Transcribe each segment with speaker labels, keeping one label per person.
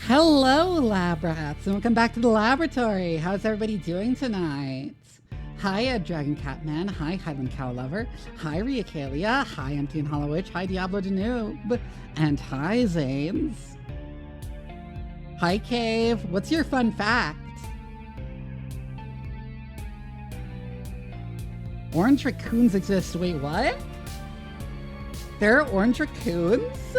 Speaker 1: Hello, lab rats, and welcome back to the laboratory. How's everybody doing tonight? Hi, Dragon Catman. Hi, Highland Cow Lover. Hi, Riakalia. Hi, Empty and Hollow Witch. Hi, Diablo the Noob. And hi, Zanes. Hi, Cave. What's your fun fact? Orange raccoons exist. Wait, what? There are orange raccoons?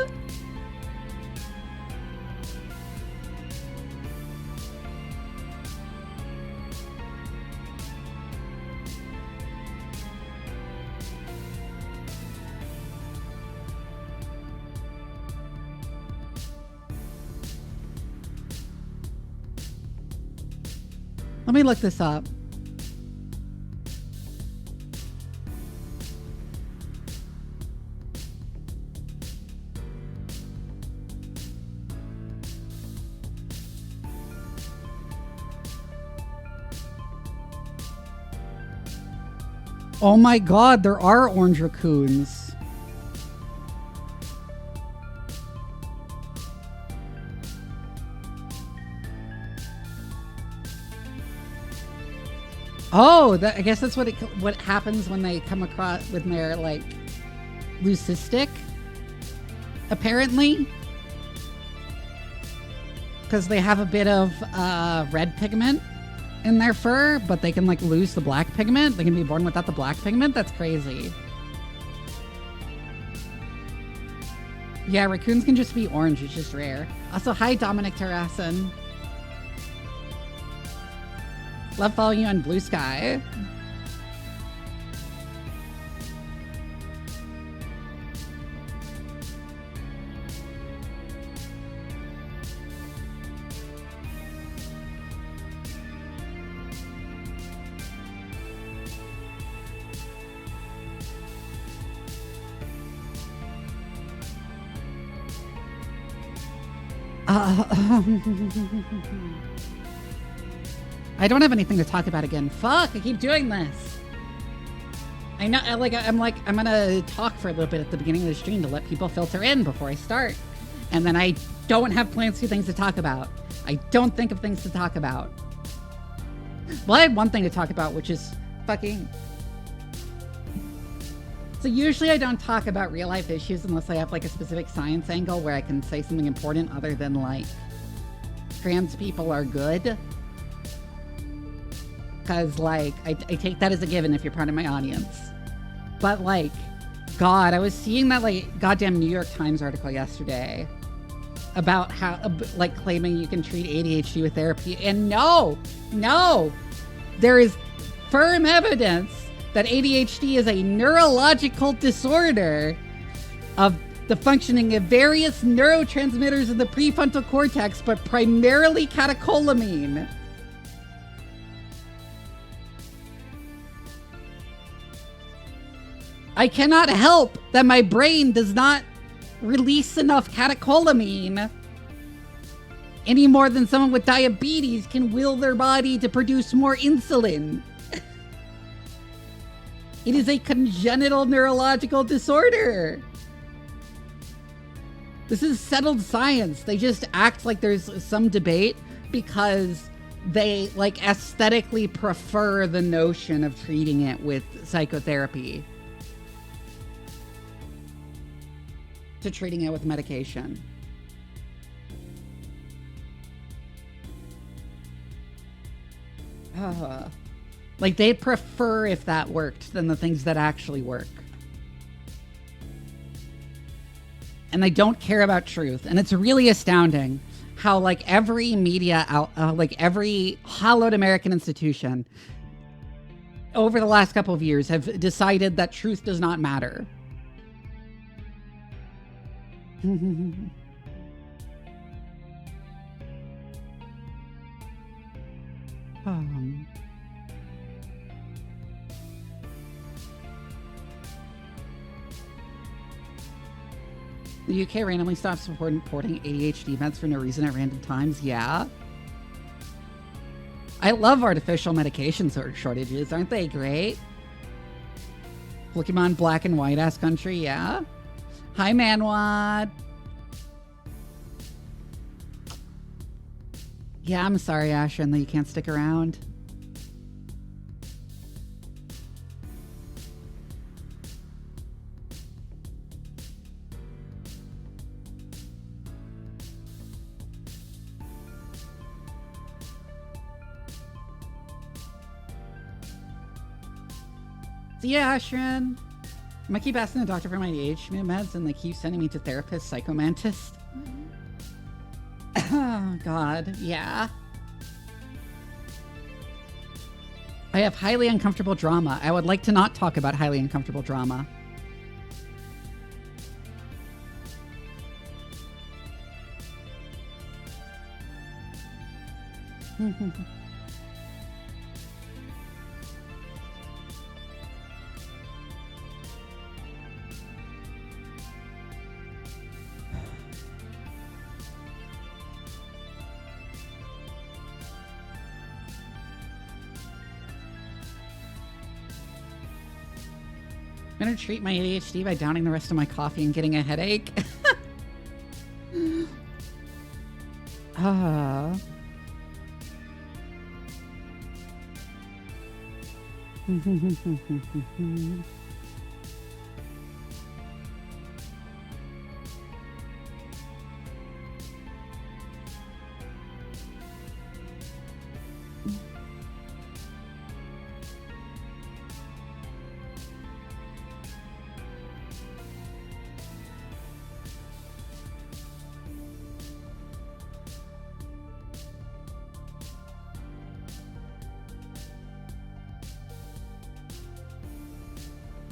Speaker 1: Let me look this up. Oh my god, there are orange raccoons. Oh, I guess that's what happens when they come across when they're like leucistic. Apparently, because they have a bit of red pigment in their fur, but they can like lose the black pigment. They can be born without the black pigment. That's crazy. Yeah, raccoons can just be orange. It's just rare. Also, hi Dominic Terrassen. Love following you on Blue Sky. I don't have anything to talk about again. Fuck, I keep doing this. I know, I'm gonna talk for a little bit at the beginning of the stream to let people filter in before I start. And then I don't have plans for things to talk about. I don't think of things to talk about. Well, I had one thing to talk about, which is fucking... So usually I don't talk about real life issues unless I have like a specific science angle where I can say something important other than like trans people are good. Because like I take that as a given if you're part of my audience. But like, God, I was seeing that like goddamn New York Times article yesterday about how like claiming you can treat ADHD with therapy, and no, there is firm evidence that ADHD is a neurological disorder of the functioning of various neurotransmitters in the prefrontal cortex, but primarily catecholamine. I cannot help that my brain does not release enough catecholamine any more than someone with diabetes can will their body to produce more insulin. It is a congenital neurological disorder. This is settled science. They just act like there's some debate because they like aesthetically prefer the notion of treating it with psychotherapy to treating it with medication. Like, they'd prefer if that worked than the things that actually work. And they don't care about truth. And it's really astounding how, like, every media like every hollowed American institution over the last couple of years have decided that truth does not matter. The UK randomly stops reporting ADHD events for no reason at random times. Yeah. I love artificial medication shortages. Aren't they great? Pokemon Black and White ass country. Yeah. Hi, Manwad. Yeah, I'm sorry, Ashrin, that you can't stick around. See ya, Ashrin. I'm gonna keep asking the doctor for my ADHD meds, and they keep sending me to therapist, psychomantist. Oh, God. Yeah. I have highly uncomfortable drama. I would like to not talk about highly uncomfortable drama. I'm gonna treat my ADHD by downing the rest of my coffee and getting a headache.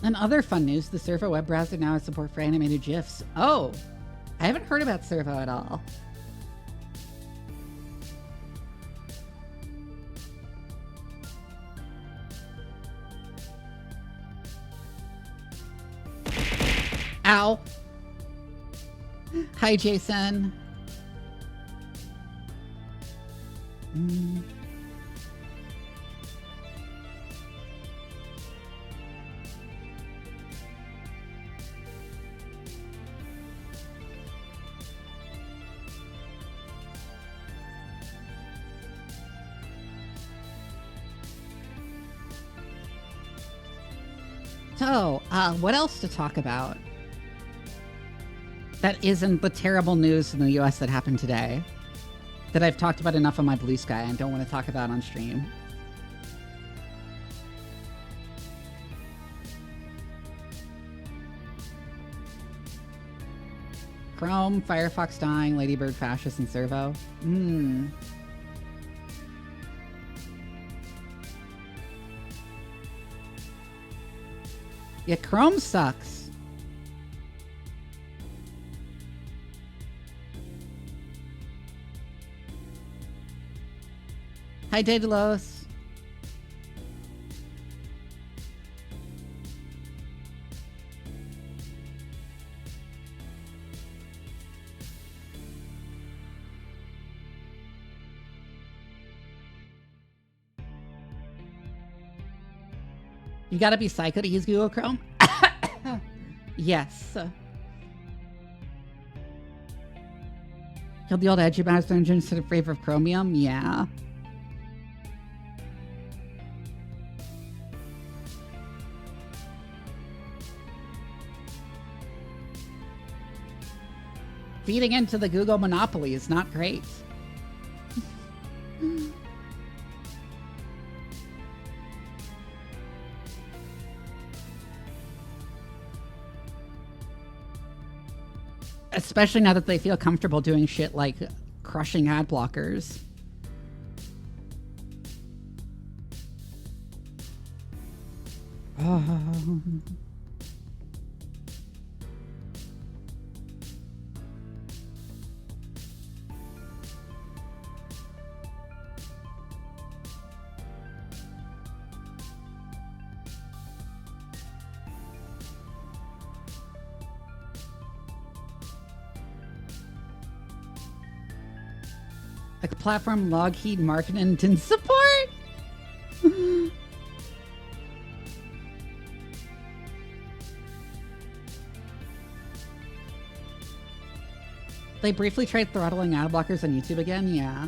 Speaker 1: And other fun news, the Servo web browser now has support for animated GIFs. Oh, I haven't heard about Servo at all. Ow. Hi, Jason. So, what else to talk about that isn't the terrible news in the US that happened today that I've talked about enough on my Blue Sky and don't want to talk about on stream? Chrome, Firefox dying, Ladybird fascist, and Servo. Yeah, Chrome sucks. Hi, Daedalus. You gotta be psycho to use Google Chrome? Yes. Killed the old edgy mouse engine instead of favor of Chromium? Yeah. Feeding into the Google monopoly is not great. Especially now that they feel comfortable doing shit like crushing ad blockers. Oh. Like platform log heat marketing didn't support? They briefly tried throttling ad blockers on YouTube again? Yeah.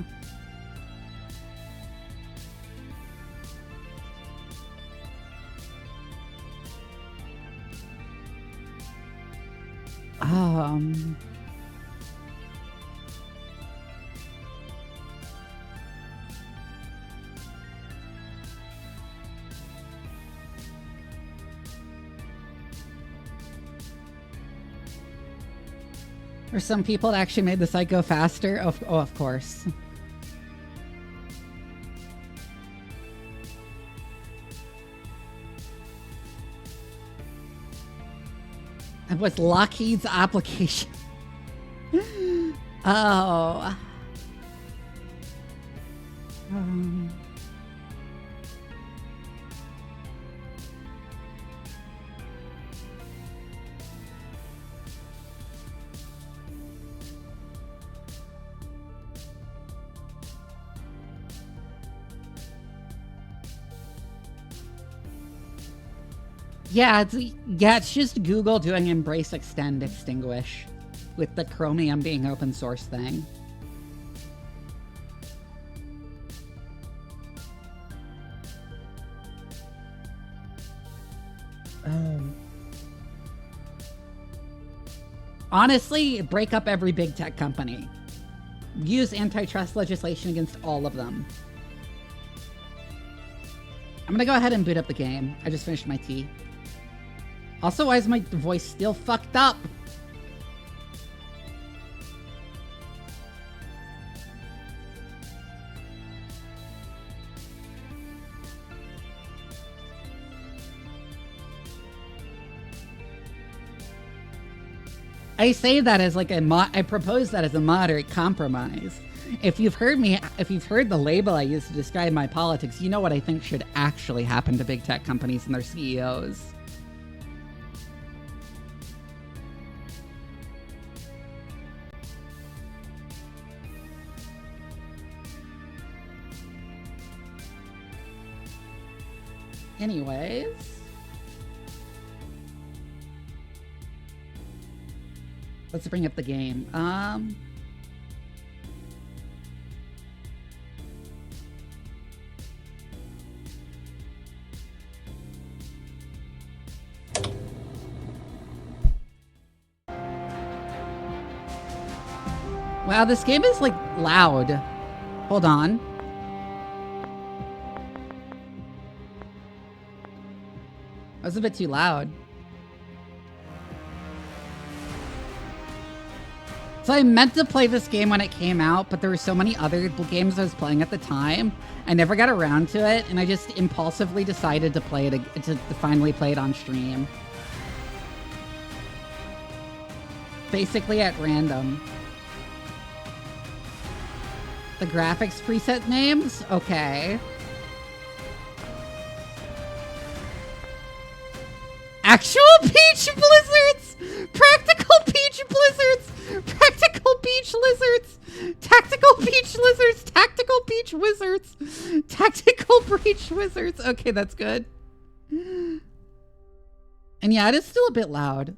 Speaker 1: For some people, it actually made the site go faster. Oh, of course. It was Lockheed's application. Oh. Yeah, it's just Google doing embrace, extend, extinguish with the Chromium being open source thing. Honestly, break up every big tech company. Use antitrust legislation against all of them. I'm gonna go ahead and boot up the game. I just finished my tea. Also, why is my voice still fucked up? I say that as like I propose that as a moderate compromise. If you've heard the label I use to describe my politics, you know what I think should actually happen to big tech companies and their CEOs. Anyways. Let's bring up the game. Wow, this game is like loud. Hold on. That was a bit too loud. So I meant to play this game when it came out, but there were so many other games I was playing at the time. I never got around to it, and I just impulsively decided to play it, to finally play it on stream. Basically at random. The graphics preset names? Okay. Actual peach blizzards! Practical peach blizzards! Practical peach lizards! Tactical peach lizards! Tactical peach wizards! Tactical peach wizards! Okay, that's good. And yeah, it is still a bit loud.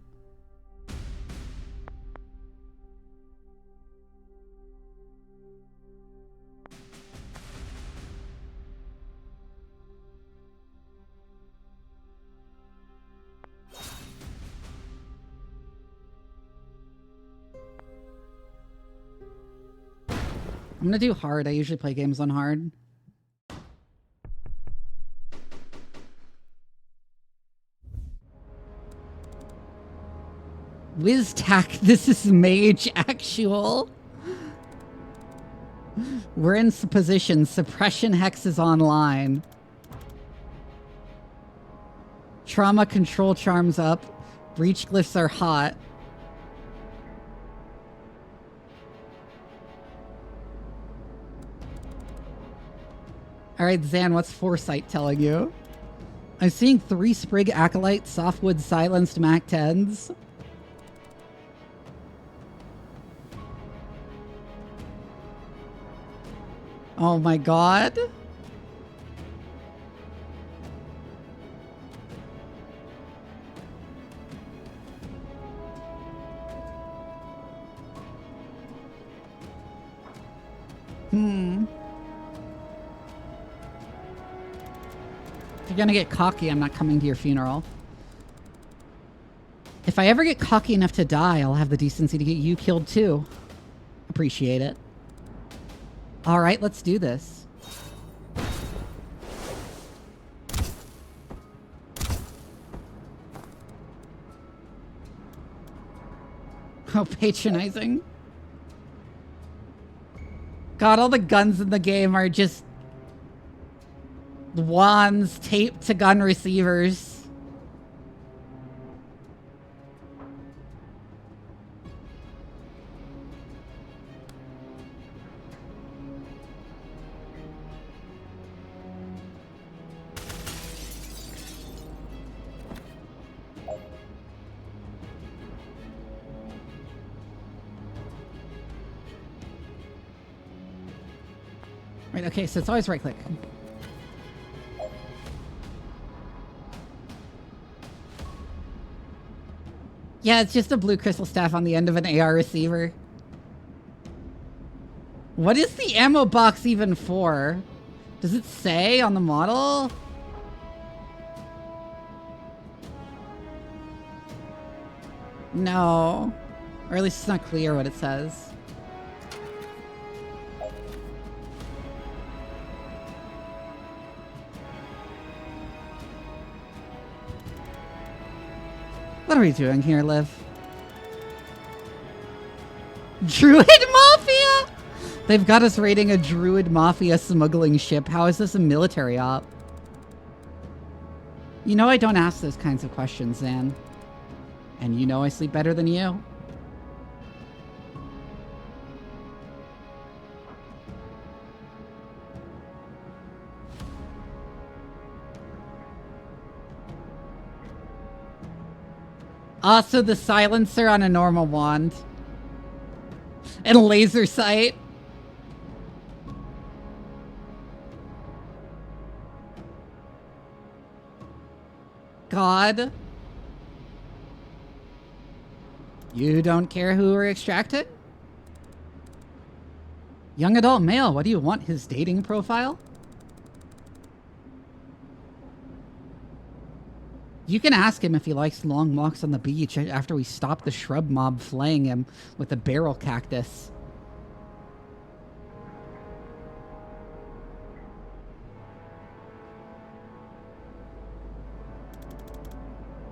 Speaker 1: I'm gonna do hard. I usually play games on hard. WizTac, this is Mage Actual. We're in position. Suppression Hex is online. Trauma control charms up. Breach glyphs are hot. Alright, Zan, what's Foresight telling you? I'm seeing 3 Sprig Acolyte Softwood Silenced Mac 10s. Oh my god. If you're gonna get cocky, I'm not coming to your funeral. If I ever get cocky enough to die, I'll have the decency to get you killed too. Appreciate it. All right, let's do this. How patronizing. God, all the guns in the game are just wands taped to gun receivers. Right, okay, so it's always right click. Yeah, it's just a blue crystal staff on the end of an AR receiver. What is the ammo box even for? Does it say on the model? No. Or at least it's not clear what it says. What are we doing here, Liv? Druid Mafia? They've got us raiding a Druid Mafia smuggling ship. How is this a military op? You know I don't ask those kinds of questions, Zan. And you know I sleep better than you. Also, the silencer on a normal wand. And laser sight. God. You don't care who we're extracting? Young adult male, what do you want? His dating profile? You can ask him if he likes long walks on the beach after we stop the shrub mob flaying him with a barrel cactus.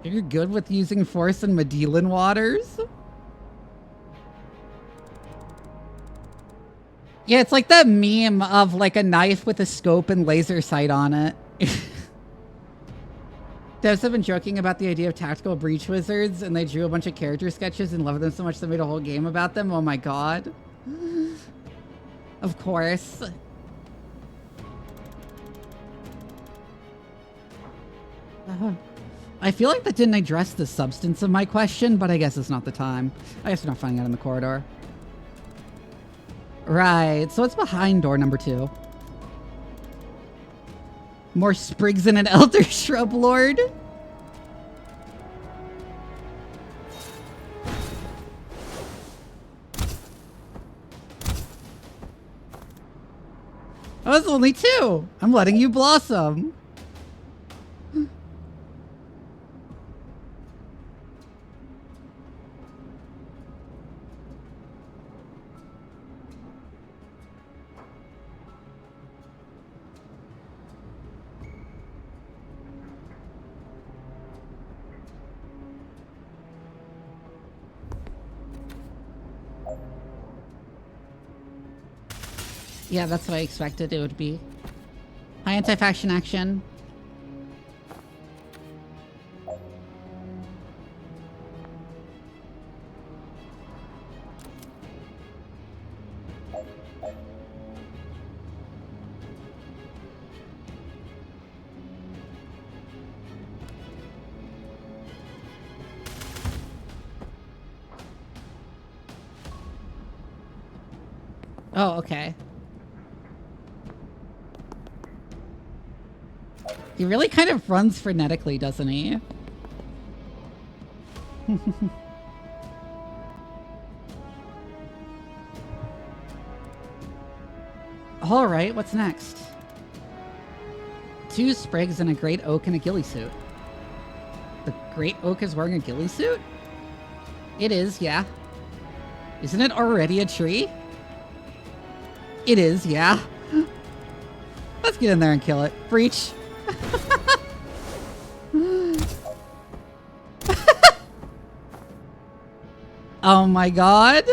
Speaker 1: You're good with using force in Medellin waters? Yeah, it's like that meme of like a knife with a scope and laser sight on it. Devs have been joking about the idea of tactical breach wizards, and they drew a bunch of character sketches and loved them so much they made a whole game about them. Oh my god. Of course. I feel like that didn't address the substance of my question, but I guess it's not the time. I guess we're not finding out in the corridor. Right, so it's behind door number 2. More sprigs in an elder shrub lord. That was only 2. I'm letting you blossom. Yeah, that's what I expected it would be. High anti-faction action. Oh, okay. He really kind of runs frenetically, doesn't he? All right, what's next? 2 sprigs and a great oak in a ghillie suit. The great oak is wearing a ghillie suit? It is, yeah. Isn't it already a tree? It is, yeah. Let's get in there and kill it. Breach. Oh my god.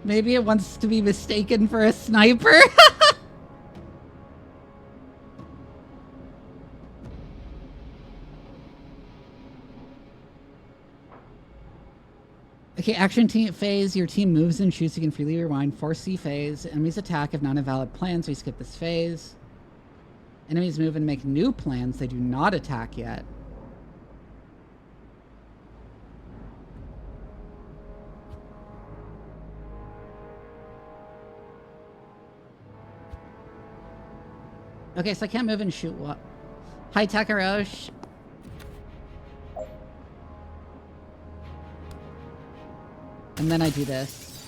Speaker 1: Maybe it wants to be mistaken for a sniper. Okay, action team phase. Your team moves and shoots. You can freely rewind. 4C phase. Enemies attack if not a valid plan, so you skip this phase. Enemies move and make new plans. They do not attack yet. Okay, so I can't move and shoot what? Hi, Takarosh. And then I do this.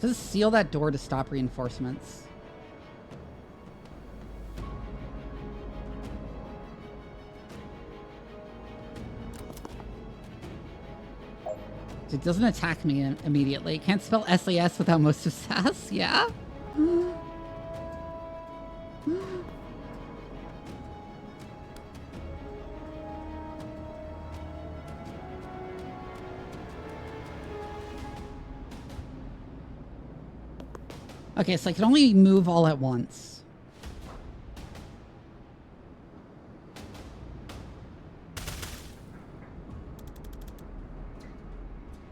Speaker 1: Does it seal that door to stop reinforcements? It doesn't attack me immediately. Can't spell SAS without most of SAS, yeah? Okay, so I can only move all at once.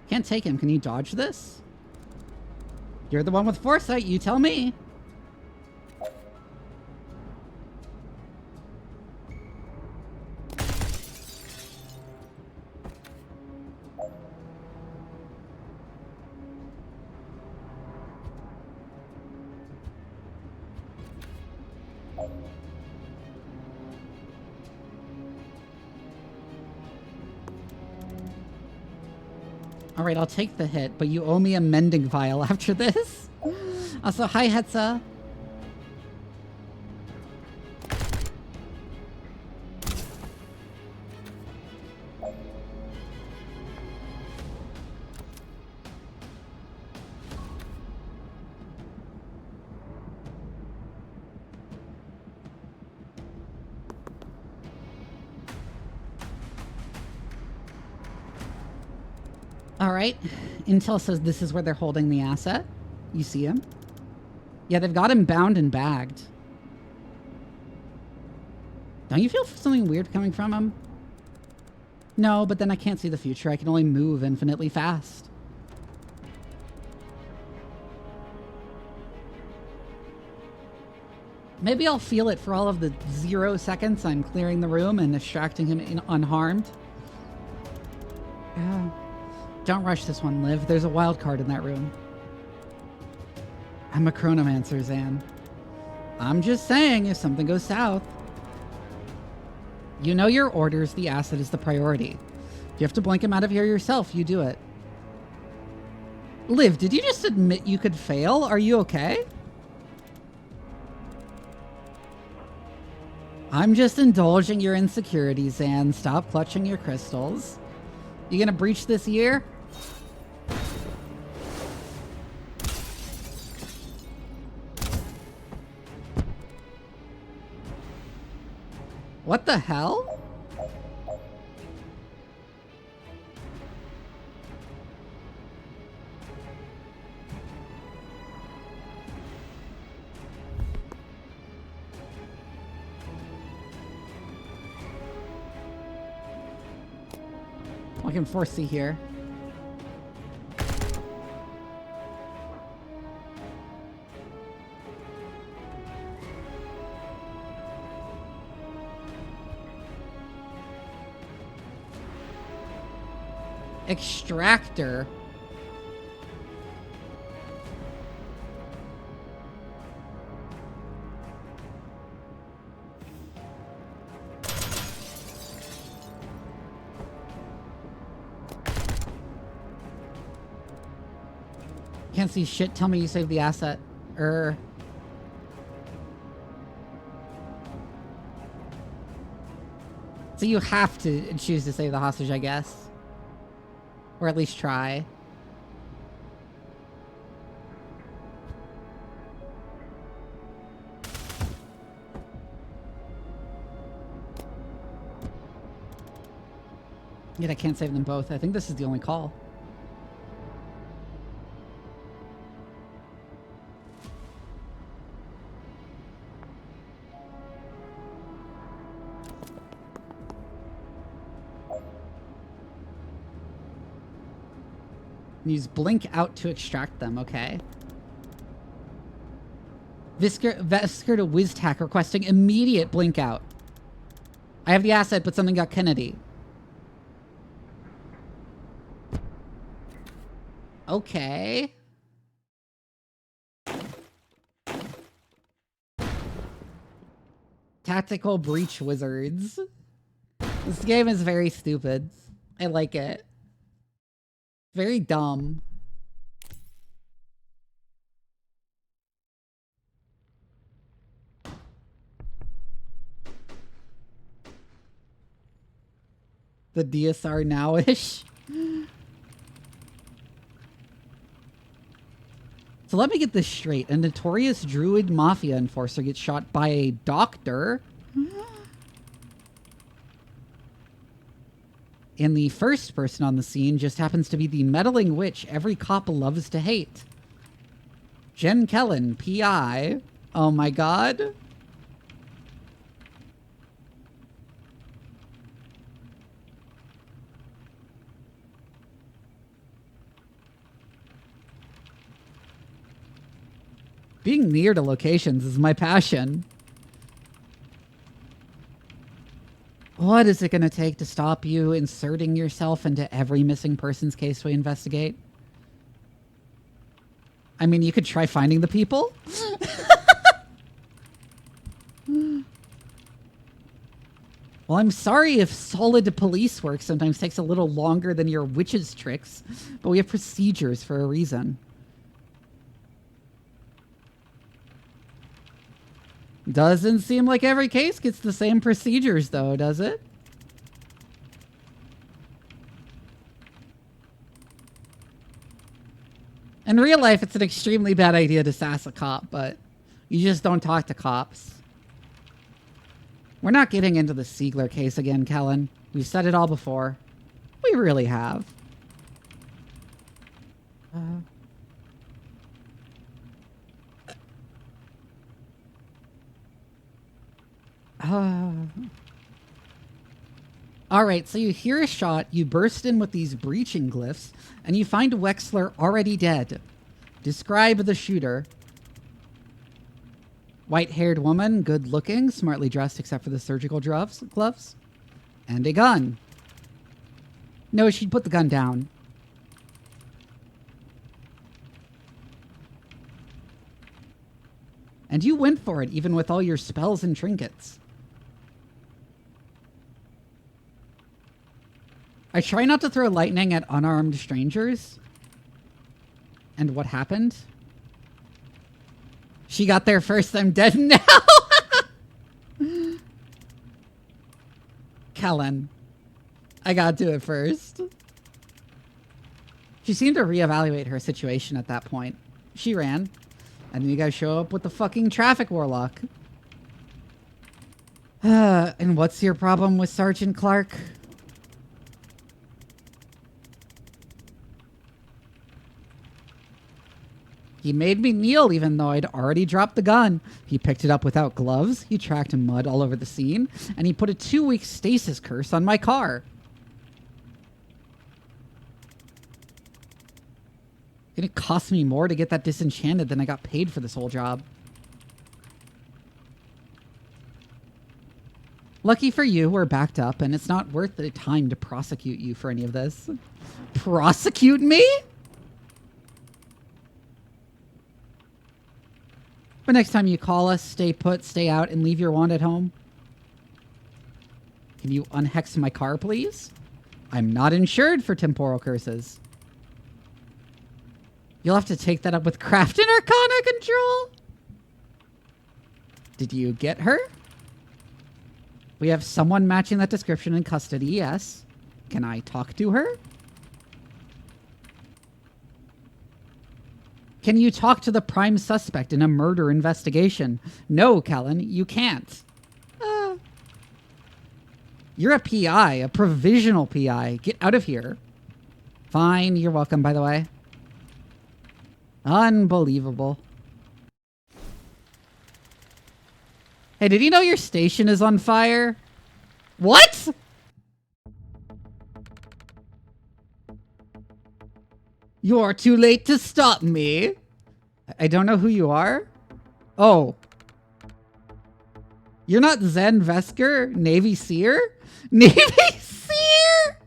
Speaker 1: Can't take him. Can you dodge this? You're the one with foresight. You tell me. All right, I'll take the hit, but you owe me a mending vial after this. Also, hi, Hetza. All right, Intel says this is where they're holding the asset. You see him? Yeah, they've got him bound and bagged. Don't you feel something weird coming from him? No, but then I can't see the future. I can only move infinitely fast. Maybe I'll feel it for all of the 0 seconds I'm clearing the room and distracting him unharmed. Yeah. Don't rush this one, Liv. There's a wild card in that room. I'm a chronomancer, Zan. I'm just saying, if something goes south. You know your orders, the asset is the priority. If you have to blink him out of here yourself, you do it. Liv, did you just admit you could fail? Are you okay? I'm just indulging your insecurities, Zan. Stop clutching your crystals. You gonna breach this year? What the hell? I can foresee here. Extractor. Can't see shit. Tell me you saved the asset. So you have to choose to save the hostage, I guess. Or at least try. Yet I can't save them both. I think this is the only call. Use blink out to extract them, okay. Vesker to WizTac requesting immediate blink out. I have the asset, but something got Kennedy. Okay. Tactical breach wizards. This game is very stupid. I like it. Very dumb. The DSR now-ish. So let me get this straight. A notorious druid mafia enforcer gets shot by a doctor. And the first person on the scene just happens to be the meddling witch every cop loves to hate. Jen Kellen, P.I. Oh my god. Being near to locations is my passion. What is it going to take to stop you inserting yourself into every missing person's case we investigate? I mean, you could try finding the people. Well, I'm sorry if solid police work sometimes takes a little longer than your witch's tricks, but we have procedures for a reason. Doesn't seem like every case gets the same procedures, though, does it? In real life, it's an extremely bad idea to sass a cop, but you just don't talk to cops. We're not getting into the Siegler case again, Kellen. We've said it all before. We really have. Alright, so you hear a shot, you burst in with these breaching glyphs, and you find Wexler already dead. Describe the shooter. White-haired woman, good-looking, smartly dressed except for the surgical gloves, and a gun. No, she'd put the gun down. And you went for it, even with all your spells and trinkets. I try not to throw lightning at unarmed strangers. And what happened? She got there first, I'm dead now! Kellen. I gotta do it first. She seemed to reevaluate her situation at that point. She ran. And then you guys show up with the fucking traffic warlock. And what's your problem with Sergeant Clark? He made me kneel even though I'd already dropped the gun. He picked it up without gloves, he tracked mud all over the scene, and he put a 2-week stasis curse on my car. It cost me more to get that disenchanted than I got paid for this whole job. Lucky for you, we're backed up, and it's not worth the time to prosecute you for any of this. Prosecute me? But next time you call us, stay put, stay out, and leave your wand at home. Can you unhex my car, please? I'm not insured for temporal curses. You'll have to take that up with Craft and Arcana Control. Did you get her? We have someone matching that description in custody, yes. Can I talk to her? Can you talk to the prime suspect in a murder investigation? No, Kellen, you can't. You're a PI, a provisional PI. Get out of here. Fine, you're welcome, by the way. Unbelievable. Hey, did you know your station is on fire? What? You're too late to stop me. I don't know who you are. Oh. You're not Zen Vesker, Navy Seer? Navy Seer?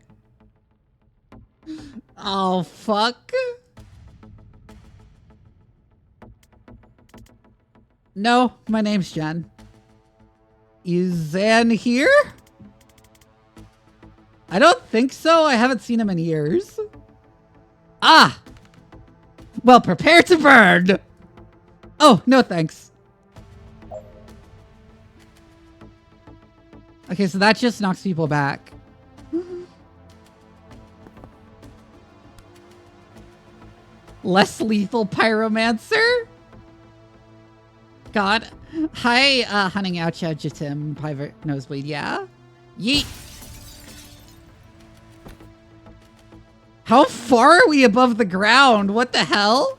Speaker 1: Oh, fuck. No, my name's Jen. Is Zan here? I don't think so. I haven't seen him in years. Ah! Well, prepare to burn! Oh, no thanks. Okay, so that just knocks people back. Less lethal pyromancer? God. Hi, hunting out Jatim, private nosebleed, yeah? Yeet. How far are we above the ground? What the hell?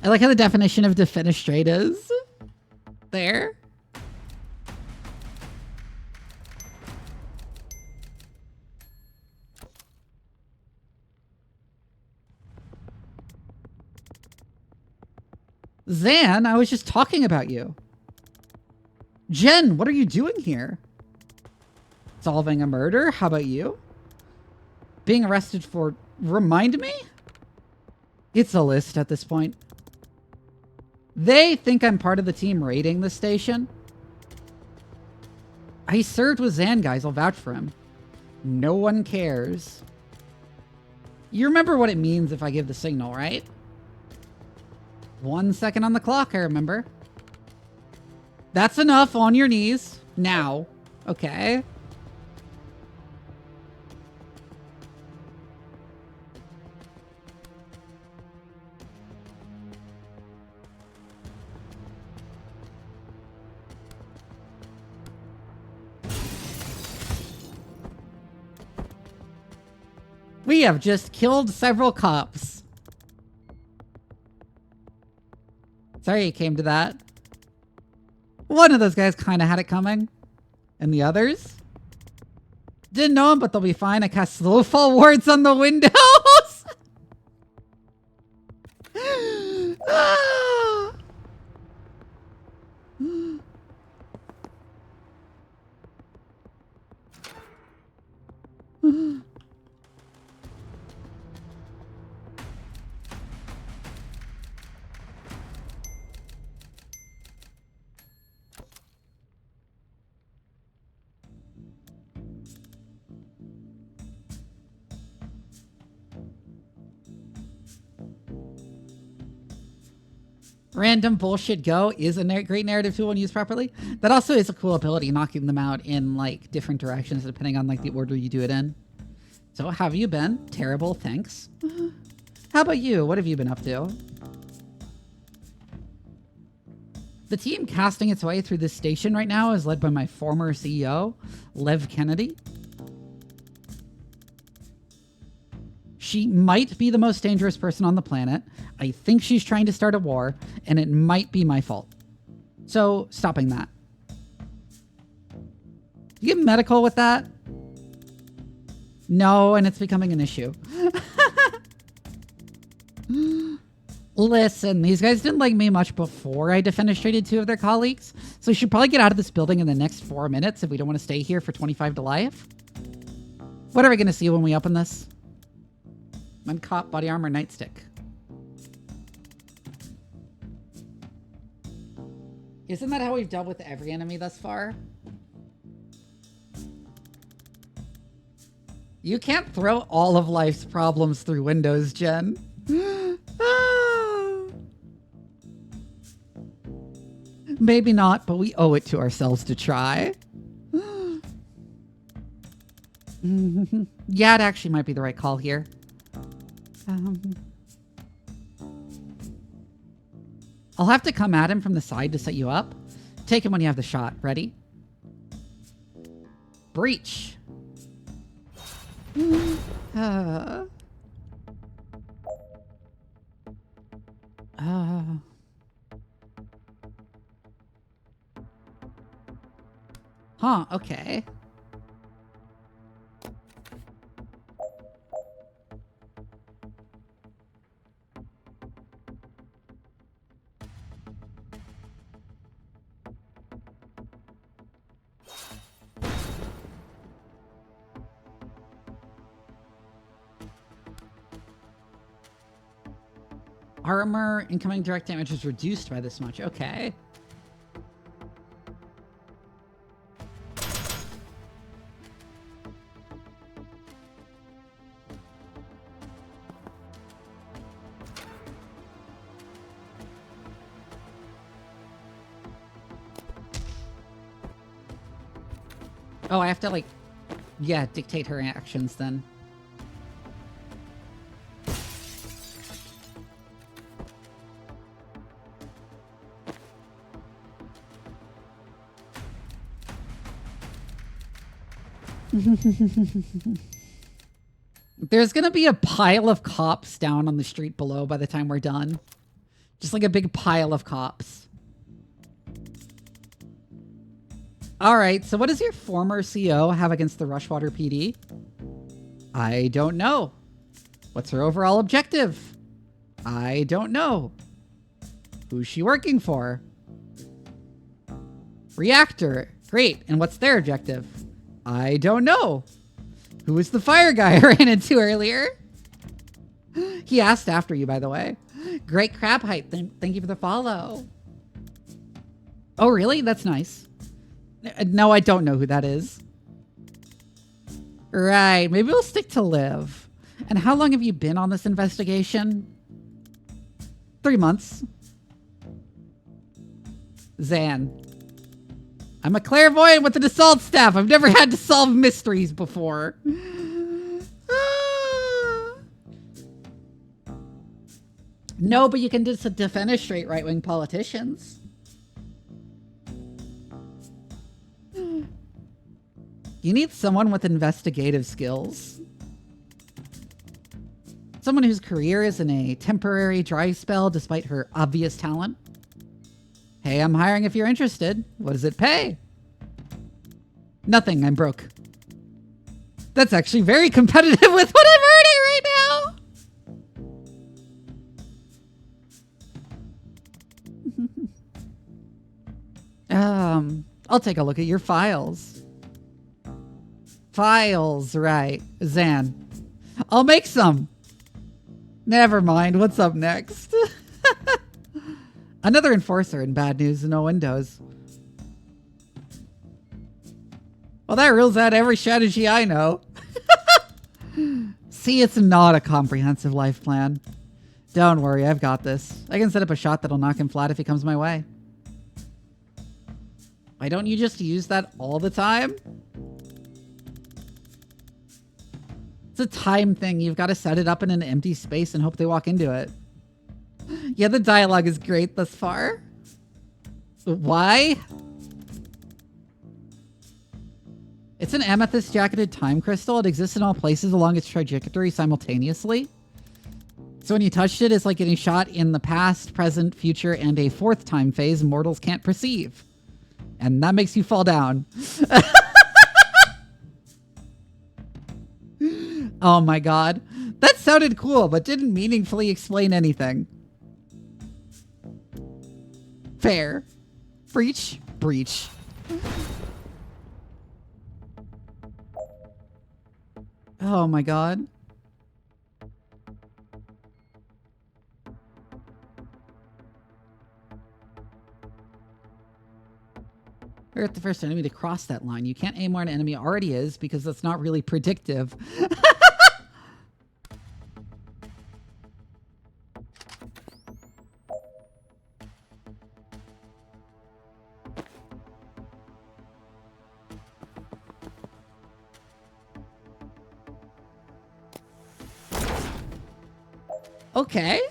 Speaker 1: I like how the definition of defenestrate is. There. Zan, I was just talking about you. Jen, what are you doing here? Solving a murder? How about you? Being arrested for... Remind me? It's a list at this point. They think I'm part of the team raiding the station. I served with Zan guys, I'll vouch for him. No one cares. You remember what it means if I give the signal, right? 1 second on the clock, I remember. That's enough. On your knees. Now. Okay. We have just killed several cops. Sorry it came to that. One of those guys kind of had it coming. And the others? Didn't know him, but they'll be fine. I cast slow fall wards on the windows. Ah! Random bullshit go is a great narrative tool when used properly. That also is a cool ability, knocking them out in like different directions depending on like the order you do it in. So how have you been? Terrible, thanks. How about you? What have you been up to? The team casting its way through this station right now is led by my former CEO, Lev Kennedy. She might be the most dangerous person on the planet. I think she's trying to start a war, and it might be my fault. So, stopping that. You get medical with that? No, and it's becoming an issue. Listen, these guys didn't like me much before I defenestrated 2 of their colleagues, so we should probably get out of this building in the next 4 minutes if we don't want to stay here for 25 to life. What are we going to see when we open this? Uncop, body armor, nightstick. Isn't that how we've dealt with every enemy thus far? You can't throw all of life's problems through windows, Jen. Maybe not, but we owe it to ourselves to try. Yeah, it actually might be the right call here. I'll have to come at him from the side to set you up. Take him when you have the shot. Ready? Breach. Huh, okay. Armor, incoming direct damage is reduced by this much. Okay. Oh, I have to, like, yeah, dictate her actions then. There's gonna be a pile of cops down on the street below by the time we're done. Just like a big pile of cops. Alright, so what does your former CO have against the Rushwater PD? I don't know. What's her overall objective? I don't know. Who's she working for? Reactor. Great, and what's their objective? I don't know. Who was the fire guy I ran into earlier? He asked after you, by the way. Great crab height. Thank you for the follow. Oh, really? That's nice. No, I don't know who that is. Right. Maybe we'll stick to Liv. And how long have you been on this investigation? 3 months. Zan. I'm a clairvoyant with an assault staff. I've never had to solve mysteries before. No, but you can just defenestrate right-wing politicians. You need someone with investigative skills. Someone whose career is in a temporary dry spell despite her obvious talent. Hey, I'm hiring if you're interested. What does it pay? Nothing, I'm broke. That's actually very competitive with what I'm earning right now. I'll take a look at your files. Files, right. Zan. I'll make some. Never mind, what's up next? Another enforcer in bad news, no windows. Well, that rules out every strategy I know. See, it's not a comprehensive life plan. Don't worry, I've got this. I can set up a shot that'll knock him flat if he comes my way. Why don't you just use that all the time? It's a time thing. You've got to set it up in an empty space and hope they walk into it. Yeah, the dialogue is great thus far. Why? It's an amethyst jacketed time crystal. It exists in all places along its trajectory simultaneously. So when you touched it, it's like getting shot in the past, present, future, and a fourth time phase mortals can't perceive. And that makes you fall down. Oh my god. That sounded cool, but didn't meaningfully explain anything. Fair. Breach. Breach. Oh my god. We're at the first enemy to cross that line. You can't aim where an enemy already is because that's not really predictive. Okay.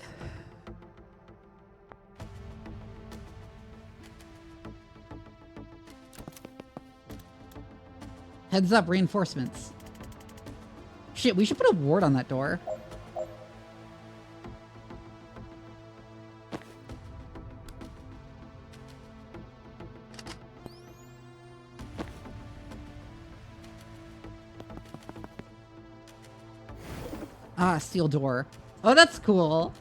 Speaker 1: Heads up, reinforcements. Shit, we should put a ward on that door. Ah, steel door. Oh, that's cool.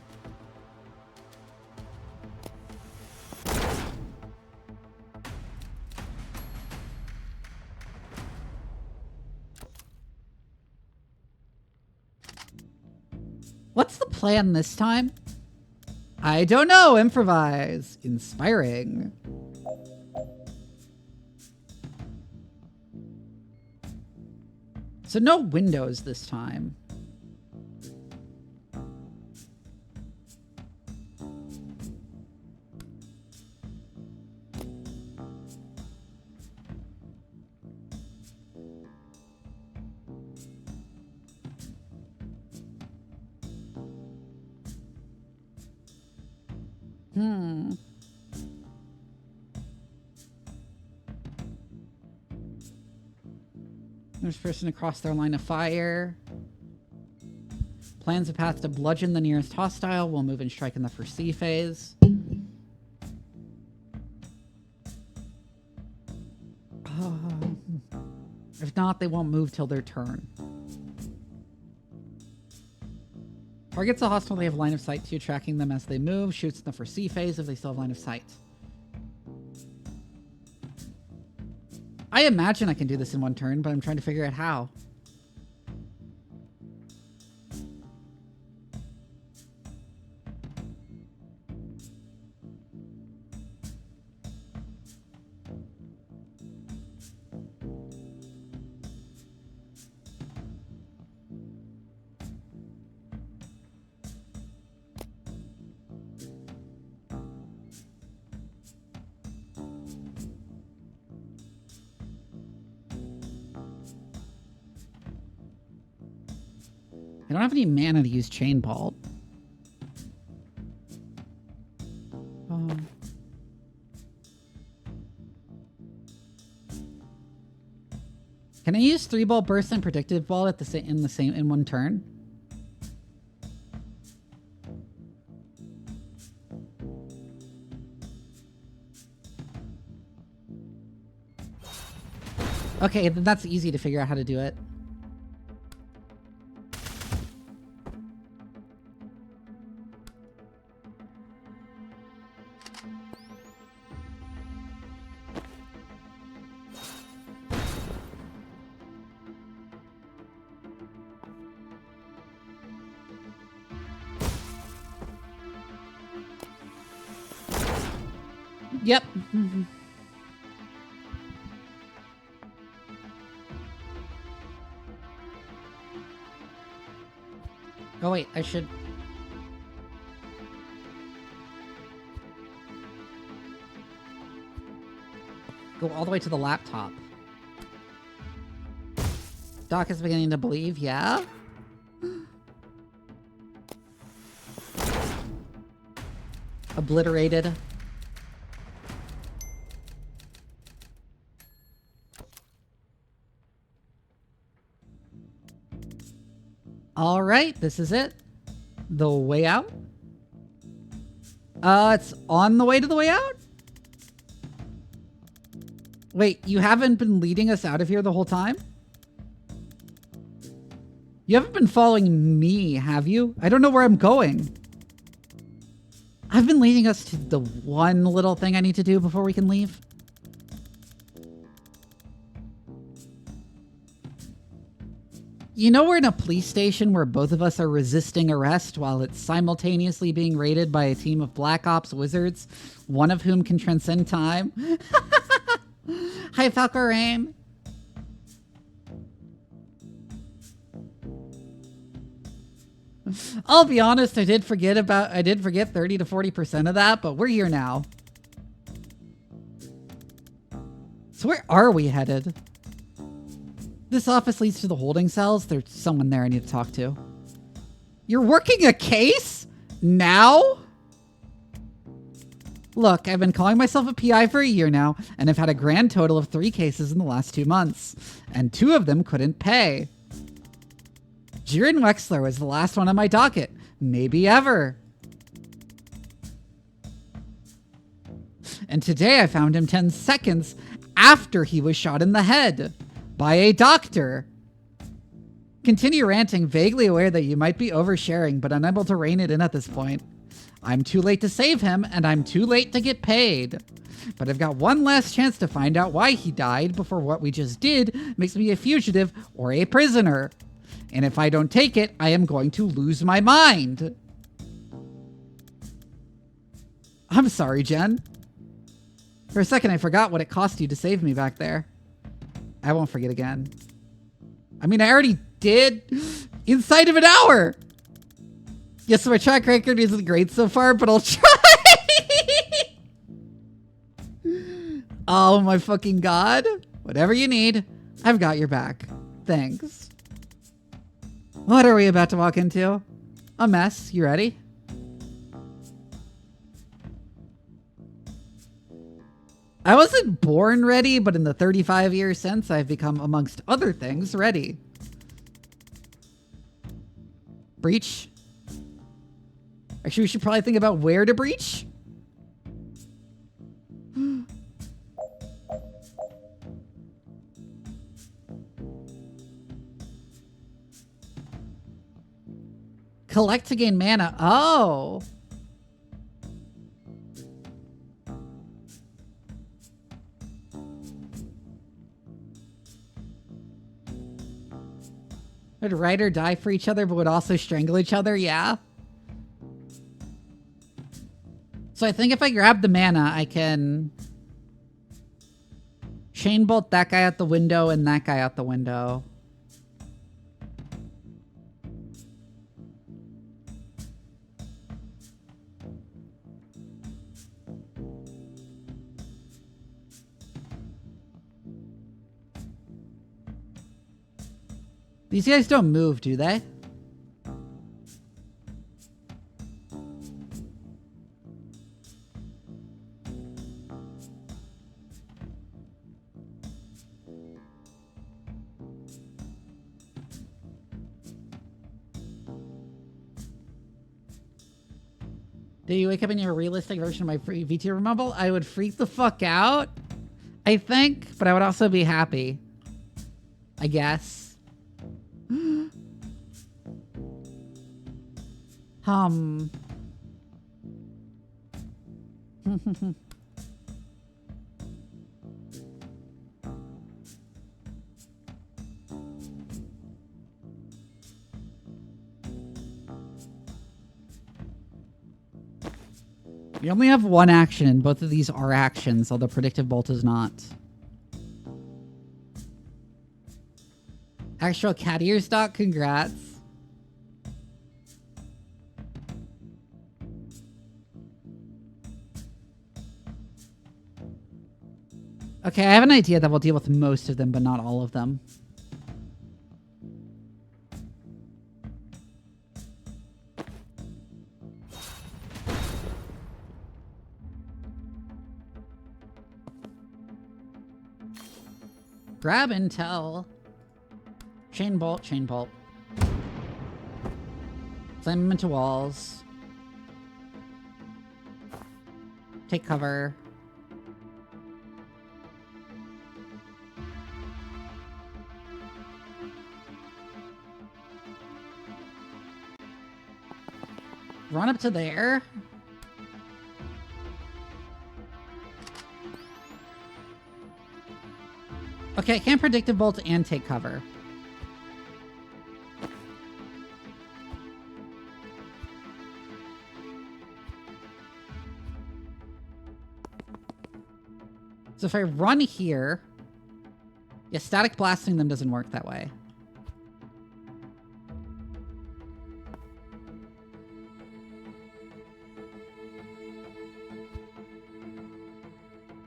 Speaker 1: What's the plan this time? I don't know. Improvise. Inspiring. So no windows this time. There's a person across their line of fire. Plans a path to bludgeon the nearest hostile. We'll move and strike in the foresee phase. If not, they won't move till their turn. Targets a hostile they have line of sight to, tracking them as they move. Shoots in the foresee phase if they still have line of sight. I imagine I can do this in one turn, but I'm trying to figure out how. I don't have any mana to use Chain Bolt. Can I use 3-ball burst and predictive ball at the in one turn? Okay, then that's easy to figure out how to do it. Yep. Oh wait, I should... go all the way to the laptop. Doc is beginning to believe, yeah? Obliterated. All right, this is it. The way out. It's on the way to the way out? Wait, you haven't been leading us out of here the whole time? You haven't been following me, have you? I don't know where I'm going. I've been leading us to the one little thing I need to do before we can leave. You know, we're in a police station where both of us are resisting arrest while it's simultaneously being raided by a team of Black Ops wizards, one of whom can transcend time. Hi, Falco Rain. I'll be honest, I did forget 30 to 40% of that, but we're here now. So where are we headed? This office leads to the holding cells. There's someone there I need to talk to. You're working a case? Now? Look, I've been calling myself a PI for a year now, and I've had a grand total of 3 cases in the last 2 months, and 2 of them couldn't pay. Jiren Wexler was the last one on my docket. Maybe ever. And today I found him 10 seconds after he was shot in the head. By a doctor. Continue ranting, vaguely aware that you might be oversharing, but unable to rein it in at this point. I'm too late to save him, and I'm too late to get paid. But I've got one last chance to find out why he died before what we just did makes me a fugitive or a prisoner. And if I don't take it, I am going to lose my mind. I'm sorry, Jen. For a second, I forgot what it cost you to save me back there. I won't forget again. I mean, I already did inside of an hour. Yes, my track record isn't great so far, but I'll try. Oh my fucking God. Whatever you need, I've got your back. Thanks. What are we about to walk into? A mess. You ready? I wasn't born ready, but in the 35 years since, I've become, amongst other things, ready. Breach? Actually, we should probably think about where to breach. Collect to gain mana. Oh. Would ride or die for each other, but would also strangle each other? Yeah. So I think if I grab the mana, I can chain bolt that guy out the window and that guy out the window. These guys don't move, do they? Did you wake up in your realistic version of my free VTuber mobile? I would freak the fuck out, I think, but I would also be happy. I guess. You only have one action, and both of these are actions, although predictive bolt is not. Actual cat ear stock, congrats. Okay, I have an idea that will deal with most of them, but not all of them. Grab intel. Chain bolt, chain bolt. Slam them into walls. Take cover. Run up to there. Okay, I can't predictive bolt and take cover. So if I run here... Yeah, static blasting them doesn't work that way.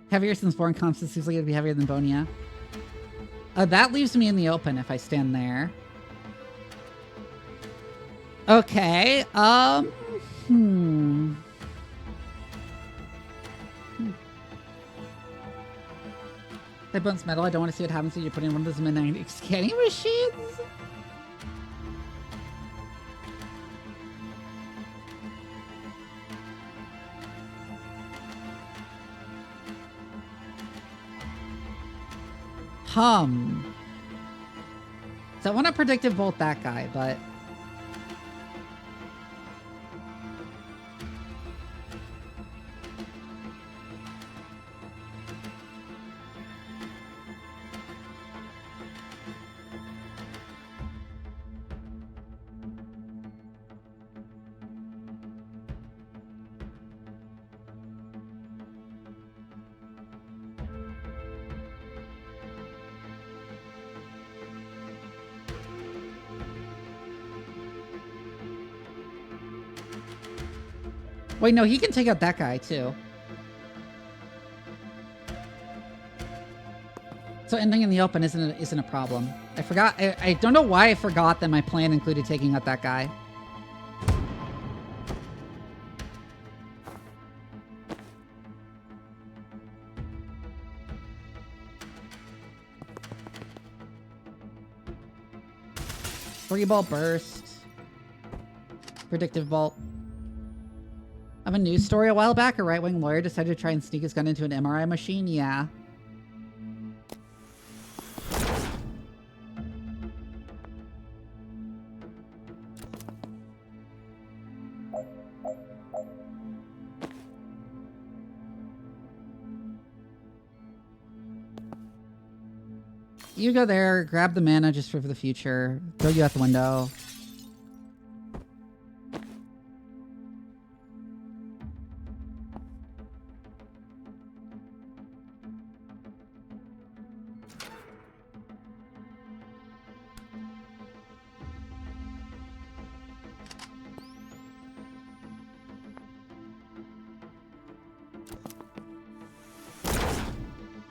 Speaker 1: Heavier since Born comps is usually going to be heavier than Bonia. That leaves me in the open if I stand there. Okay, That bones metal. I don't want to see what happens when you put in one of those midnight scanning machines. So I want to predictive bolt that guy, but... Wait, no, he can take out that guy, too. So ending in the open isn't a problem. I forgot. I don't know why I forgot that my plan included taking out that guy. Free ball burst. Predictive bolt. Of a news story a while back, a right-wing lawyer decided to try and sneak his gun into an MRI machine. Yeah. You go there, grab the mana just for the future. Throw you out the window.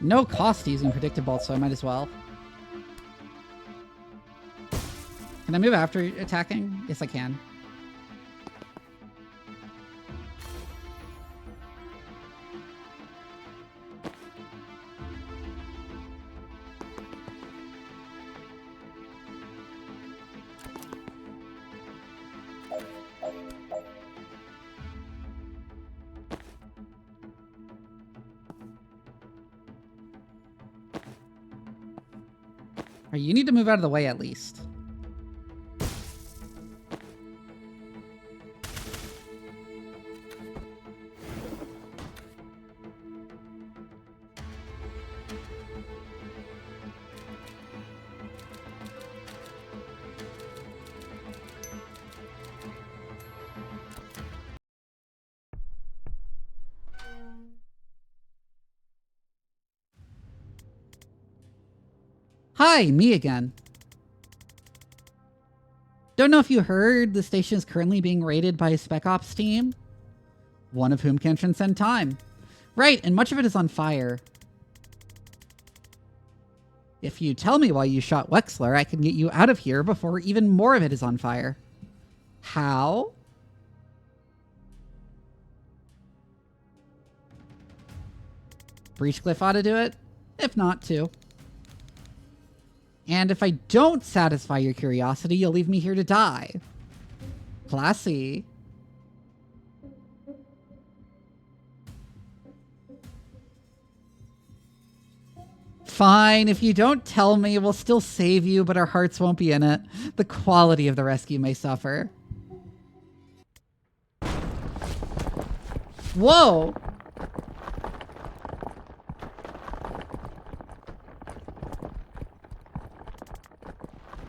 Speaker 1: No cost using predictive bolt, so I might as well. Can I move after attacking? Yes, I can. You need to move out of the way at least. Hi, me again. Don't know if you heard, the station is currently being raided by a spec ops team, one of whom can transcend time. Right, and much of it is on fire. If you tell me why you shot Wexler, I can get you out of here before even more of it is on fire. How? Breachcliff ought to do it, if not too. And if I don't satisfy your curiosity, you'll leave me here to die. Classy. Fine, if you don't tell me, we'll still save you, but our hearts won't be in it. The quality of the rescue may suffer. Whoa!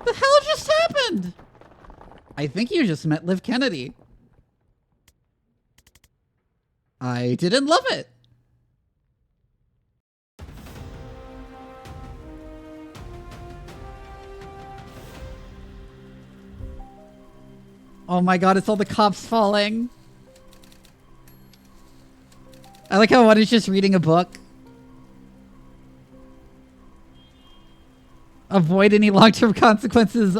Speaker 1: The hell just happened? I think you just met Liv Kennedy. I didn't love it. Oh my god, it's all the cops falling. I like how one is just reading a book. Avoid any long-term consequences.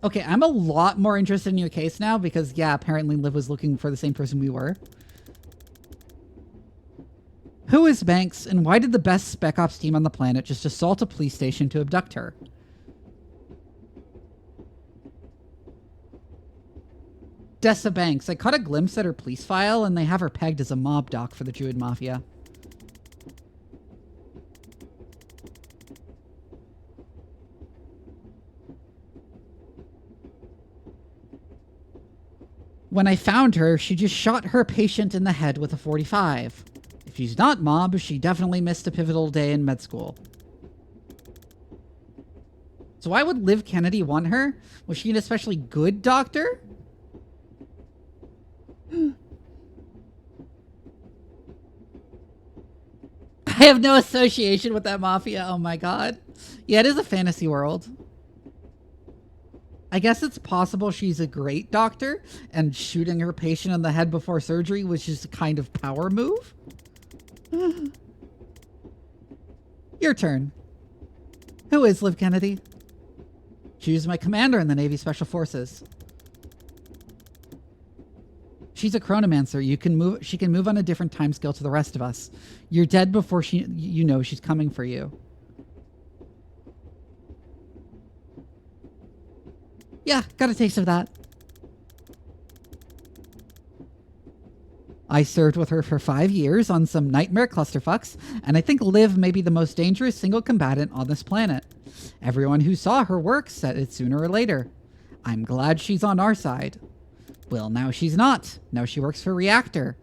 Speaker 1: Okay, I'm a lot more interested in your case now because, yeah, apparently Liv was looking for the same person we were. Who is Banks, and why did the best Spec Ops team on the planet just assault a police station to abduct her? Dessa Banks. I caught a glimpse at her police file, and they have her pegged as a mob doc for the Druid Mafia. When I found her, she just shot her patient in the head with a .45. If she's not mob, she definitely missed a pivotal day in med school. So why would Liv Kennedy want her? Was she an especially good doctor? I have no association with that mafia. Oh my god. Yeah, it is a fantasy world. I guess it's possible she's a great doctor and shooting her patient in the head before surgery was just a kind of power move. Your turn. Who is Liv Kennedy? She was my commander in the Navy Special Forces. She's a chronomancer. She can move on a different time scale to the rest of us. You're dead before you know she's coming for you. Yeah, got a taste of that. I served with her for 5 years on some nightmare clusterfucks, and I think Liv may be the most dangerous single combatant on this planet. Everyone who saw her work said it sooner or later. I'm glad she's on our side. Well, now she's not. Now she works for Reactor.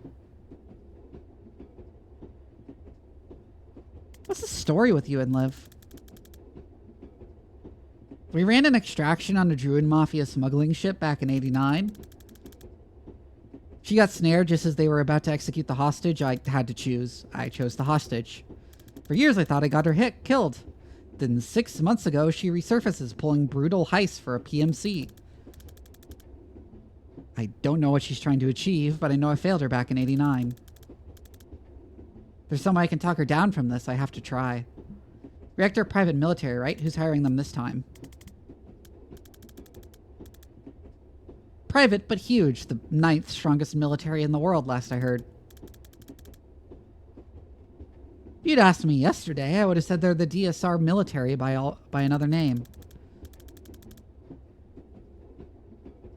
Speaker 1: What's the story with you and Liv? We ran an extraction on a Druid Mafia smuggling ship back in '89. She got snared just as they were about to execute the hostage. I had to choose. I chose the hostage. For years I thought I got her killed. Then 6 months ago she resurfaces pulling brutal heists for a PMC. I don't know what she's trying to achieve, but I know I failed her back in '89. There's some way I can talk her down from this. I have to try. Reactor private military, right? Who's hiring them this time? Private, but huge. The 9th strongest military in the world, last I heard. If you'd asked me yesterday, I would have said they're the DSR military by another name.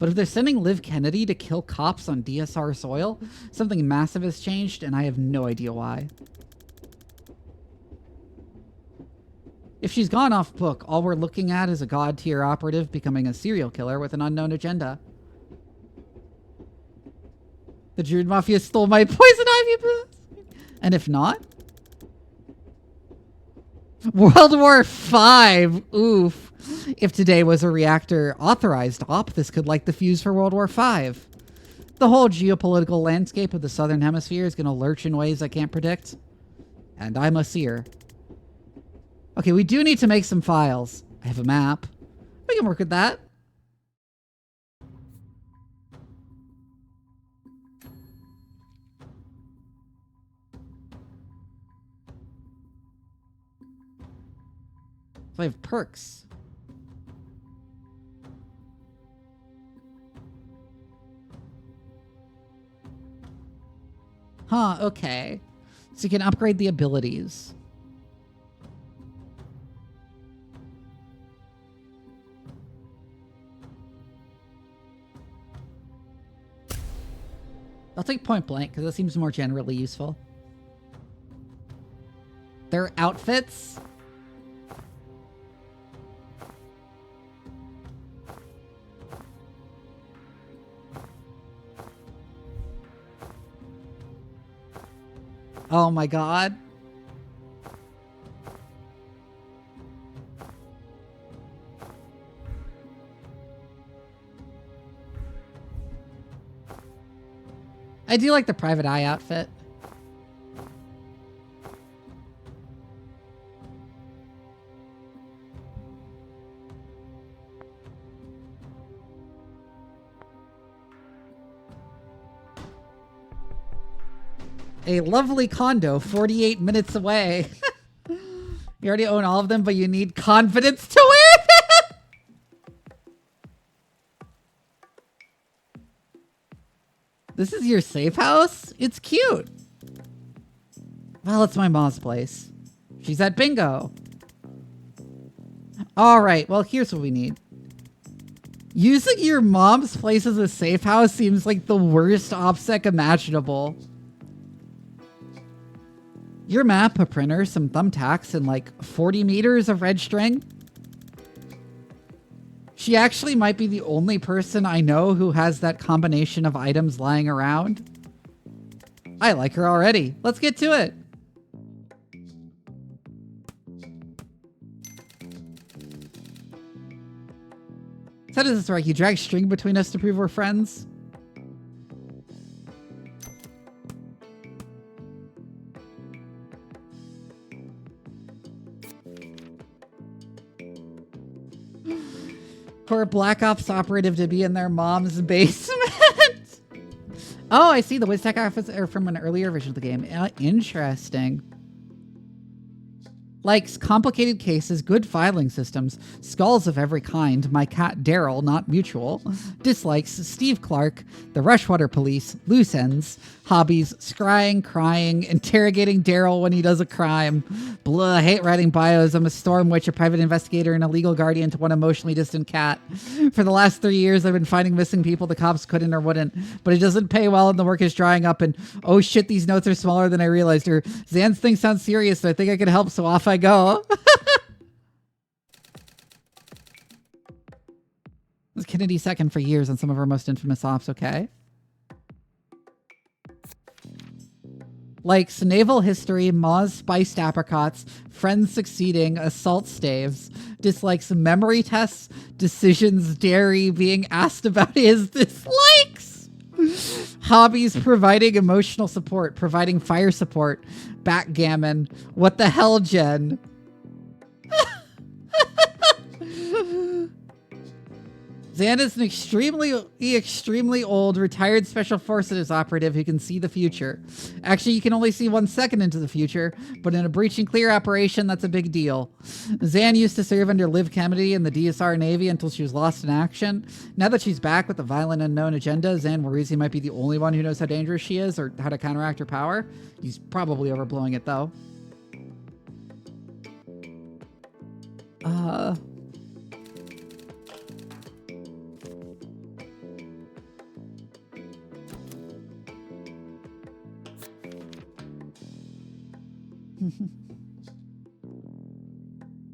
Speaker 1: But if they're sending Liv Kennedy to kill cops on DSR soil, something massive has changed, and I have no idea why. If she's gone off book, all we're looking at is a god-tier operative becoming a serial killer with an unknown agenda. The Druid Mafia stole my poison ivy boots! And if not? World War V! Oof. If today was a Reactor authorized op, this could light the fuse for World War V. The whole geopolitical landscape of the Southern Hemisphere is going to lurch in ways I can't predict. And I'm a seer. Okay, we do need to make some files. I have a map. We can work with that. So I have perks. Huh, okay. So you can upgrade the abilities. I'll take point blank because that seems more generally useful. Their outfits? Oh my god. I do like the private eye outfit. A lovely condo 48 minutes away. You already own all of them, but you need confidence to wear them. This is your safe house? It's cute. Well, it's my mom's place. She's at bingo. All right, well, here's what we need. Using your mom's place as a safe house seems like the worst OPSEC imaginable. Your map, a printer, some thumbtacks, and like 40 meters of red string. She actually might be the only person I know who has that combination of items lying around. I like her already. Let's get to it. So how does this work? You drag string between us to prove we're friends? For a Black Ops operative to be in their mom's basement. Oh, I see. The WizTech outfits are from an earlier version of the game. Interesting. Likes complicated cases, good filing systems, skulls of every kind, my cat Daryl, not mutual. Dislikes Steve Clark, the Rushwater Police, loose ends. Hobbies, scrying, crying, interrogating Daryl when he does a crime. Blah, hate writing bios. I'm a storm witch, a private investigator, and a legal guardian to one emotionally distant cat. For the last 3 years, I've been finding missing people the cops couldn't or wouldn't, but it doesn't pay well and the work is drying up, and oh shit, these notes are smaller than I realized. Or Zan's thing sounds serious, so I think I can help, so off I go. Was Kennedy second for years on some of our most infamous ops, okay? Likes naval history, Ma's spiced apricots, friends succeeding, assault staves. Dislikes memory tests, decisions, dairy, being asked about his dislikes. Hobbies, providing emotional support, providing fire support, backgammon. What the hell, Jen? Zan is an extremely old retired special forces operative who can see the future. Actually, you can only see 1 second into the future, but in a breach and clear operation, that's a big deal. Zan used to serve under Liv Kennedy in the DSR Navy until she was lost in action. Now that she's back with a violent unknown agenda, Zan Waruzi might be the only one who knows how dangerous she is or how to counteract her power. He's probably overblowing it, though.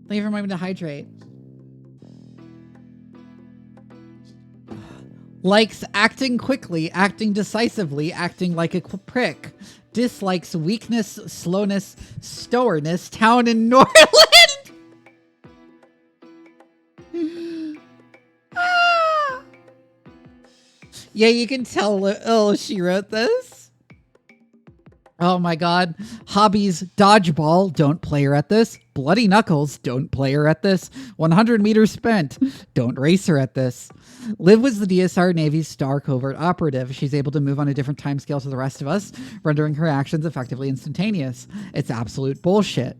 Speaker 1: Thank you for reminding me to hydrate. Likes acting quickly, acting decisively, acting like a prick. Dislikes weakness, slowness, stoerness, town in Norland. Yeah, you can tell she wrote this. Oh my god. Hobbies, dodgeball, don't play her at this. Bloody knuckles, don't play her at this. 100 meters spent, don't race her at this. Liv was the DSR Navy's star covert operative. She's able to move on a different timescale to the rest of us, rendering her actions effectively instantaneous. It's absolute bullshit.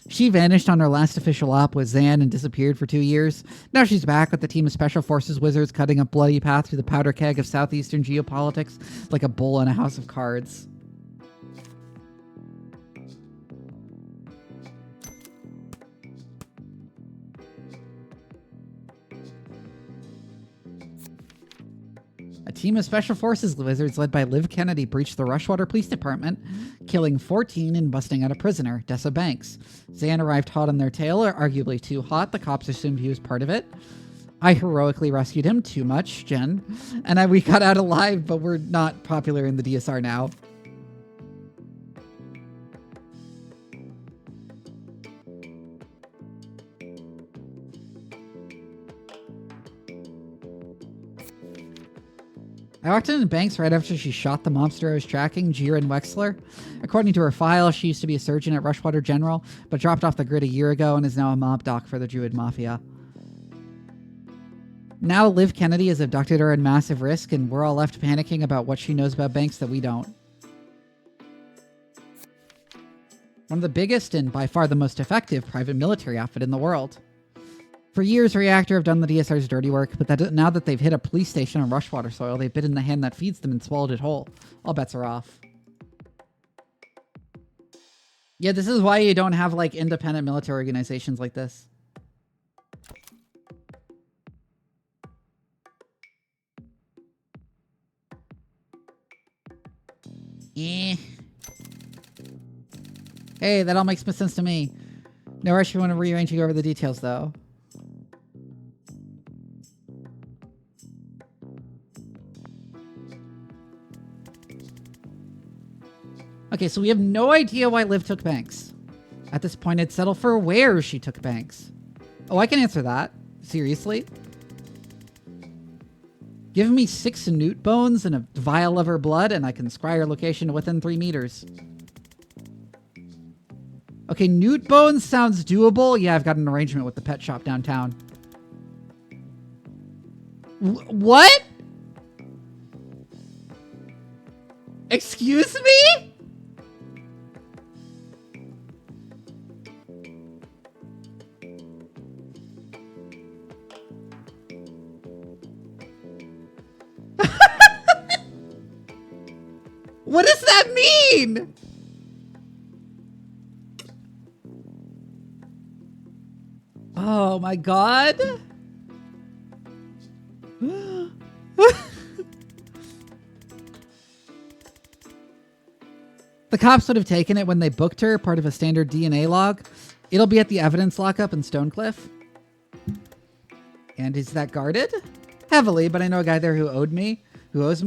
Speaker 1: She vanished on her last official op with Zan and disappeared for 2 years. Now she's back with the team of Special Forces wizards cutting a bloody path through the powder keg of southeastern geopolitics like a bull in a house of cards. A team of Special Forces wizards led by Liv Kennedy breached the Rushwater Police Department, killing 14 and busting out a prisoner, Dessa Banks. Zan arrived hot on their tail, or arguably too hot. The cops assumed he was part of it. I heroically rescued him, too much, Jen. And we got out alive, but we're not popular in the DSR now. I walked into Banks right after she shot the mobster I was tracking, Jiren Wexler. According to her file, she used to be a surgeon at Rushwater General, but dropped off the grid a year ago and is now a mob doc for the Druid Mafia. Now Liv Kennedy has abducted her at massive risk, and we're all left panicking about what she knows about Banks that we don't. One of the biggest and by far the most effective private military outfit in the world. For years, Reactor have done the DSR's dirty work, but now that they've hit a police station on Rushwater soil, they've bitten the hand that feeds them and swallowed it whole. All bets are off. Yeah, this is why you don't have, like, independent military organizations like this. Eh. Hey, that all makes sense to me. No rush if you want to rearrange and go over the details, though. Okay, so we have no idea why Liv took Banks. At this point, I'd settle for where she took Banks. Oh, I can answer that. Seriously? Give me 6 newt bones and a vial of her blood, and I can scry her location to within 3 meters. Okay, newt bones sounds doable. Yeah, I've got an arrangement with the pet shop downtown. What? Excuse me? What does that mean? Oh my god. The cops would have taken it when they booked her, part of a standard DNA log. It'll be at the evidence lockup in Stonecliff. And is that guarded? Heavily, but I know a guy there who owes me.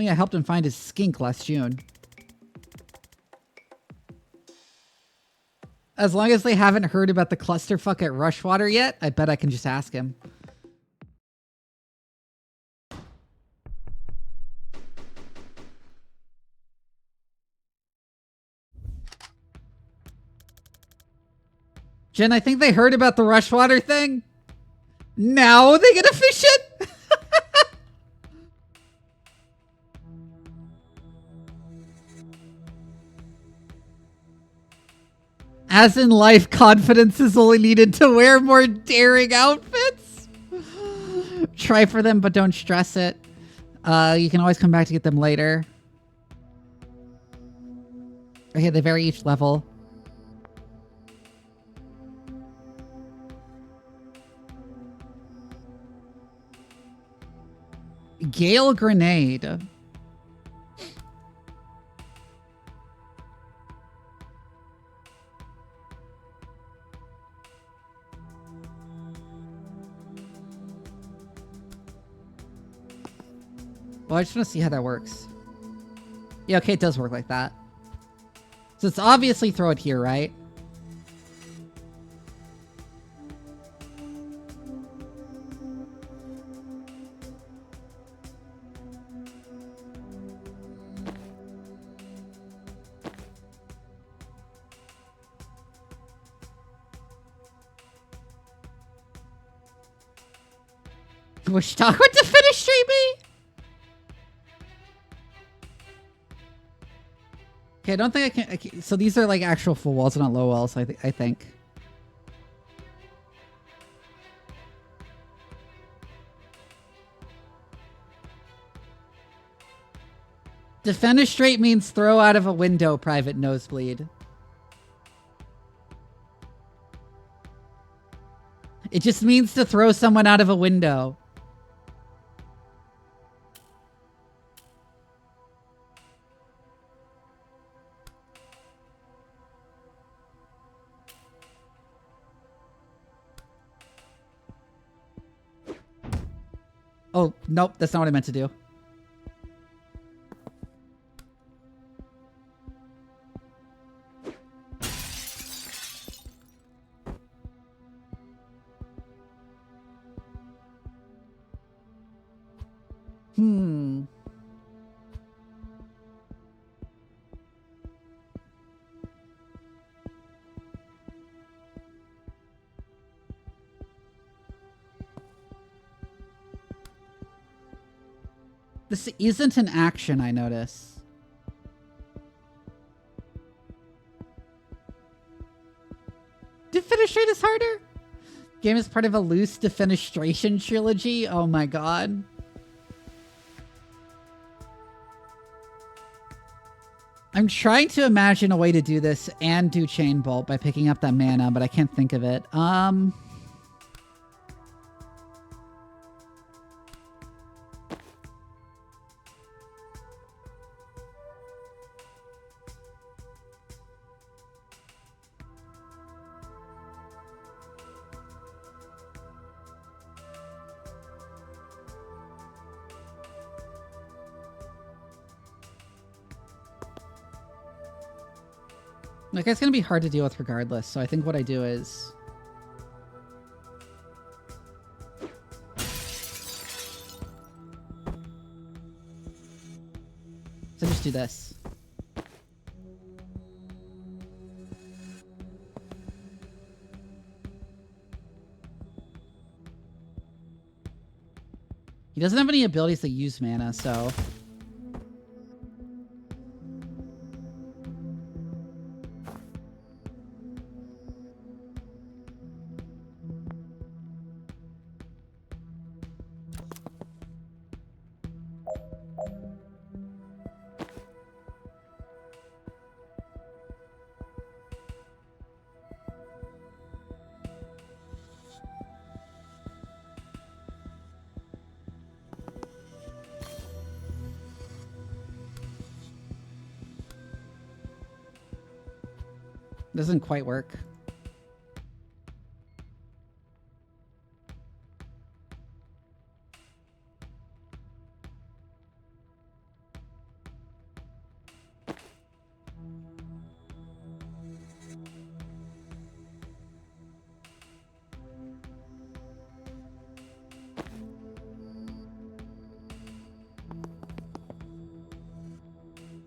Speaker 1: I helped him find his skink last June. As long as they haven't heard about the clusterfuck at Rushwater yet, I bet I can just ask him. Jen, I think they heard about the Rushwater thing. Now they get efficient? As in life, confidence is only needed to wear more daring outfits. Try for them, but don't stress it. You can always come back to get them later. Okay, they vary each level. Gale Grenade. Well, I just want to see how that works. Yeah, okay, it does work like that. So it's obviously throw it here, right? Wish Talk went to finish streaming? Okay, I don't think I can. So these are like actual full walls, not low walls, I think. Defenestrate means throw out of a window, Private Nosebleed. It just means to throw someone out of a window. Oh, nope, that's not what I meant to do. This isn't an action, I notice. Defenestrate is harder? Game is part of a loose defenestration trilogy? Oh my god. I'm trying to imagine a way to do this and do Chain Bolt by picking up that mana, but I can't think of it. Like, it's going to be hard to deal with regardless, so I think what I do is... So just do this. He doesn't have any abilities that use mana, so... Doesn't quite work.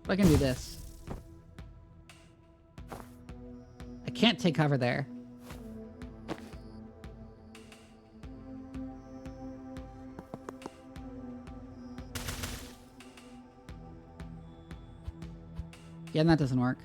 Speaker 1: I can do this. I can't take cover there. Yeah, and that doesn't work.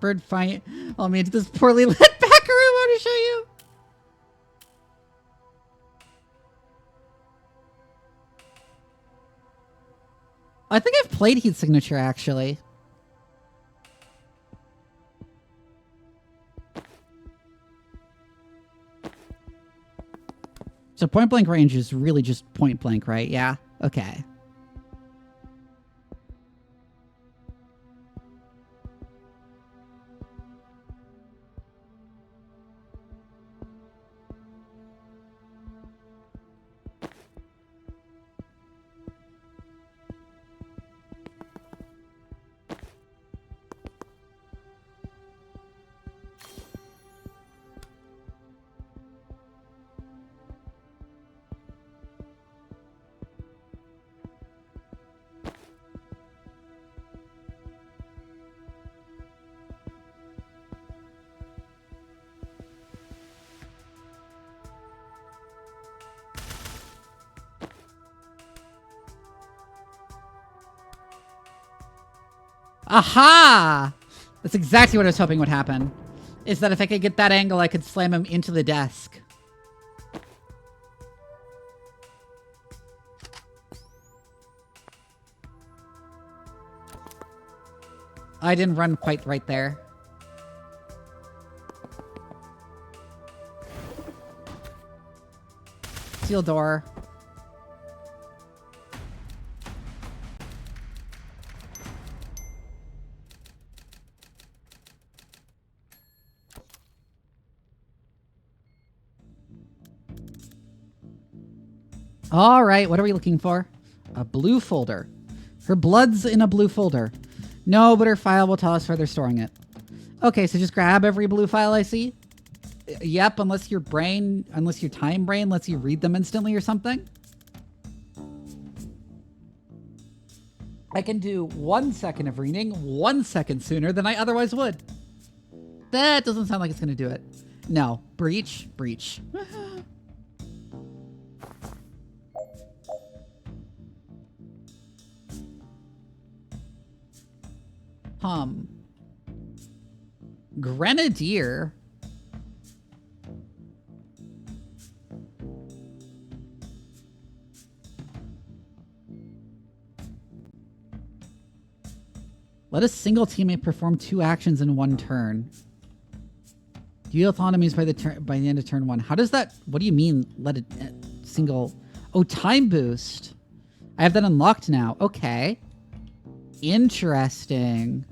Speaker 1: Bird fight. Oh man, this poorly lit backer I want to show you. I think I've played Heat Signature actually. So point blank range is really just point blank, right? Yeah. Okay. Aha! That's exactly what I was hoping would happen. is that if I could get that angle, I could slam him into the desk. I didn't run quite right there. Steel door. All right, what are we looking for? A blue folder. Her blood's in a blue folder. No, but her file will tell us where they're storing it. Okay, so just grab every blue file I see. Yep, unless your time brain lets you read them instantly or something. I can do 1 second of reading 1 second sooner than I otherwise would. That doesn't sound like it's going to do it. No, breach. Grenadier. Let a single teammate perform 2 actions in 1 turn. Deal autonomies by the end of turn 1. How does that? What do you mean? Let a single? Oh, time boost. I have that unlocked now. Okay. Interesting.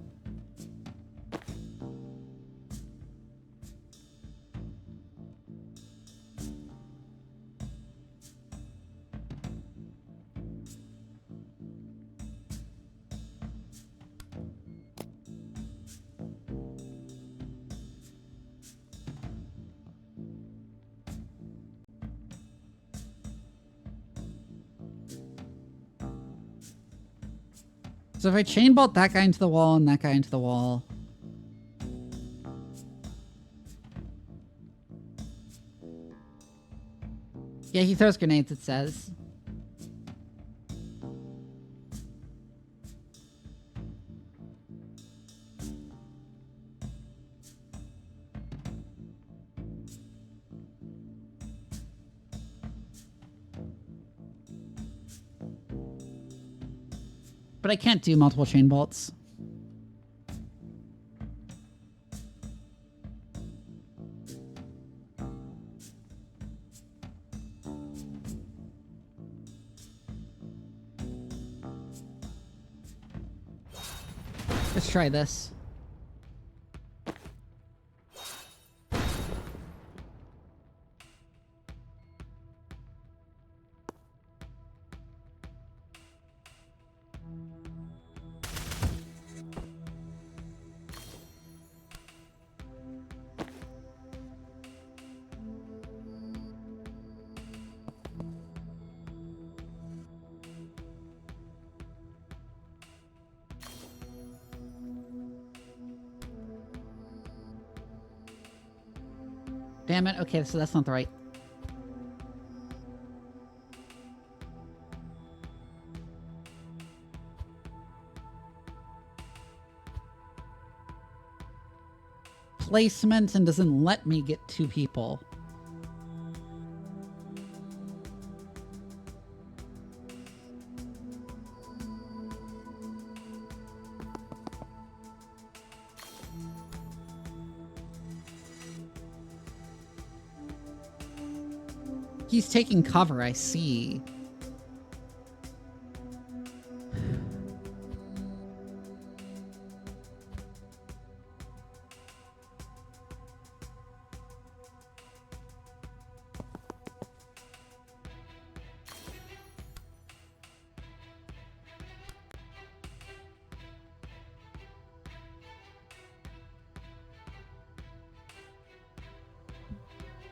Speaker 1: So if I chain bolt that guy into the wall and that guy into the wall. Yeah, he throws grenades, it says. But I can't do multiple chain bolts. Let's try this. Damn it. Okay, so that's not the right. Placement and doesn't let me get 2 people. He's taking cover, I see.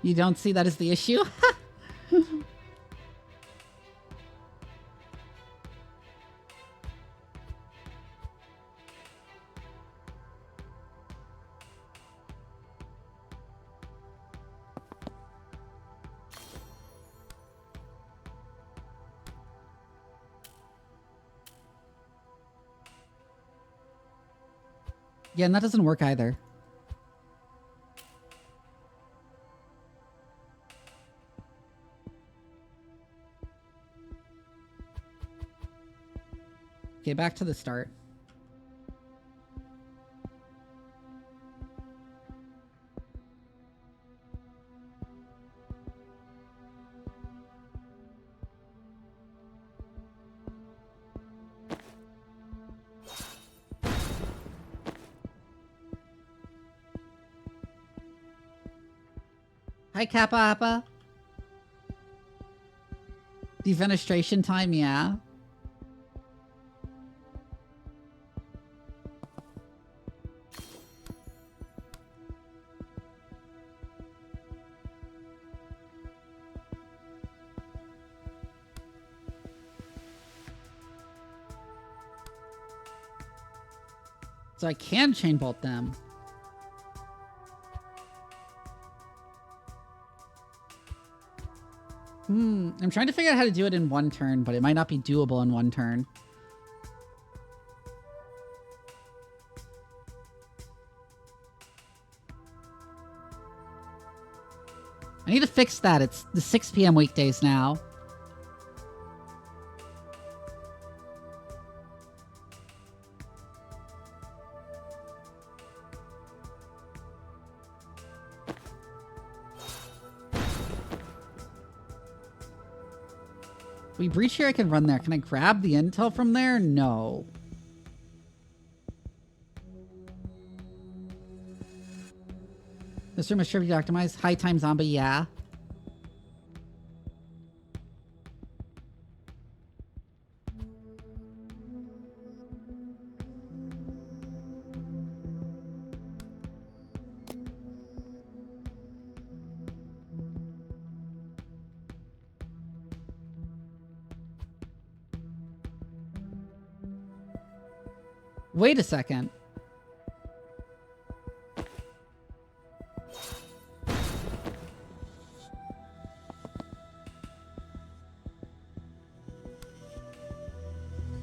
Speaker 1: You don't see that as the issue? Yeah, and that doesn't work either. Okay, back to the start. Hi, Kappa Appa. Defenestration time, yeah. So I can chain bolt them. I'm trying to figure out how to do it in one turn, but it might not be doable in one turn. I need to fix that. It's the 6 p.m. weekdays now. We breach here, I can run there. Can I grab the intel from there? No. This room is sure to be optimized. High time zombie, yeah. Wait a second.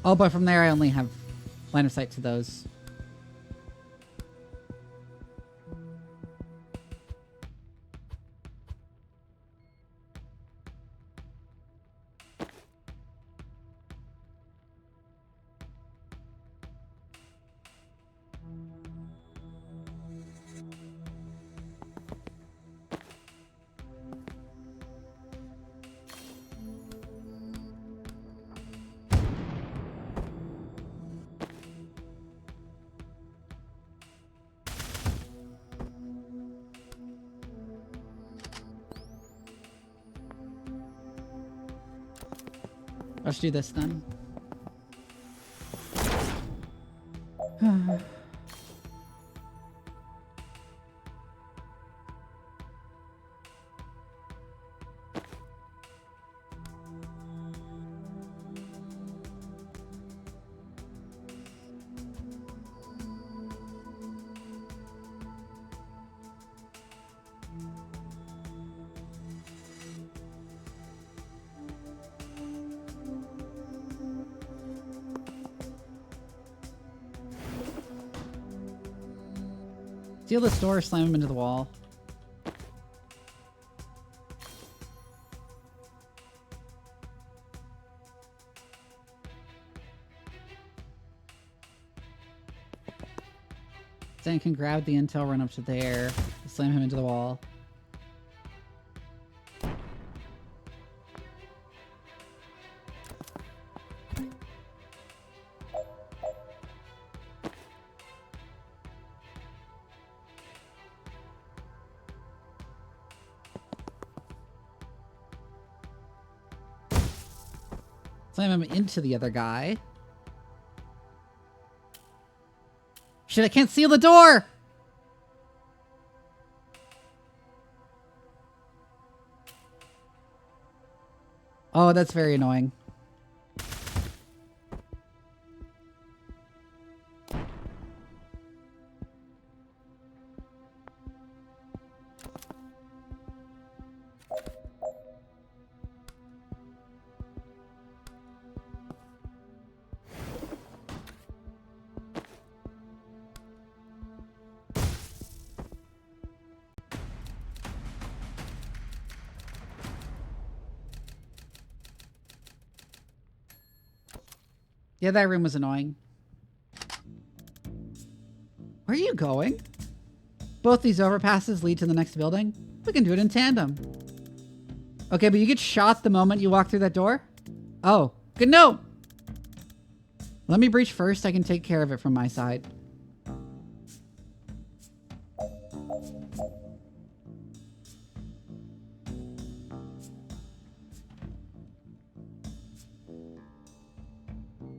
Speaker 1: Oh, but from there I only have line of sight to those. Let's do this then. Steal this door, slam him into the wall. Then can grab the intel, run up to there, slam him into the wall. Slam him into the other guy. Shit, I can't seal the door! Oh, that's very annoying. Yeah, that room was annoying. Where are you going? Both these overpasses lead to the next building. We can do it in tandem. Okay, but you get shot the moment you walk through that door? Oh, good note. Let me breach first. I can take care of it from my side.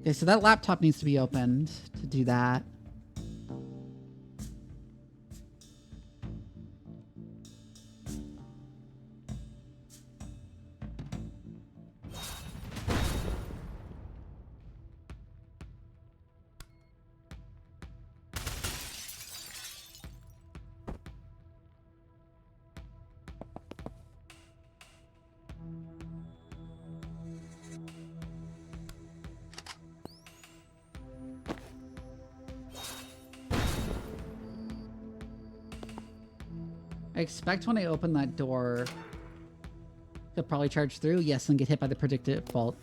Speaker 1: Okay, so that laptop needs to be opened to do that. I expect when I open that door, he'll probably charge through. Yes, and get hit by the predictive bolt.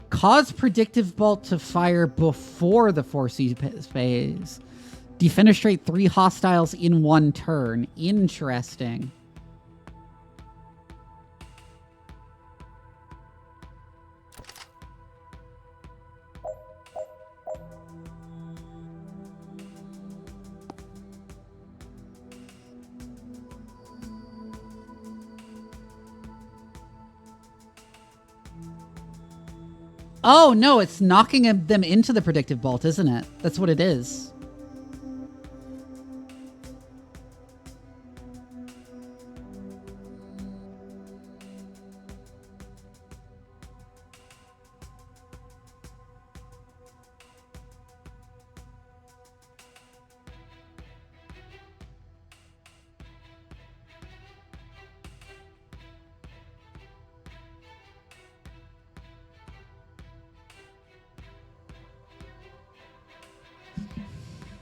Speaker 1: Cause predictive bolt to fire before the 4C phase. Defenestrate 3 hostiles in 1 turn. Interesting. Oh, no, it's knocking them into the predictive bolt, isn't it? That's what it is.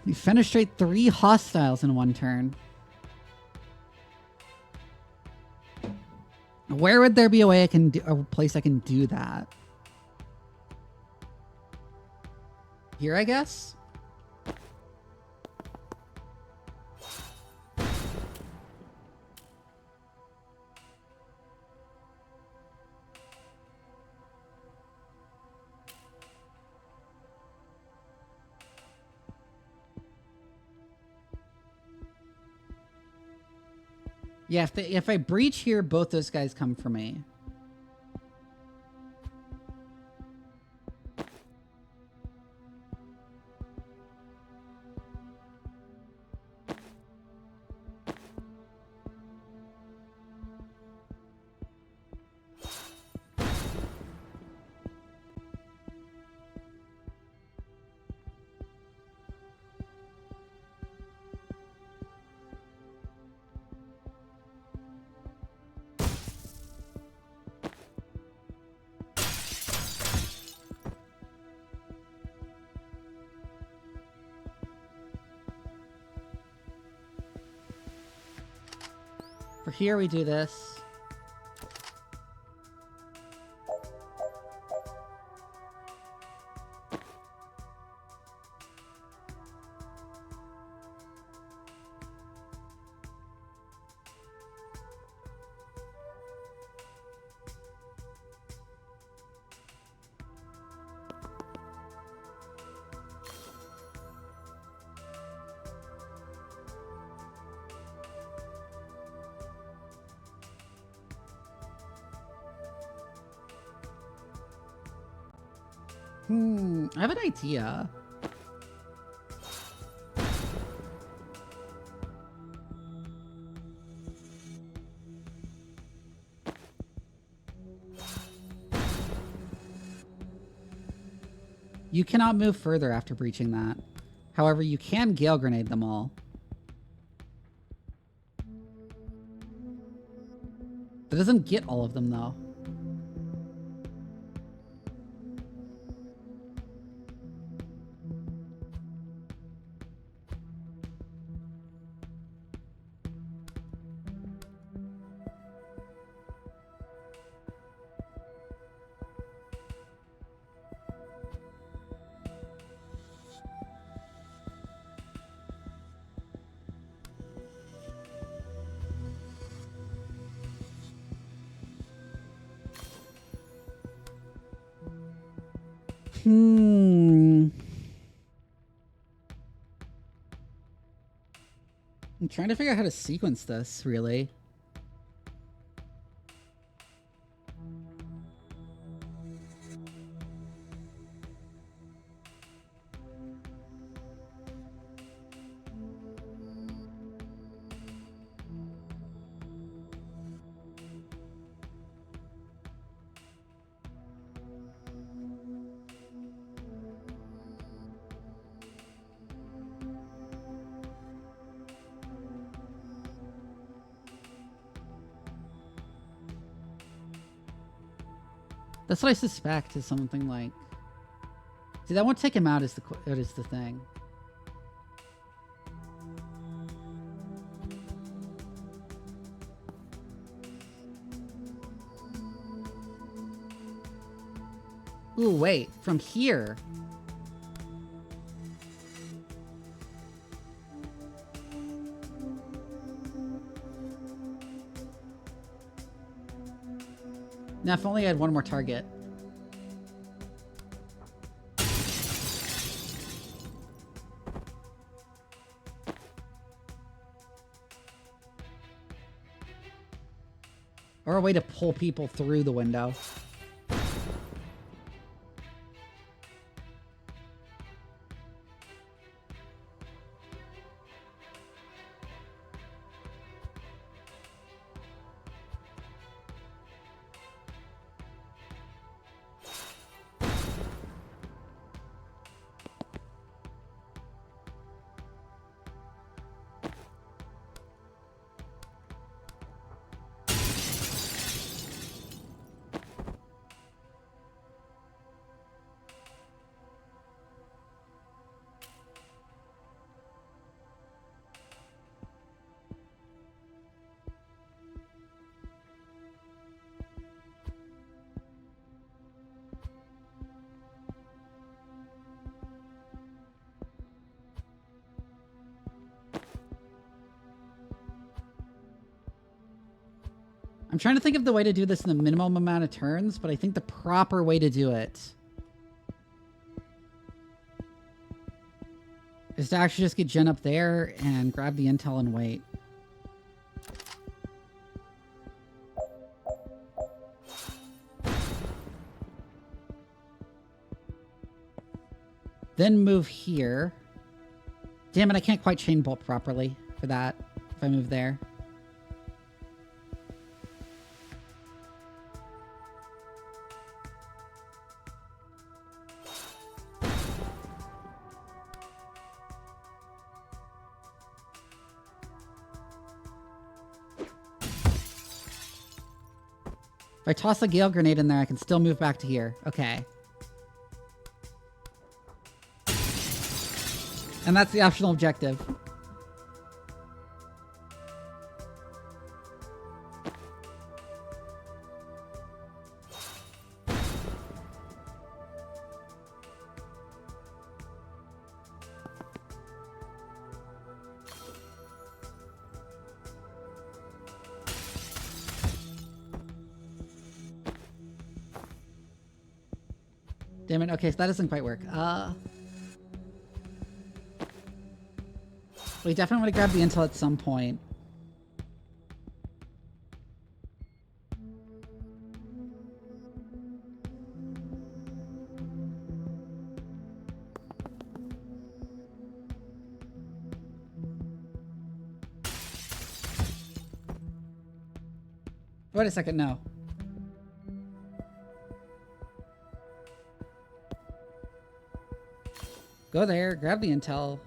Speaker 1: You fenestrate 3 hostiles in 1 turn. Where would there be a way I can do, a place I can do that? Here, I guess? Yeah, if I breach here, both those guys come for me. For here, we do this. I have an idea. You cannot move further after breaching that. However, you can Gale Grenade them all. That doesn't get all of them, though. I'm trying to figure out how to sequence this, really. That's what I suspect is something like... See, that won't take him out is the thing. Ooh, wait. From here... Now, if only I had one more target. Or a way to pull people through the window. I'm trying to think of the way to do this in the minimum amount of turns, but I think the proper way to do it is to actually just get Jen up there and grab the intel and wait. Then move here. Damn it, I can't quite chain bolt properly for that if I move there. If I toss a Gale Grenade in there, I can still move back to here. Okay. And that's the optional objective. Damn it. Okay, so that doesn't quite work. We definitely want to grab the intel at some point. Wait a second, no. Go there, grab the intel.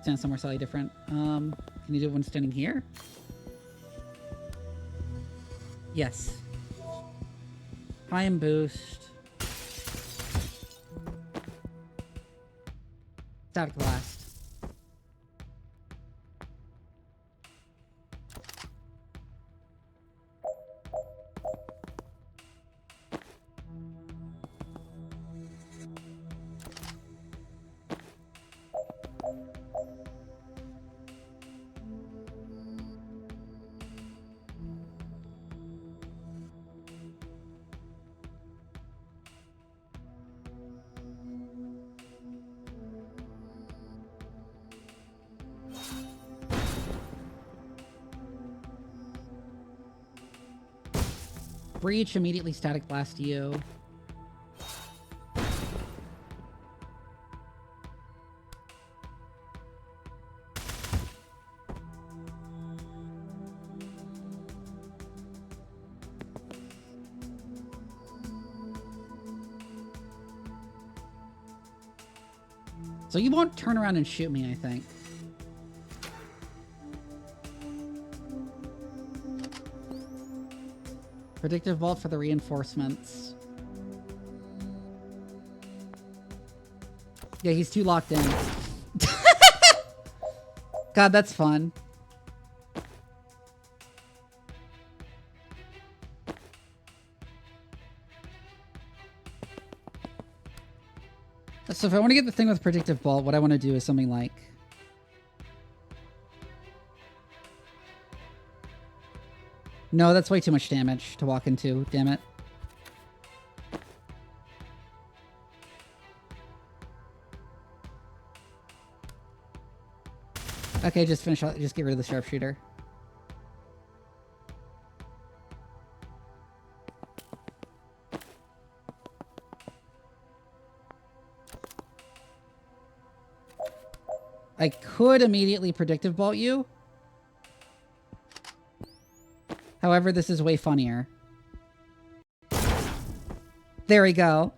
Speaker 1: Stand somewhere slightly different. Can you do it when standing here? Yes. High and boost. Static blast. breach, immediately static blast you. So you won't turn around and shoot me, I think. Predictive vault for the reinforcements. Yeah, he's too locked in. God, that's fun. So if I want to get the thing with predictive vault, what I want to do is something like... No, that's way too much damage to walk into. Damn it. Okay, just finish. Just get rid of the sharpshooter. I could immediately predictive vault you. However, this is way funnier. There we go.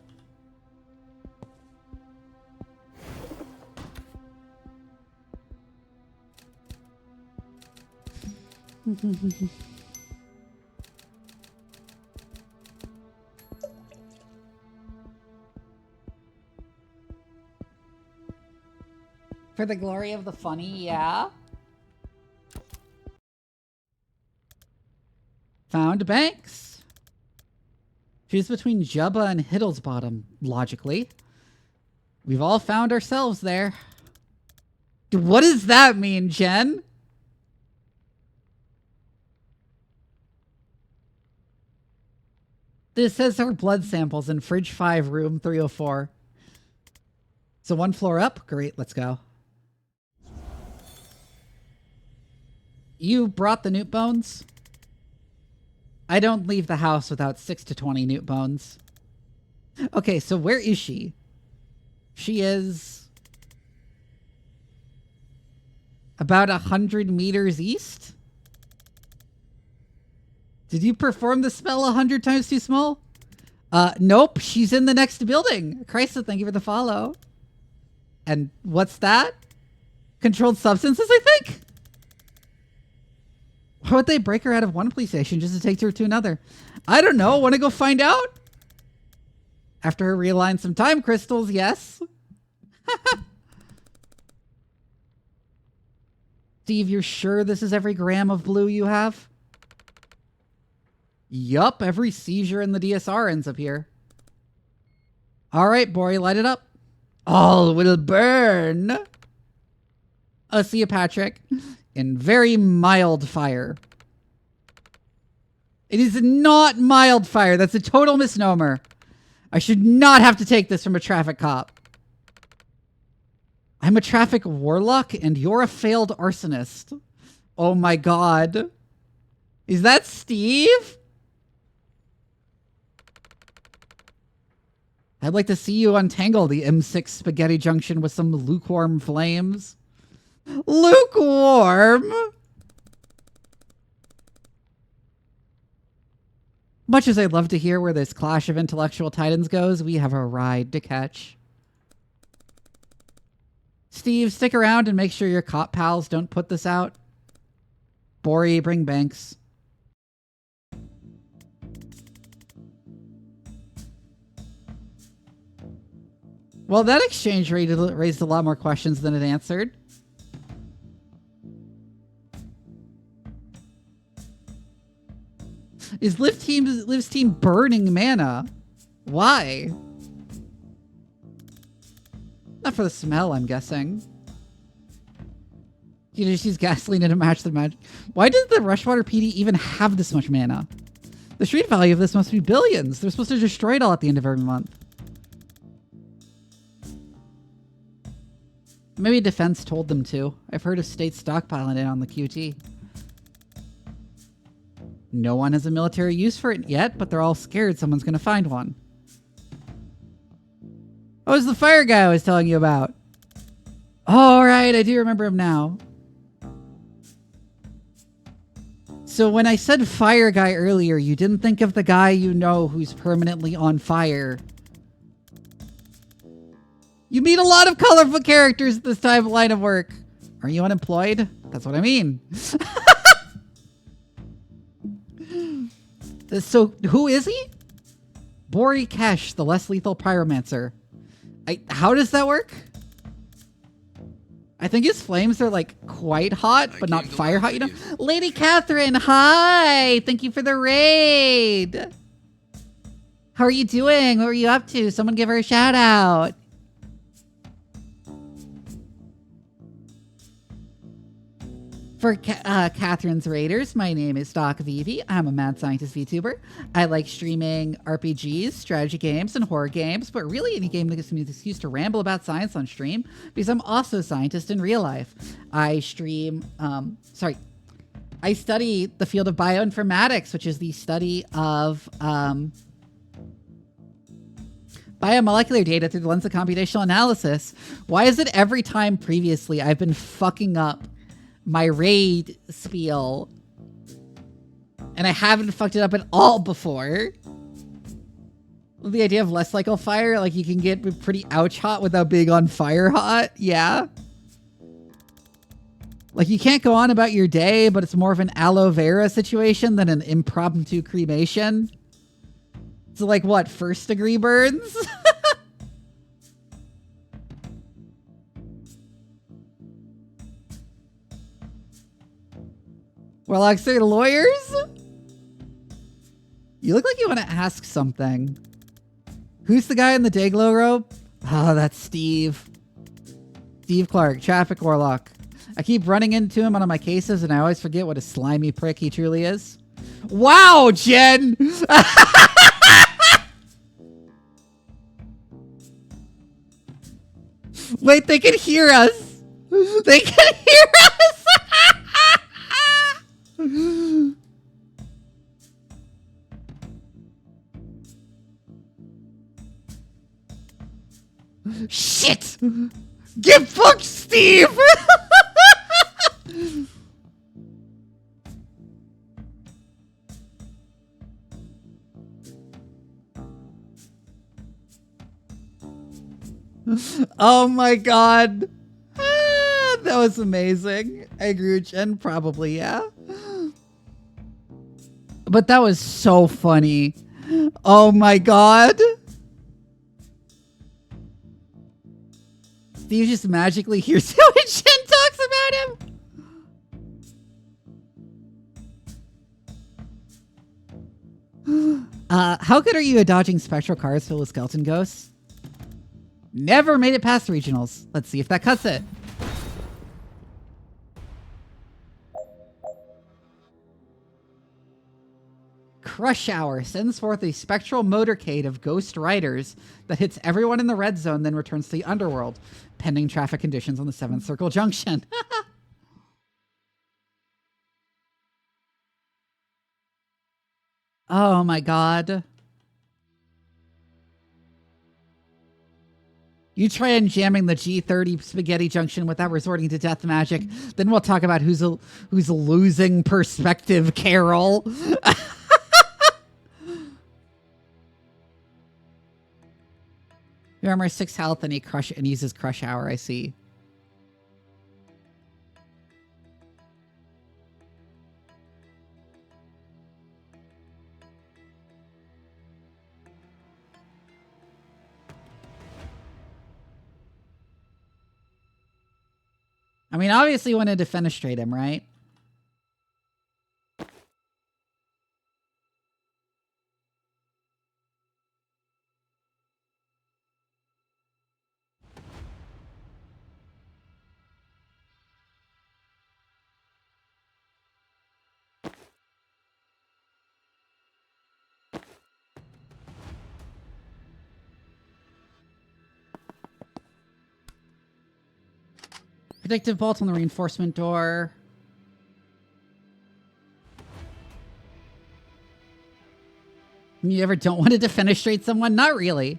Speaker 1: For the glory of the funny, yeah. Found Banks. Choose between Jubba and Hiddlesbottom, logically. We've all found ourselves there. What does that mean, Jen? This says our blood samples in Fridge 5, room 304. So one floor up? Great, let's go. You brought the newt bones? I don't leave the house without 6 to 20 newt bones. Okay, so where is she? She is... about 100 meters east? Did you perform the spell 100 times too small? Nope, she's in the next building. Christ, thank you for the follow. And what's that? Controlled substances, I think? Why would they break her out of one police station just to take her to another? I don't know. Want to go find out? After her realign some time crystals, yes. Steve, you're sure this is every gram of blue you have? Yup, every seizure in the DSR ends up here. All right, Bori, light it up. All will burn. See you, Patrick. In very mild fire. It is not mild fire. That's a total misnomer. I should not have to take this from a traffic cop. I'm a traffic warlock and you're a failed arsonist. Oh my god. Is that Steve? I'd like to see you untangle the M6 spaghetti junction with some lukewarm flames. Lukewarm? Much as I'd love to hear where this clash of intellectual titans goes, we have a ride to catch. Steve, stick around and make sure your cop pals don't put this out. Bori, bring Banks. Well, that exchange raised a lot more questions than it answered. Is Liv's team burning mana? Why? Not for the smell, I'm guessing. You just use gasoline to match the magic. Why did the Rushwater PD even have this much mana? The street value of this must be billions. They're supposed to destroy it all at the end of every month. Maybe Defense told them to. I've heard of state stockpiling it on the QT. No one has a military use for it yet, but they're all scared someone's going to find one. Oh, it's the fire guy I was telling you about. All right, I do remember him now. So when I said fire guy earlier, you didn't think of the guy you know who's permanently on fire. You meet a lot of colorful characters this type of line of work. Are you unemployed? That's what I mean. So who is he? Bori Kesh, the less lethal pyromancer. How does that work? I think his flames are like quite hot, but not fire hot, you know? Lady Catherine, hi! Thank you for the raid! How are you doing? What are you up to? Someone give her a shout out. For Catherine's Raiders, my name is Doc Vivi. I'm a mad scientist VTuber. I like streaming RPGs, strategy games, and horror games, but really any game that gives me an excuse to ramble about science on stream, because I'm also a scientist in real life. I stream, I study the field of bioinformatics, which is the study of biomolecular data through the lens of computational analysis. Why is it every time previously I've been fucking up my raid spiel and I haven't fucked it up at all before? The idea of less cycle fire, like you can get pretty ouch hot without being on fire hot. Yeah. Like you can't go on about your day, but it's more of an aloe vera situation than an impromptu cremation. So like what, first degree burns? Warlocks are lawyers? You look like you want to ask something. Who's the guy in the Dayglow robe? Oh, that's Steve. Steve Clark, traffic warlock. I keep running into him on my cases and I always forget what a slimy prick he truly is. Wow, Jen! Wait, they can hear us! They can hear us! Shit! Get fucked, Steve! Oh my god. That was amazing. I agree with Jen, probably, yeah. But that was so funny. Oh my god. Steve just magically hears how Jen talks about him. How good are you at dodging spectral cars filled with skeleton ghosts? Never made it past regionals. Let's see if that cuts it. Crush Hour sends forth a spectral motorcade of ghost riders that hits everyone in the red zone, then returns to the underworld, pending traffic conditions on the 7th Circle Junction. Oh my god. You try and jamming the G30 Spaghetti Junction without resorting to death magic, then we'll talk about who's losing perspective, Carol. Your armor 6 health and he uses Crush Hour, I see. I mean, obviously you want to defenestrate him, right? Predictive bolt on the reinforcement door. You ever don't want to defenestrate someone? Not really.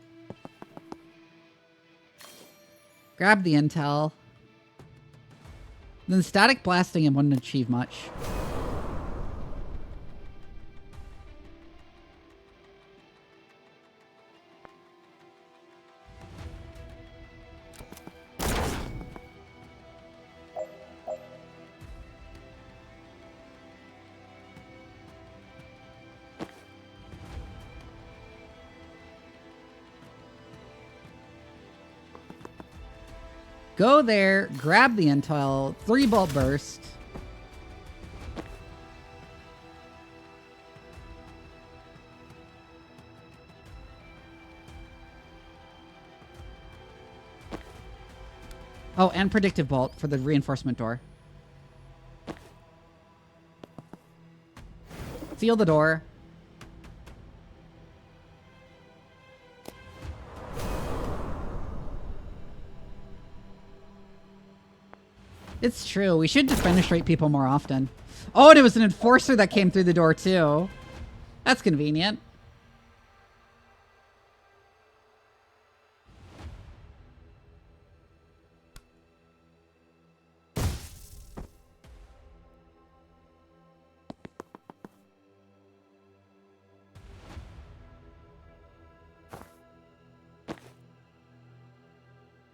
Speaker 1: Grab the intel. Then static blasting him wouldn't achieve much. Go there, grab the intel, 3-bolt burst. Oh, and predictive bolt for the reinforcement door. Seal the door. It's true. We should defenestrate people more often. Oh, and it was an enforcer that came through the door, too. That's convenient.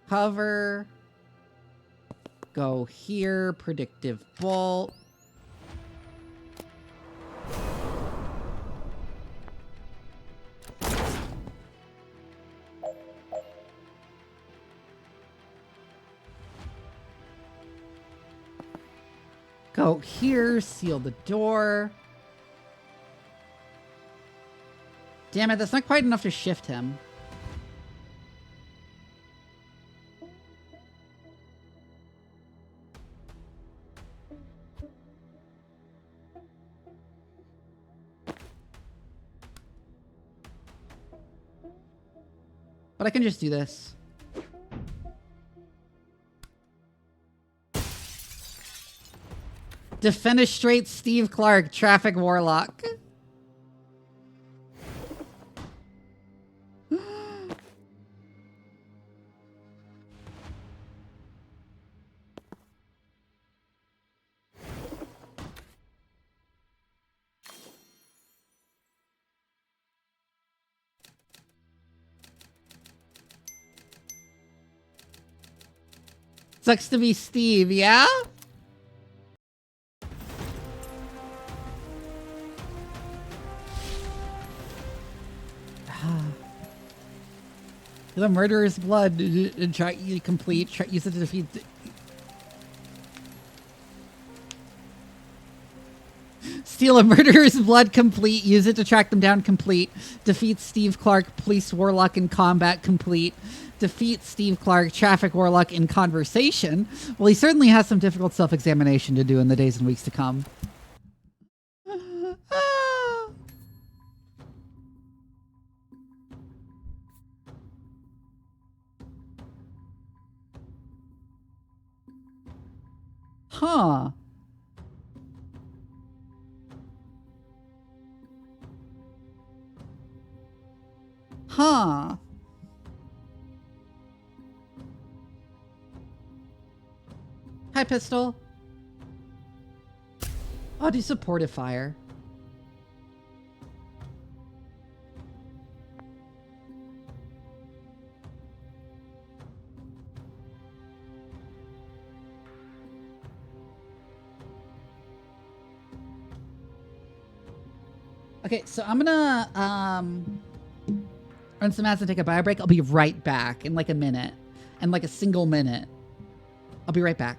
Speaker 1: Cover. Go here, predictive bolt. Go here, seal the door. Damn it, that's not quite enough to shift him. But I can just do this. Defenestrate Steve Clark, traffic warlock. Sucks to be Steve, yeah? The murderer's blood. Try you complete. Try, use it to defeat. Steal a murderer's blood. Complete. Use it to track them down. Complete. Defeat Steve Clark, police warlock in combat. Complete. Defeat Steve Clark, traffic warlock in conversation. Well, he certainly has some difficult self-examination to do in the days and weeks to come. Huh. Huh. Hi, Pistol. I'll do supportive fire. Okay, so I'm gonna run some ads and take a bio break. I'll be right back in like a minute. In like a single minute. I'll be right back.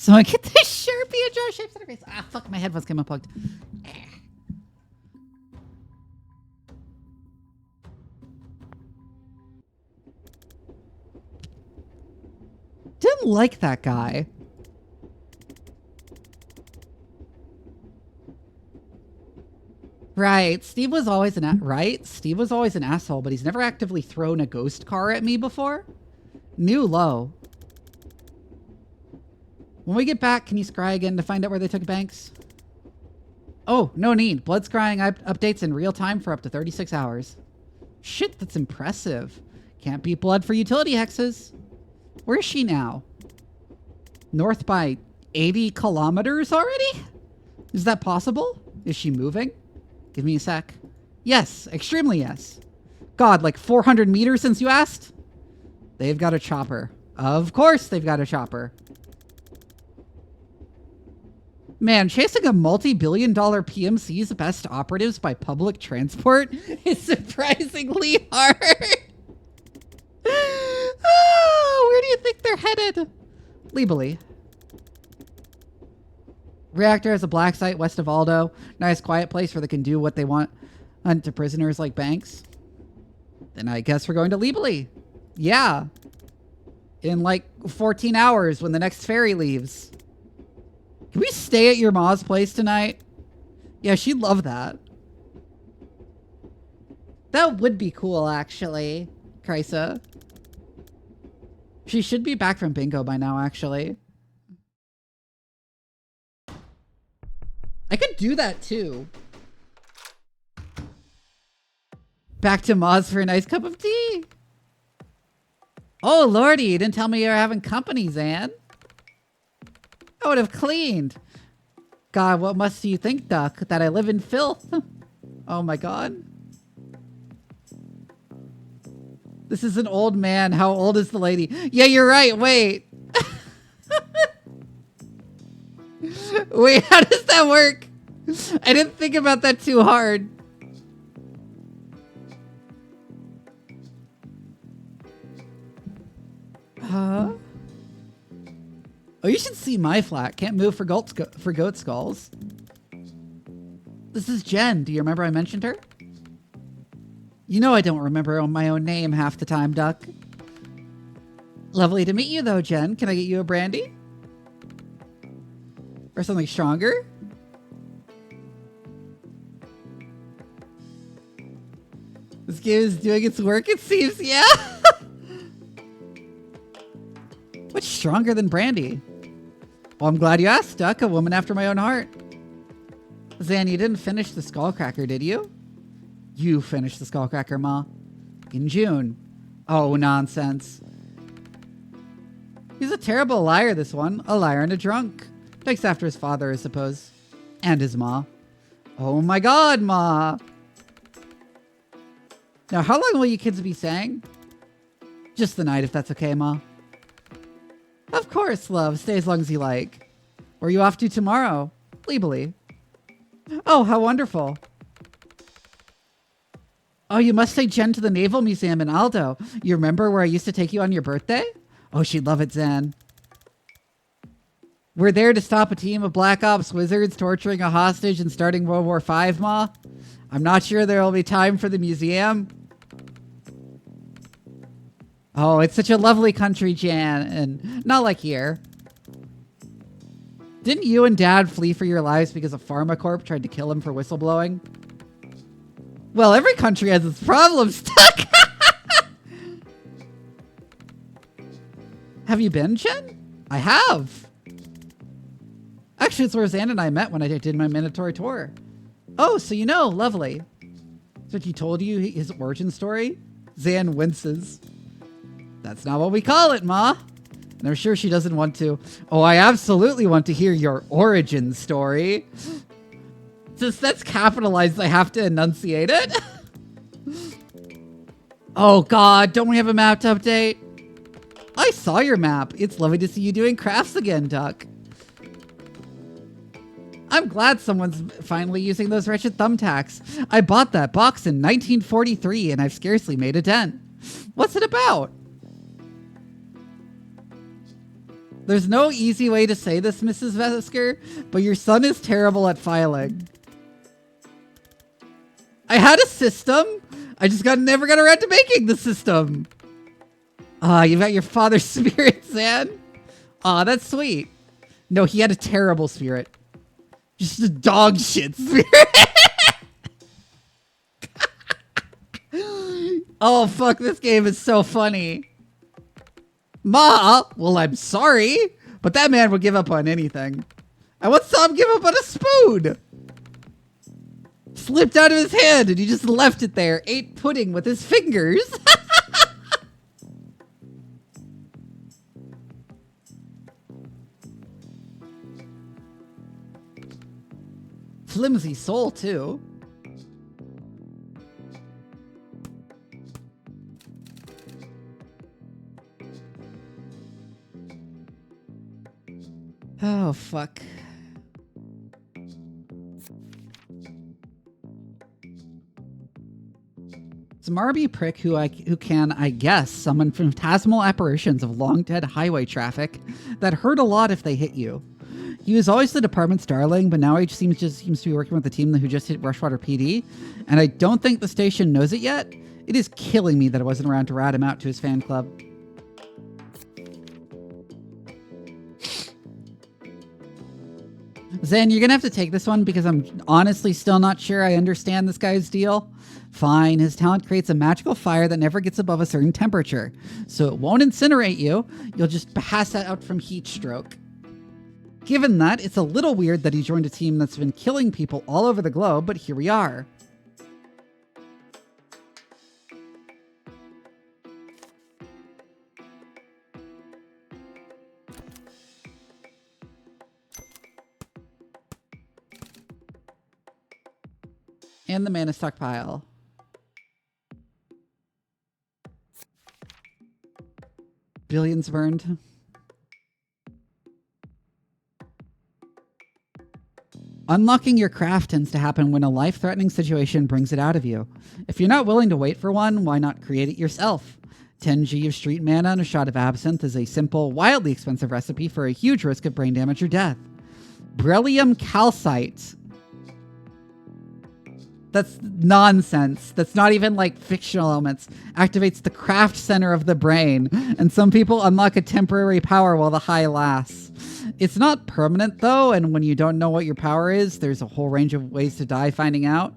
Speaker 1: Someone get this Sharpie and draw shapes on her face. Ah, fuck, my headphones came unplugged. Didn't like that guy. Right, Steve was always an asshole, but he's never actively thrown a ghost car at me before. New low. When we get back, can you scry again to find out where they took Banks? Oh, no need. Blood scrying updates in real time for up to 36 hours. Shit, that's impressive. Can't beat blood for utility hexes. Where is she now? North by 80 kilometers already? Is that possible? Is she moving? Give me a sec. Yes, extremely yes. God, like 400 meters since you asked? They've got a chopper. Of course they've got a chopper. Man, chasing a multi-billion-dollar PMC's best operatives by public transport is surprisingly hard. Oh, where do you think they're headed? Legally. Reactor has a black site west of Aldo. Nice quiet place where they can do what they want to prisoners like Banks. Then I guess we're going to Legally. Yeah. In like 14 hours when the next ferry leaves. Can we stay at your ma's place tonight? Yeah, she'd love that. That would be cool, actually, Krysa. She should be back from bingo by now, actually. I could do that, too. Back to Ma's for a nice cup of tea. Oh, lordy, you didn't tell me you were having company, Zan. I would have cleaned. God, what must you think, Duck? That I live in filth? Oh my god. This is an old man. How old is the lady? Yeah, you're right. Wait. Wait, how does that work? I didn't think about that too hard. Huh? Oh, you should see my flat. Can't move for goat skulls. This is Jen. Do you remember I mentioned her? You know I don't remember my own name half the time, Duck. Lovely to meet you, though, Jen. Can I get you a brandy? Or something stronger? This game is doing its work, it seems. Yeah. What's stronger than brandy? Well, I'm glad you asked, Duck. A woman after my own heart. Zan, you didn't finish the Skullcracker, did you? You finished the Skullcracker, Ma. In June. Oh, nonsense. He's a terrible liar, this one. A liar and a drunk. Takes after his father, I suppose. And his Ma. Oh my god, Ma. Now, how long will you kids be saying? Just the night, if that's okay, Ma. Of course, love. Stay as long as you like. Where are you off to tomorrow? Legally. Oh, how wonderful. Oh, you must take Jen to the Naval Museum in Aldo. You remember where I used to take you on your birthday? Oh, she'd love it, Zan. We're there to stop a team of Black Ops wizards torturing a hostage and starting World War V, Ma. I'm not sure there will be time for the museum. Oh, it's such a lovely country, Jan, and not like here. Didn't you and Dad flee for your lives because a PharmaCorp tried to kill him for whistleblowing? Well, every country has its problems, Tuck. Have you been, Jen? I have. Actually, it's where Zan and I met when I did my mandatory tour. Oh, so you know, lovely. So he told you his origin story? Zan winces. That's not what we call it, Ma. And I'm sure she doesn't want to. Oh, I absolutely want to hear your origin story. Since that's capitalized, I have to enunciate it. Oh, God. Don't we have a map to update? I saw your map. It's lovely to see you doing crafts again, Duck. I'm glad someone's finally using those wretched thumbtacks. I bought that box in 1943 and I've scarcely made a dent. What's it about? There's no easy way to say this, Mrs. Vesker, but your son is terrible at filing. I had a system. I just never got around to making the system. Ah, you got your father's spirit, Zan. Aw, that's sweet. No, he had a terrible spirit. Just a dog shit spirit. Oh, fuck, this game is so funny. Ma, well, I'm sorry, but that man would give up on anything. I once saw him give up on a spoon. Slipped out of his hand and he just left it there. Ate pudding with his fingers. Flimsy soul, too. Oh, fuck. It's a Marby prick who can, I guess, summon phantasmal apparitions of long-dead highway traffic that hurt a lot if they hit you. He was always the department's darling, but now he seems to be working with the team who just hit Rushwater PD, and I don't think the station knows it yet. It is killing me that I wasn't around to rat him out to his fan club. Zen, you're gonna have to take this one because I'm honestly still not sure I understand this guy's deal. Fine, his talent creates a magical fire that never gets above a certain temperature, so it won't incinerate you, you'll just pass out from heat stroke. Given that, it's a little weird that he joined a team that's been killing people all over the globe, but here we are. And the mana stockpile. Billions burned. Unlocking your craft tends to happen when a life-threatening situation brings it out of you. If you're not willing to wait for one, why not create it yourself? 10G of street mana and a shot of absinthe is a simple, wildly expensive recipe for a huge risk of brain damage or death. Beryllium calcite. That's nonsense. That's not even like fictional elements. Activates the craft center of the brain, and some people unlock a temporary power while the high lasts. It's not permanent though, and when you don't know what your power is, there's a whole range of ways to die finding out.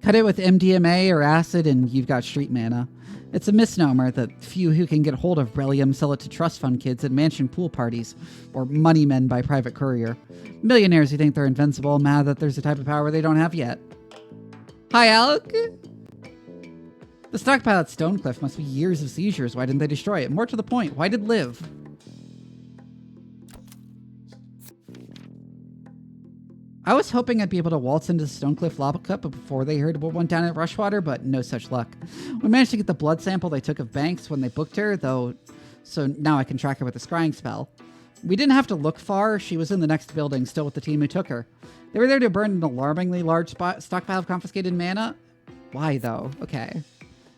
Speaker 1: Cut it with MDMA or acid and you've got street mana. It's a misnomer that few who can get hold of beryllium sell it to trust fund kids at mansion pool parties, or money men by private courier. Millionaires who think they're invincible, mad that there's a type of power they don't have yet. Hi, Alec. The stockpile at Stonecliff must be years of seizures. Why didn't they destroy it? More to the point, why did Liv? I was hoping I'd be able to waltz into the Stonecliff lava cup before they heard what went down at Rushwater, but no such luck. We managed to get the blood sample they took of Banks when they booked her, though, so now I can track her with a scrying spell. We didn't have to look far. She was in the next building, still with the team who took her. They were there to burn an alarmingly large stockpile of confiscated mana. Why, though? Okay.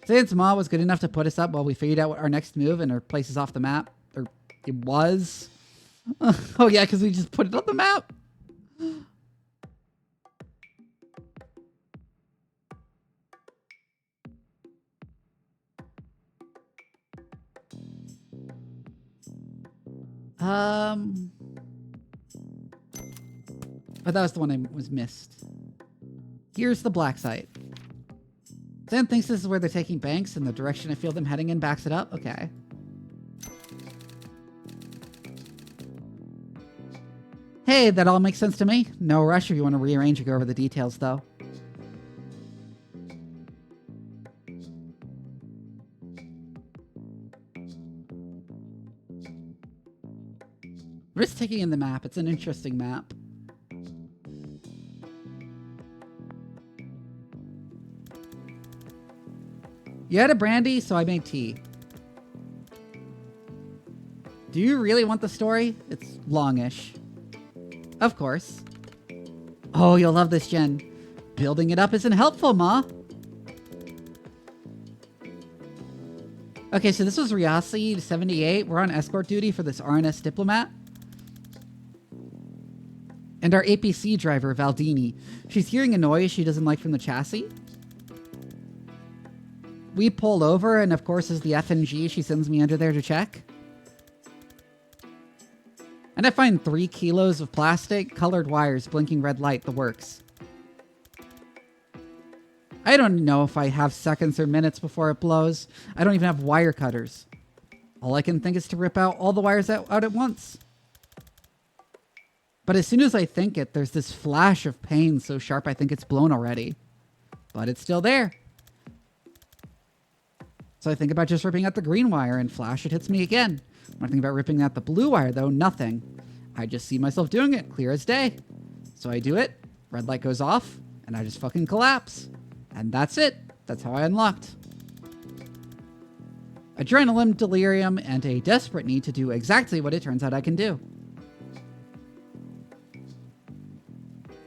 Speaker 1: Zan's ma was good enough to put us up while we figured out our next move and our place is off the map. Or it was. Oh, yeah, because we just put it on the map. Oh, that was the one I was missed. Here's the black site. Zan thinks this is where they're taking Banks, and the direction I feel them heading in backs it up. Okay. Hey, that all makes sense to me. No rush if you want to rearrange or go over the details, though. We're just taking in the map. It's an interesting map. You had a brandy, so I made tea. Do you really want the story? It's longish. Of course. Oh, you'll love this, Jen. Building it up isn't helpful, Ma. Okay, so this was Riasi 78. We're on escort duty for this RNS diplomat. And our APC driver, Valdini. She's hearing a noise she doesn't like from the chassis. We pull over, and of course, as the FNG, she sends me under there to check. And I find 3 kilos of plastic, colored wires, blinking red light, the works. I don't know if I have seconds or minutes before it blows. I don't even have wire cutters. All I can think is to rip out all the wires out at once. But as soon as I think it, there's this flash of pain so sharp I think it's blown already. But it's still there. So I think about just ripping out the green wire, and flash, it hits me again. When I think about ripping out the blue wire, though, nothing. I just see myself doing it, clear as day. So I do it, red light goes off, and I just fucking collapse. And that's it. That's how I unlocked. Adrenaline, delirium, and a desperate need to do exactly what it turns out I can do.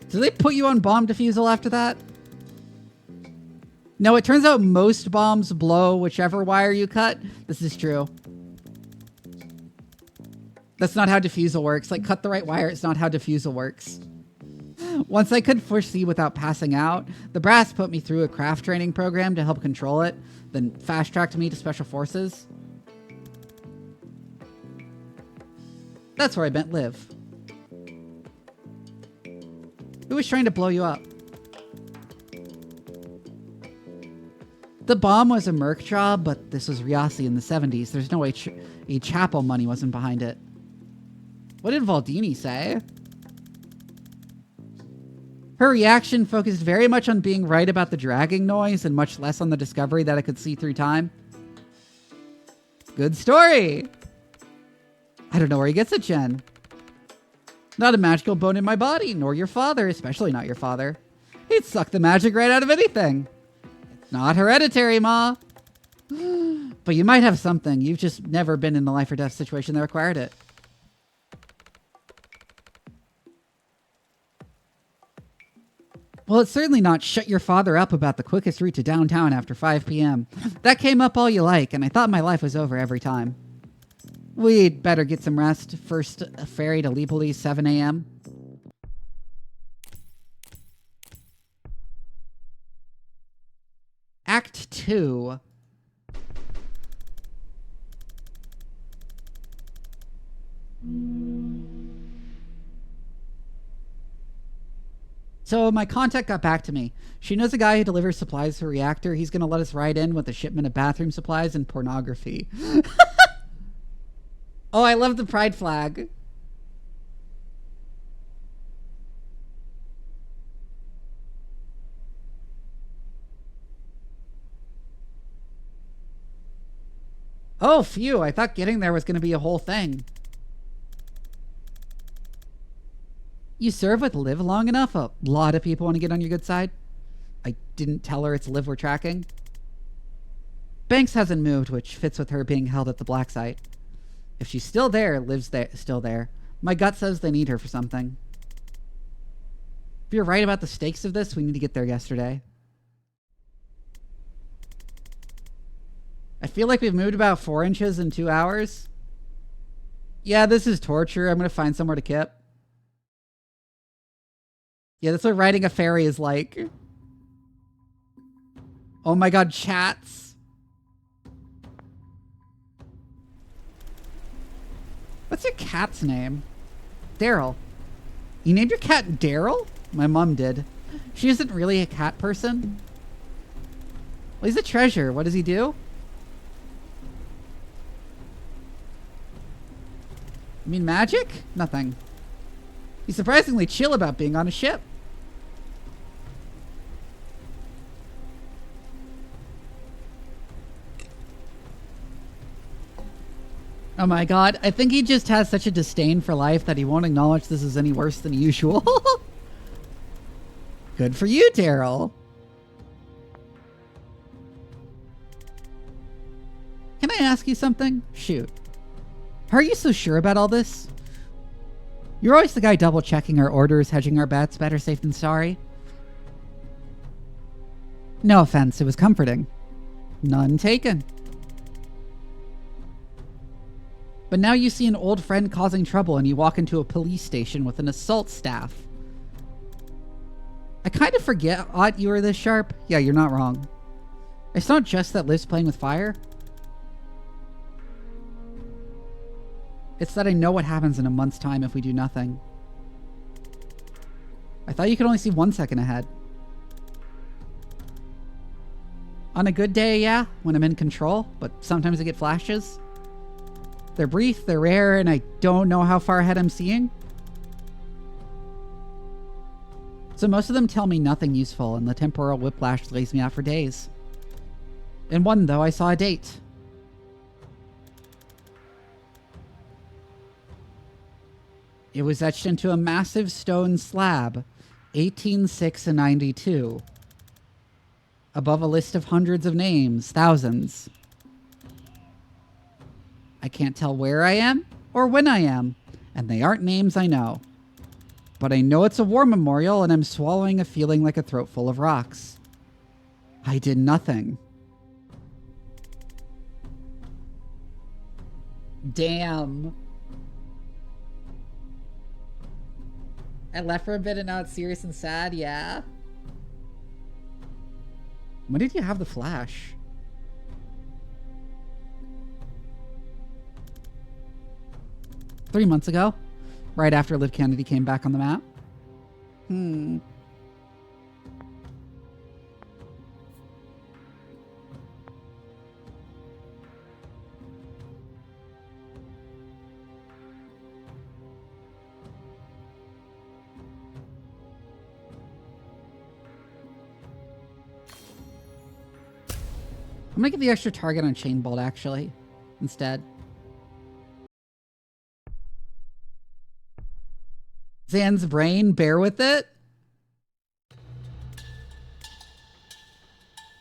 Speaker 1: Do they put you on bomb defusal after that? No, it turns out most bombs blow whichever wire you cut. This is true. That's not how defusal works. Like, cut the right wire, it's not how defusal works. Once I could foresee without passing out, the brass put me through a craft training program to help control it, then fast-tracked me to special forces. That's where I meant live. Who was trying to blow you up? The bomb was a Merc job, but this was Riasi in the 70s. There's no way a chapel money wasn't behind it. What did Valdini say? Her reaction focused very much on being right about the dragging noise and much less on the discovery that I could see through time. Good story! I don't know where he gets it, Jen. Not a magical bone in my body, nor your father, especially not your father. He'd suck the magic right out of anything. It's not hereditary, Ma. But you might have something. You've just never been in a life or death situation that required it. Well, it's certainly not shut your father up about the quickest route to downtown after 5 p.m. That came up all you like, and I thought my life was over every time. We'd better get some rest. First ferry to Leapoli, 7 a.m. Act 2. So my contact got back to me. She knows a guy who delivers supplies to a reactor. He's going to let us ride in with a shipment of bathroom supplies and pornography. Oh, I love the pride flag. Oh, phew. I thought getting there was going to be a whole thing. You serve with Liv long enough? A lot of people want to get on your good side. I didn't tell her it's Liv we're tracking. Banks hasn't moved, which fits with her being held at the black site. If she's still there, Liv's still there. My gut says they need her for something. If you're right about the stakes of this, we need to get there yesterday. I feel like we've moved about 4 inches in 2 hours. Yeah, this is torture. I'm going to find somewhere to kip. Yeah, that's what riding a ferry is like. Oh my god, chats. What's your cat's name? Daryl. You named your cat Daryl? My mom did. She isn't really a cat person. Well, he's a treasure. What does he do? You mean magic? Nothing. He's surprisingly chill about being on a ship. Oh my god, I think he just has such a disdain for life that he won't acknowledge this is any worse than usual. Good for you, Daryl. Can I ask you something? Shoot. How are you so sure about all this? You're always the guy double-checking our orders, hedging our bets, better safe than sorry. No offense, it was comforting. None taken. But now you see an old friend causing trouble and you walk into a police station with an assault staff. I kind of forget you were this sharp. Yeah, you're not wrong. It's not just that Liv's playing with fire. It's that I know what happens in a month's time if we do nothing. I thought you could only see 1 second ahead. On a good day, yeah, when I'm in control, but sometimes I get flashes. They're brief, they're rare, and I don't know how far ahead I'm seeing. So most of them tell me nothing useful, and the temporal whiplash lays me out for days. In one, though, I saw a date. It was etched into a massive stone slab, 18,692. Above a list of hundreds of names, thousands. I can't tell where I am or when I am, and they aren't names I know. But I know it's a war memorial, and I'm swallowing a feeling like a throat full of rocks. I did nothing. Damn. I left for a bit and now it's serious and sad, yeah. When did you have the flash? Three months ago. Right after Liv Kennedy came back on the map. I'm gonna get the extra target on Chain Bolt, actually, instead. Zan's brain, bear with it.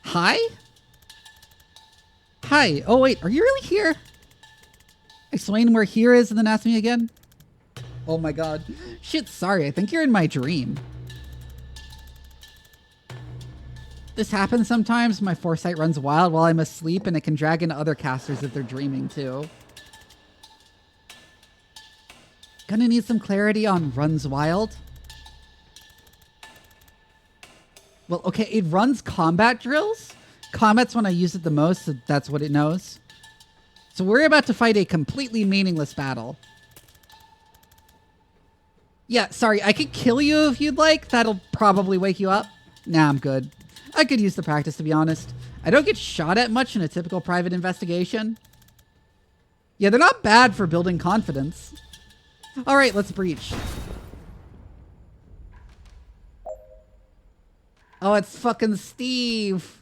Speaker 1: Hi? Hi. Oh, wait, are you really here? Explain where here is and then ask me again? Oh my god. Shit, sorry, I think you're in my dream. This happens sometimes. My foresight runs wild while I'm asleep, and it can drag into other casters if they're dreaming too. Gonna need some clarity on runs wild. Well, okay, it runs combat drills. Combat's when I use it the most, so that's what it knows. So we're about to fight a completely meaningless battle. Yeah, sorry, I could kill you if you'd like. That'll probably wake you up. Nah, I'm good. I could use the practice, to be honest. I don't get shot at much in a typical private investigation. Yeah, they're not bad for building confidence. All right, let's breach. Oh, it's fucking Steve.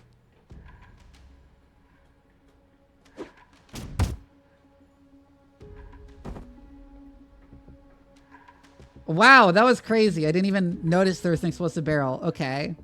Speaker 1: Wow, that was crazy. I didn't even notice there was an explosive barrel. Okay.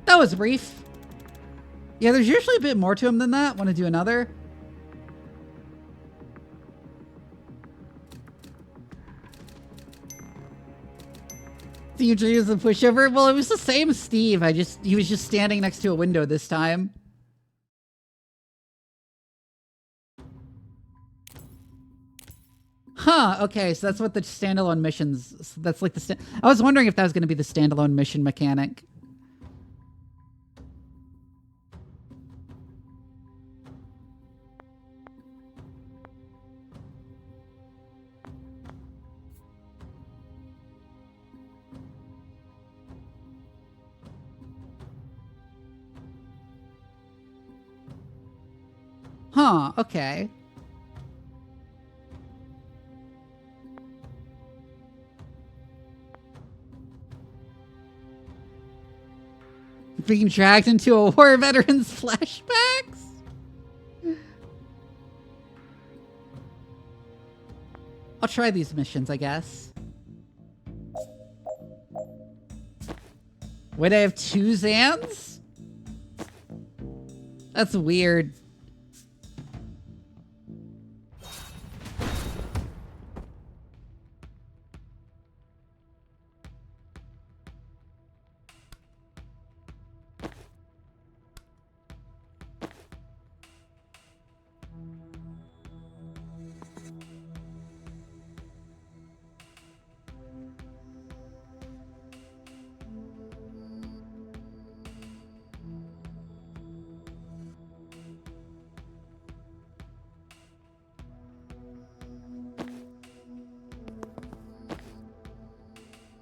Speaker 1: That was brief. Yeah, there's usually a bit more to him than that. Want to do another? Steve Drew is a pushover? Well, it was the same Steve. He was just standing next to a window this time. Huh, okay, so that's what the standalone missions... That's like the... I was wondering if that was going to be the standalone mission mechanic. Huh, okay. Being dragged into a war veteran's flashbacks? I'll try these missions, I guess. Wait, I have 2 Zans? That's weird.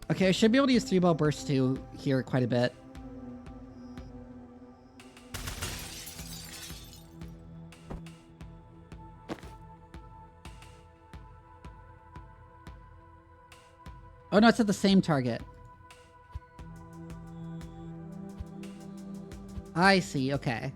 Speaker 1: Okay, I should be able to use 3-ball burst too here quite a bit. Oh no, it's at the same target. I see, okay.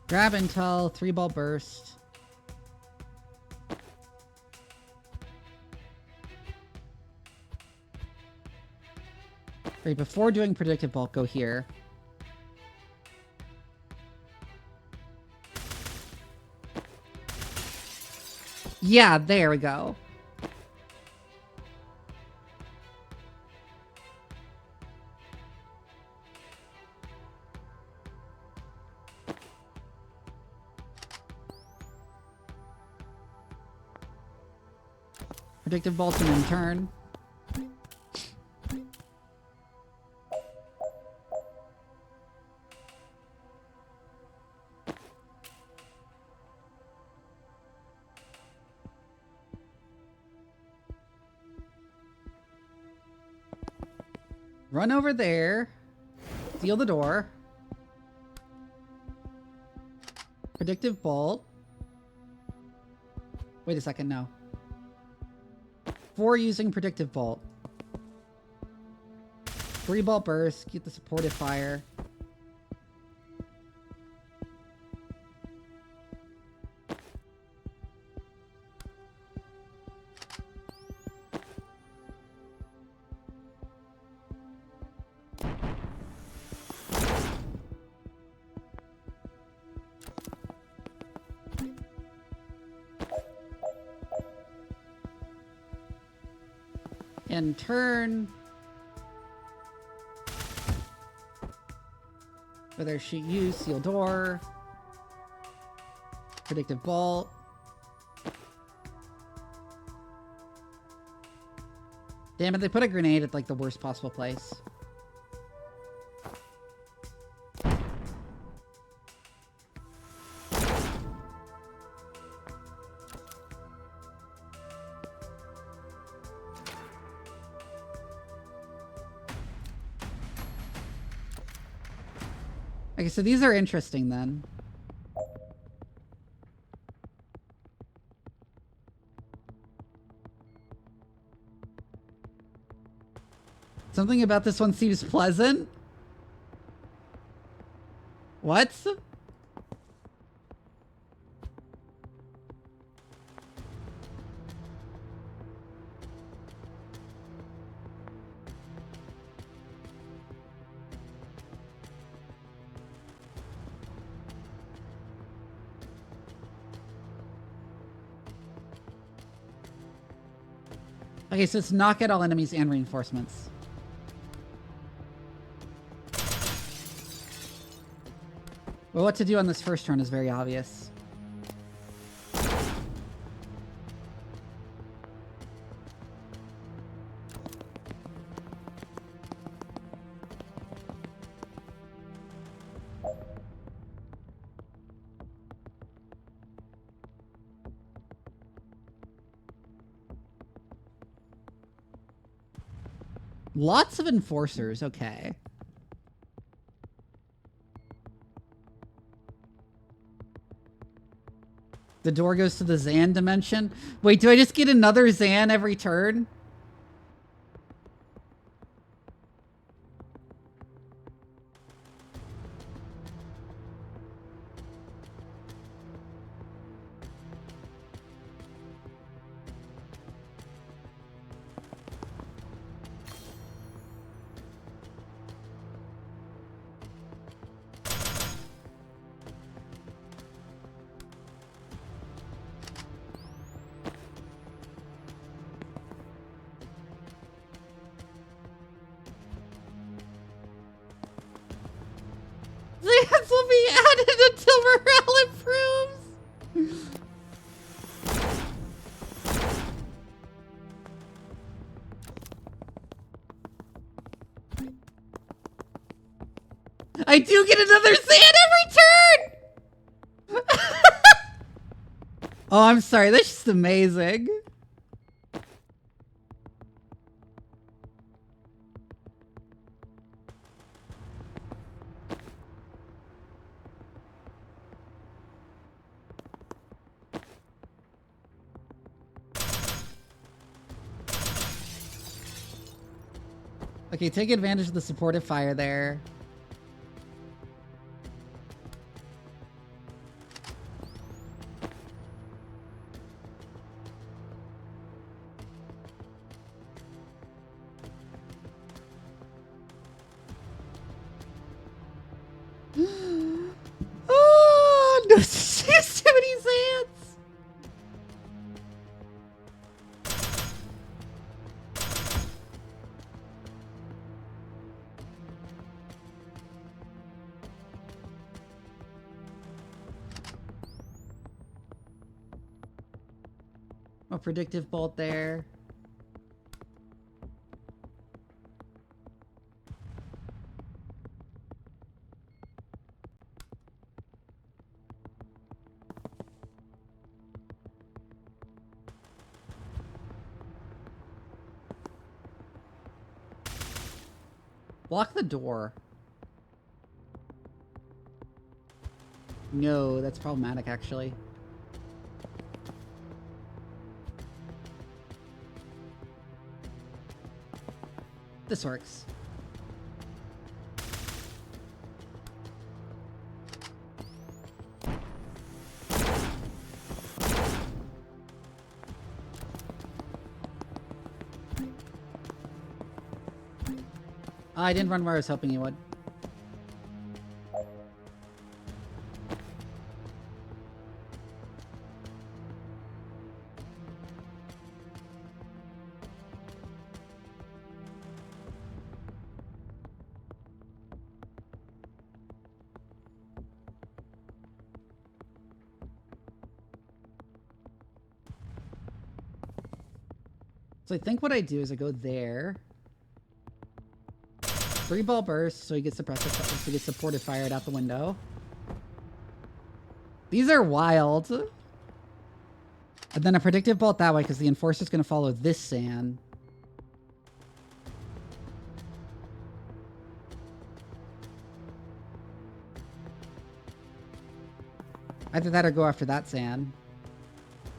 Speaker 1: Grab intel, 3-ball burst. Right, before doing predictive bulk, go here. Yeah, there we go. Predictive bolts and then turn. Run over there. Seal the door. Predictive bolt. Wait a second, no. For using predictive bolt. 3-ball burst, get the supportive fire. And turn. Whether shoot you, seal door. Predictive bolt. Damn it, they put a grenade at like the worst possible place. Okay, so these are interesting then. Something about this one seems pleasant. What? Okay, so it's knock at all enemies and reinforcements. Well, what to do on this first turn is very obvious. Lots of enforcers, okay. The door goes to the Zan dimension. Wait, do I just get another Zan every turn? Zans will be added until morale improves. I do get another Zan every turn! Oh, I'm sorry. That's just amazing. Okay, take advantage of the supportive fire there. Oh, no, there's too many Zans. A predictive bolt there. Block the door. No, that's problematic, actually. This works. I didn't run where I was hoping you would. So I think what I do is I go there. 3-ball burst, so he gets suppressive, so he gets supported fired out the window. These are wild. And then a predictive bolt that way, because the enforcer's going to follow this sand. Either that or go after that sand.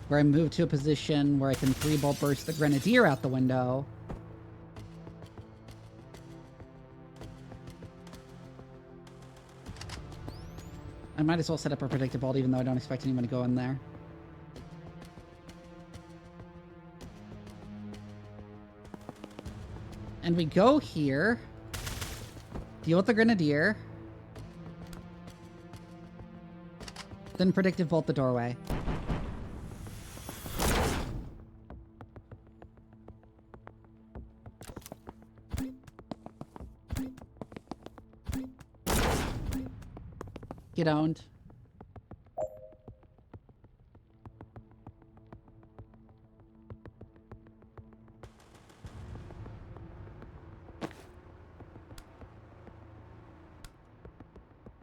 Speaker 1: Where I move to a position where I can 3-ball burst the grenadier out the window. I might as well set up a predictive bolt even though I don't expect anyone to go in there. And we go here. Deal with the grenadier. Then predictive bolt the doorway. Get owned.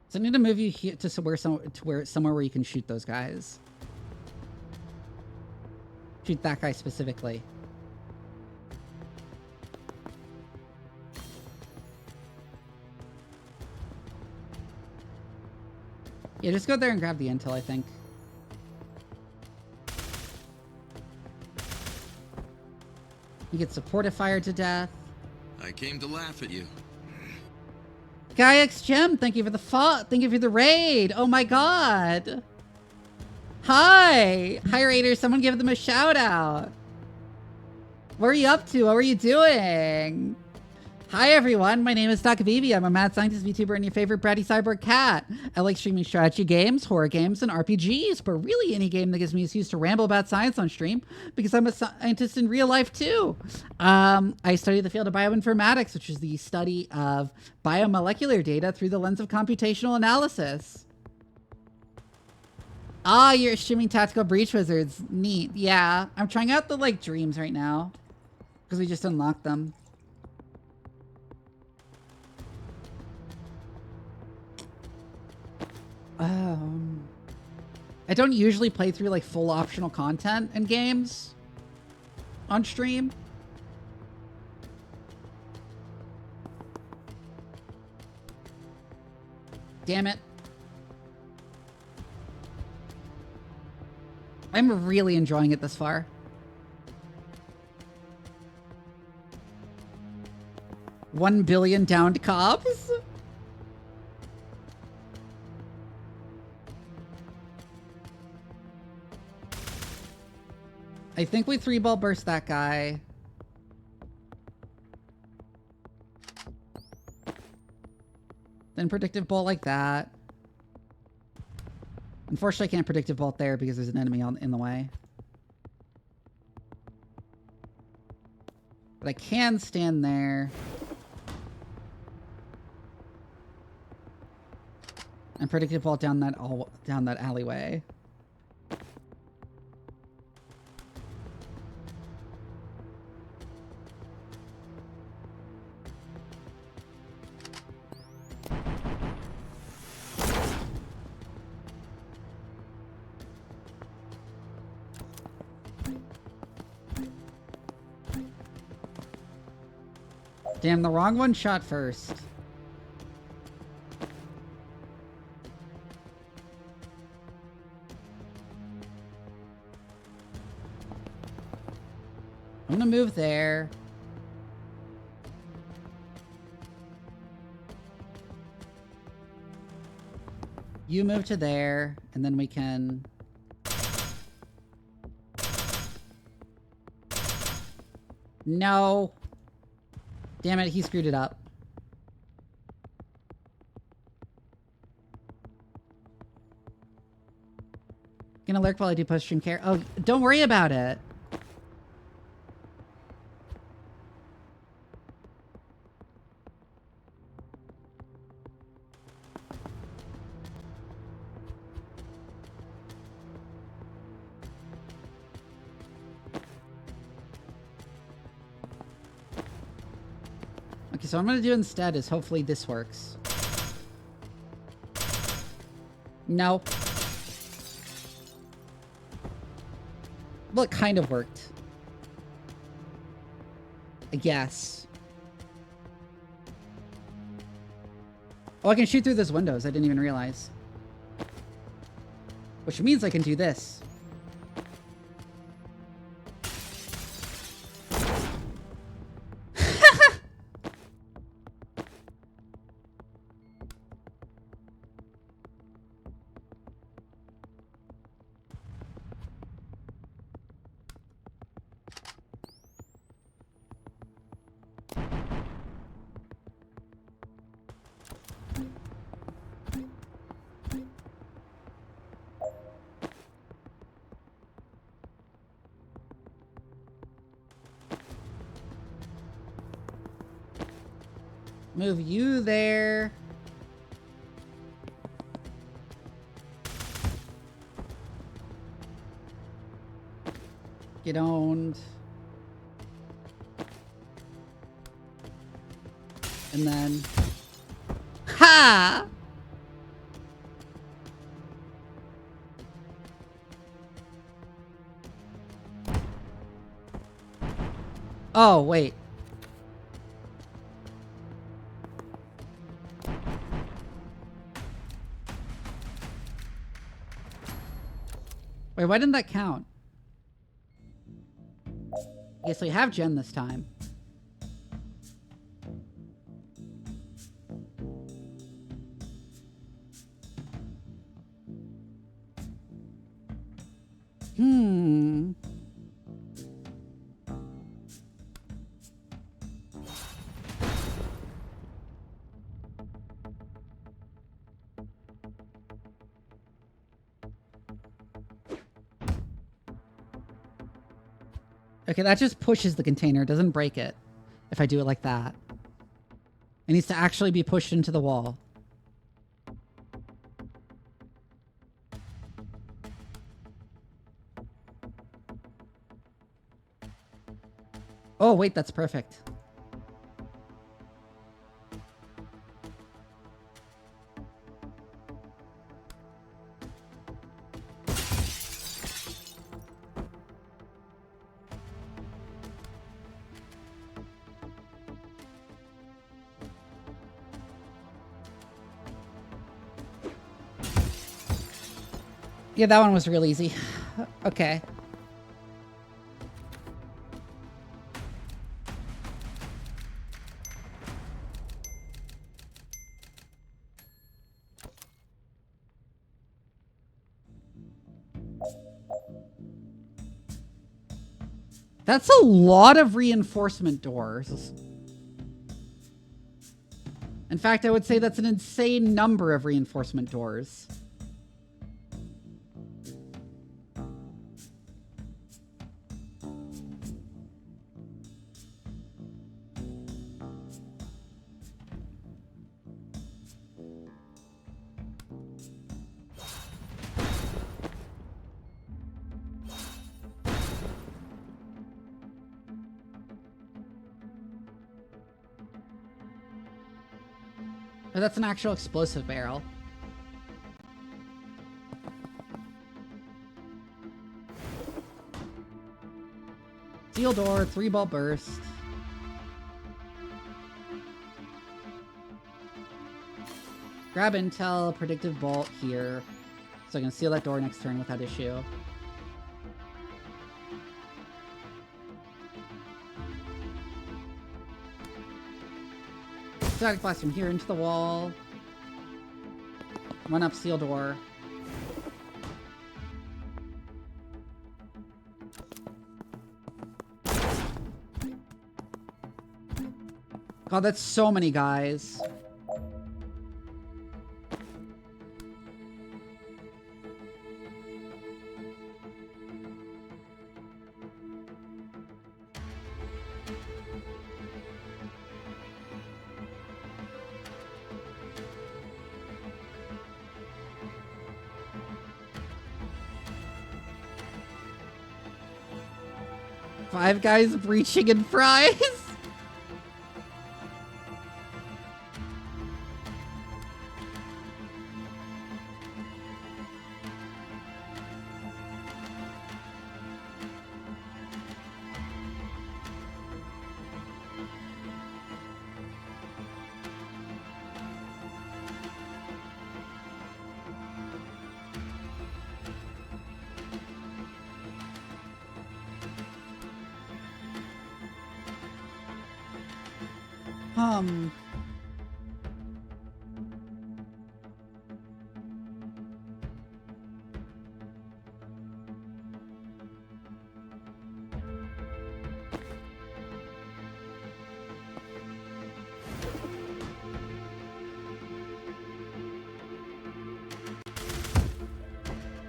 Speaker 1: So I need to move you here to somewhere where you can shoot those guys. Shoot that guy specifically. Yeah, just go there and grab the intel, I think. He gets supportified to death.
Speaker 2: I came to laugh at you.
Speaker 1: Guy X Gem, thank you for the thank you for the raid. Oh my god. Hi. Hi Raiders, someone give them a shout out. What are you up to? What are you doing? Hi everyone, my name is Doc Vivi. I'm a mad scientist VTuber and your favorite bratty cyborg cat. I like streaming strategy games, horror games, and RPGs, but really any game that gives me an excuse to ramble about science on stream because I'm a scientist in real life too. I study the field of bioinformatics, which is the study of biomolecular data through the lens of computational analysis. Ah, you're streaming Tactical Breach Wizards. Neat. Yeah, I'm trying out the like dreams right now because we just unlocked them. I don't usually play through like full optional content in games on stream. Damn it. I'm really enjoying it this far. $1 billion downed cops? I think we 3-ball burst that guy. Then predictive bolt like that. Unfortunately, I can't predictive bolt there because there's an enemy in the way. But I can stand there. And predictive bolt down that alleyway. Damn, the wrong one shot first. I'm gonna move there. You move to there, and then we can... No. Damn it, he screwed it up. Gonna lurk while I do post-stream care. Oh, don't worry about it. Okay, so what I'm gonna do instead is hopefully this works. No. Well, it kind of worked. I guess. Oh, I can shoot through those windows. I didn't even realize. Which means I can do this. Move you there. Get owned. And then... Ha! Oh, wait. Wait, why didn't that count? Okay, so we have Jen this time. Okay, that just pushes the container, doesn't break it. If I do it like that. It needs to actually be pushed into the wall. Oh, wait, that's perfect. Yeah, that one was real easy. Okay. That's a lot of reinforcement doors. In fact, I would say that's an insane number of reinforcement doors. Oh, that's an actual explosive barrel. Steel door, 3-ball burst. Grab intel, predictive bolt here. So I can seal that door next turn without issue. Static blast from here into the wall. Run up seal door. God, that's so many guys. Five guys breaching in fries.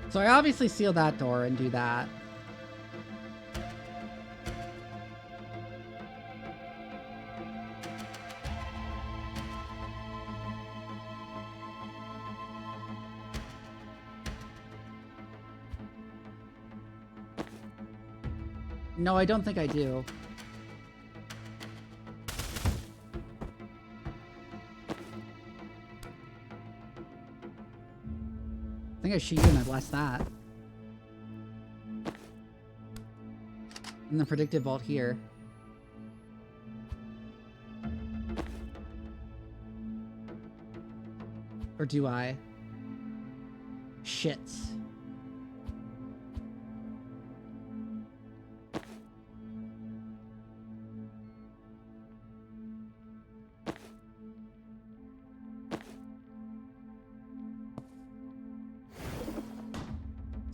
Speaker 1: So I obviously seal that door and do that. No, I don't think I do. I think I shoot you and I blast that. And the predictive vault here. Or do I? Shit.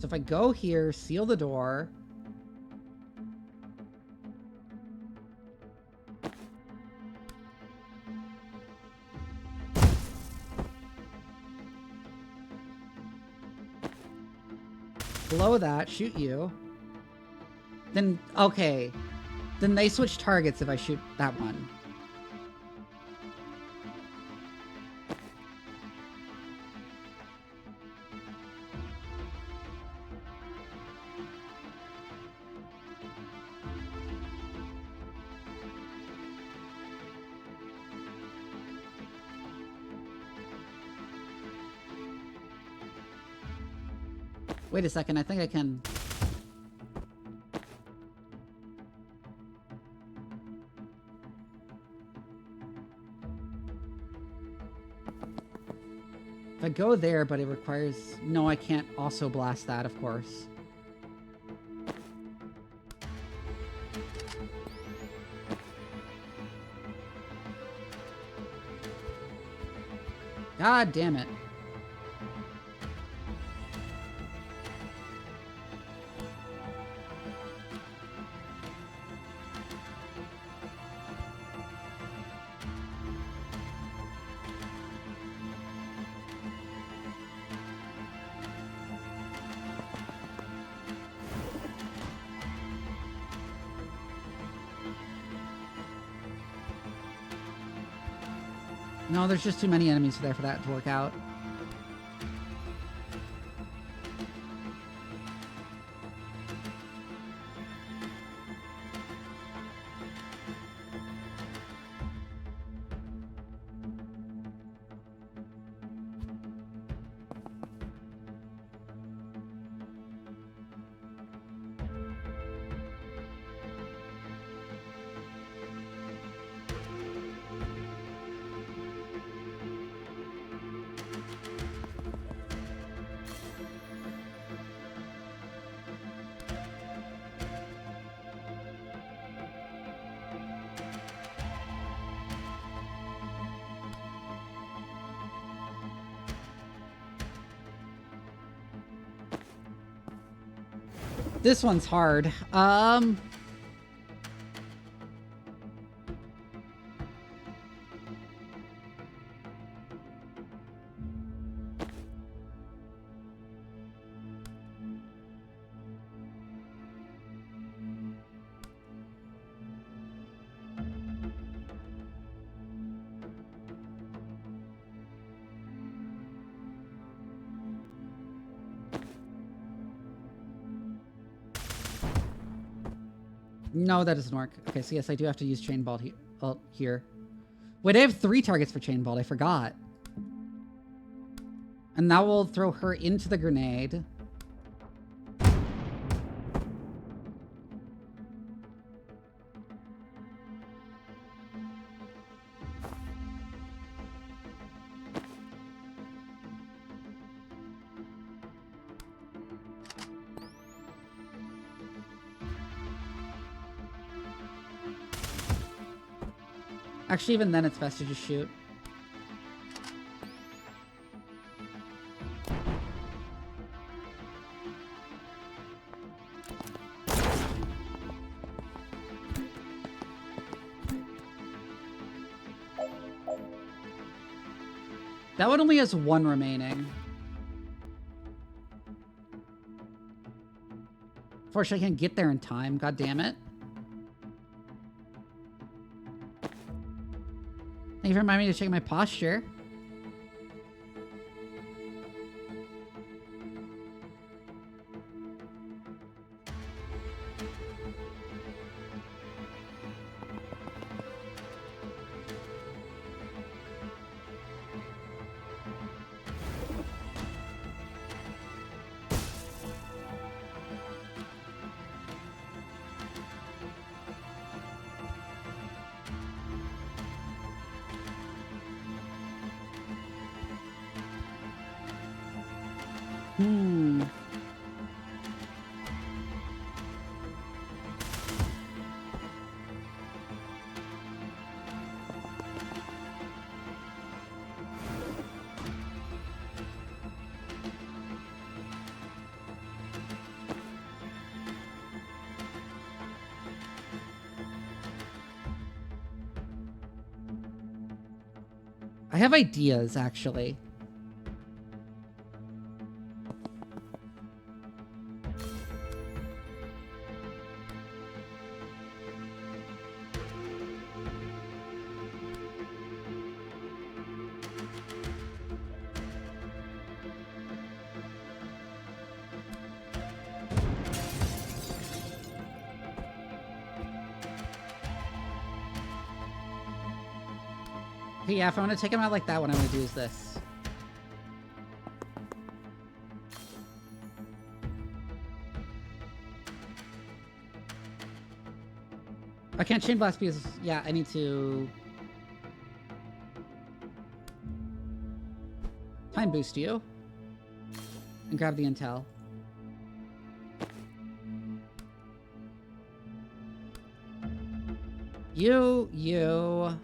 Speaker 1: So if I go here, seal the door. Blow that, shoot you. Then, okay. Then they switch targets if I shoot that one. Wait a second, I think I can... If I go there, but it requires... No, I can't also blast that, of course. God damn it. No, there's just too many enemies there for that to work out. This one's hard. No, that doesn't work. Okay, so yes, I do have to use chain bolt here. Wait, I have 3 targets for chain bolt. I forgot. And that will throw her into the grenade. Actually, even then, it's best to just shoot. That one only has 1 remaining. Unfortunately, I can't get there in time. God damn it. Thank you for reminding me to check my posture. I have ideas, actually. Okay, yeah, if I want to take him out like that, what I'm going to do is this. I can't chain blast because, yeah, I need to time boost you and grab the intel. You.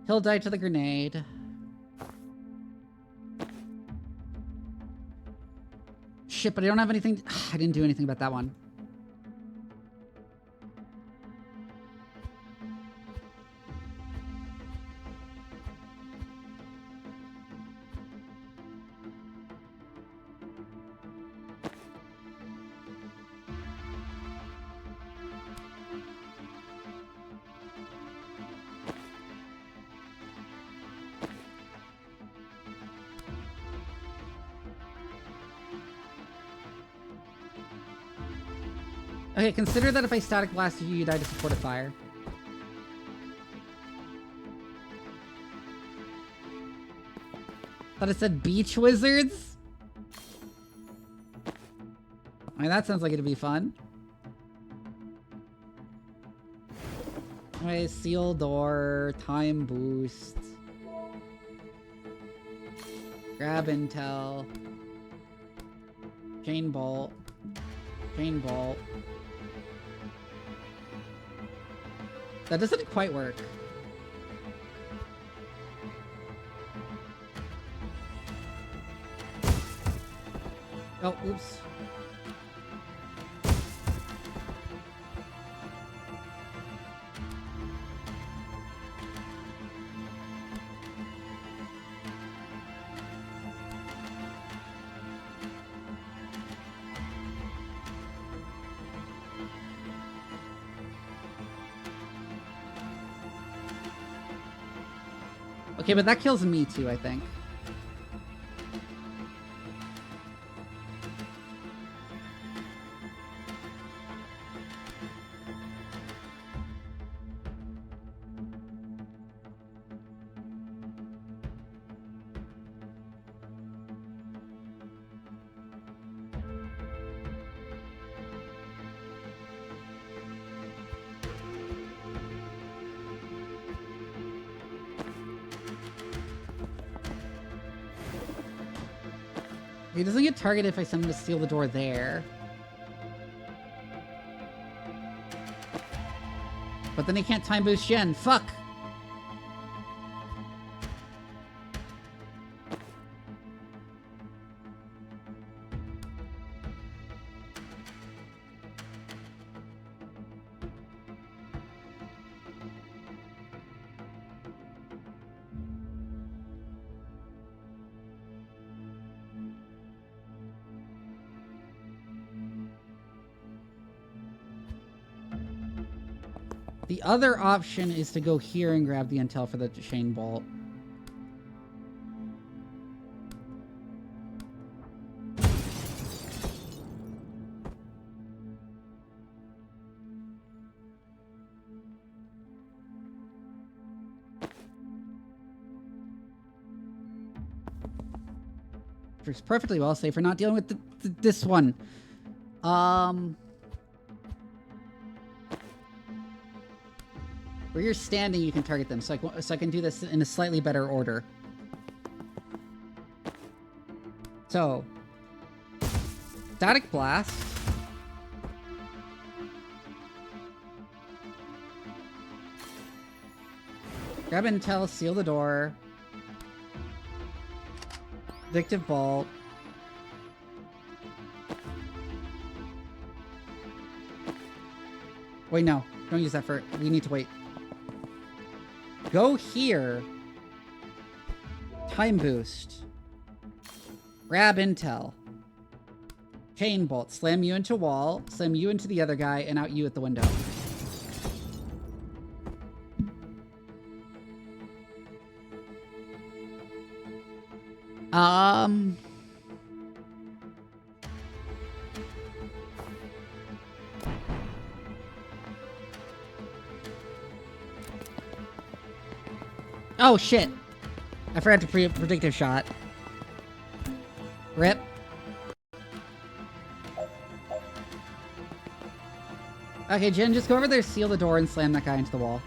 Speaker 1: He'll die to the grenade. Shit, but I don't have anything. I didn't do anything about that one. Okay, consider that if I static blast you, you die to supported fire. Thought it said beach wizards? I mean, that sounds like it'd be fun. Okay, seal door, time boost. Grab intel. Chain bolt. Chain bolt. That doesn't quite work. Oh, oops. Okay, but that kills me too, I think. He doesn't get targeted if I send him to steal the door there. But then he can't time boost Jen. Fuck! The other option is to go here and grab the intel for the chain bolt. Works perfectly well, safe for not dealing with this one. Where you're standing, you can target them, so I can do this in a slightly better order. So, static blast. Grab intel, seal the door. Predictive bolt. Wait, no. Don't use that for... We need to wait. Go here. Time boost. Grab intel. Chain bolt. Slam you into wall. Slam you into the other guy and out you at the window. Oh, shit. I forgot to predictive shot. Rip. Okay, Jen, just go over there, seal the door, and slam that guy into the wall.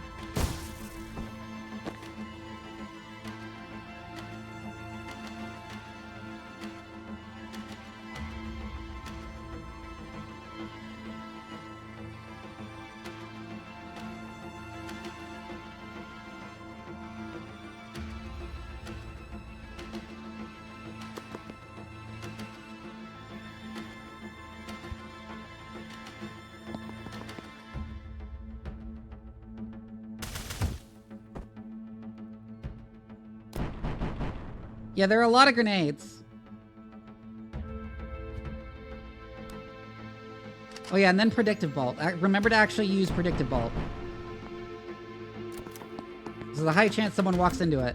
Speaker 1: Yeah, there are a lot of grenades. Oh yeah, and then predictive bolt. Remember to actually use predictive bolt. There's a high chance someone walks into it.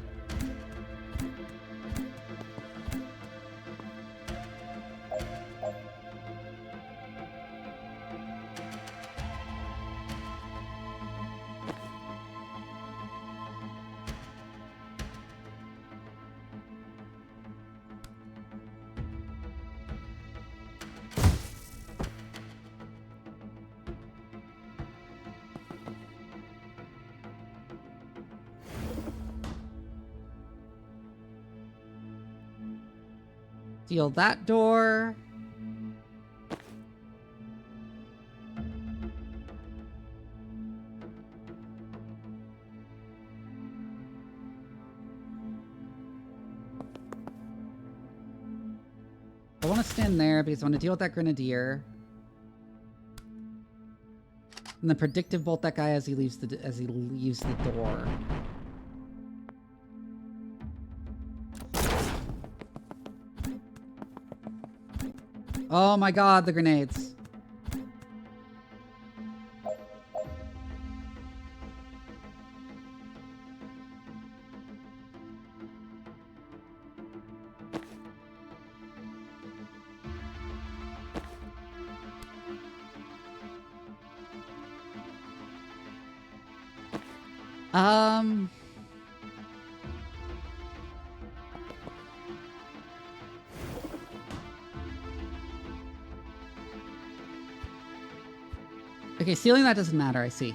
Speaker 1: Seal that door. I want to stand there because I want to deal with that grenadier. And then predictive bolt that guy as he leaves the door. Oh my god, the grenades. Okay, sealing that doesn't matter, I see.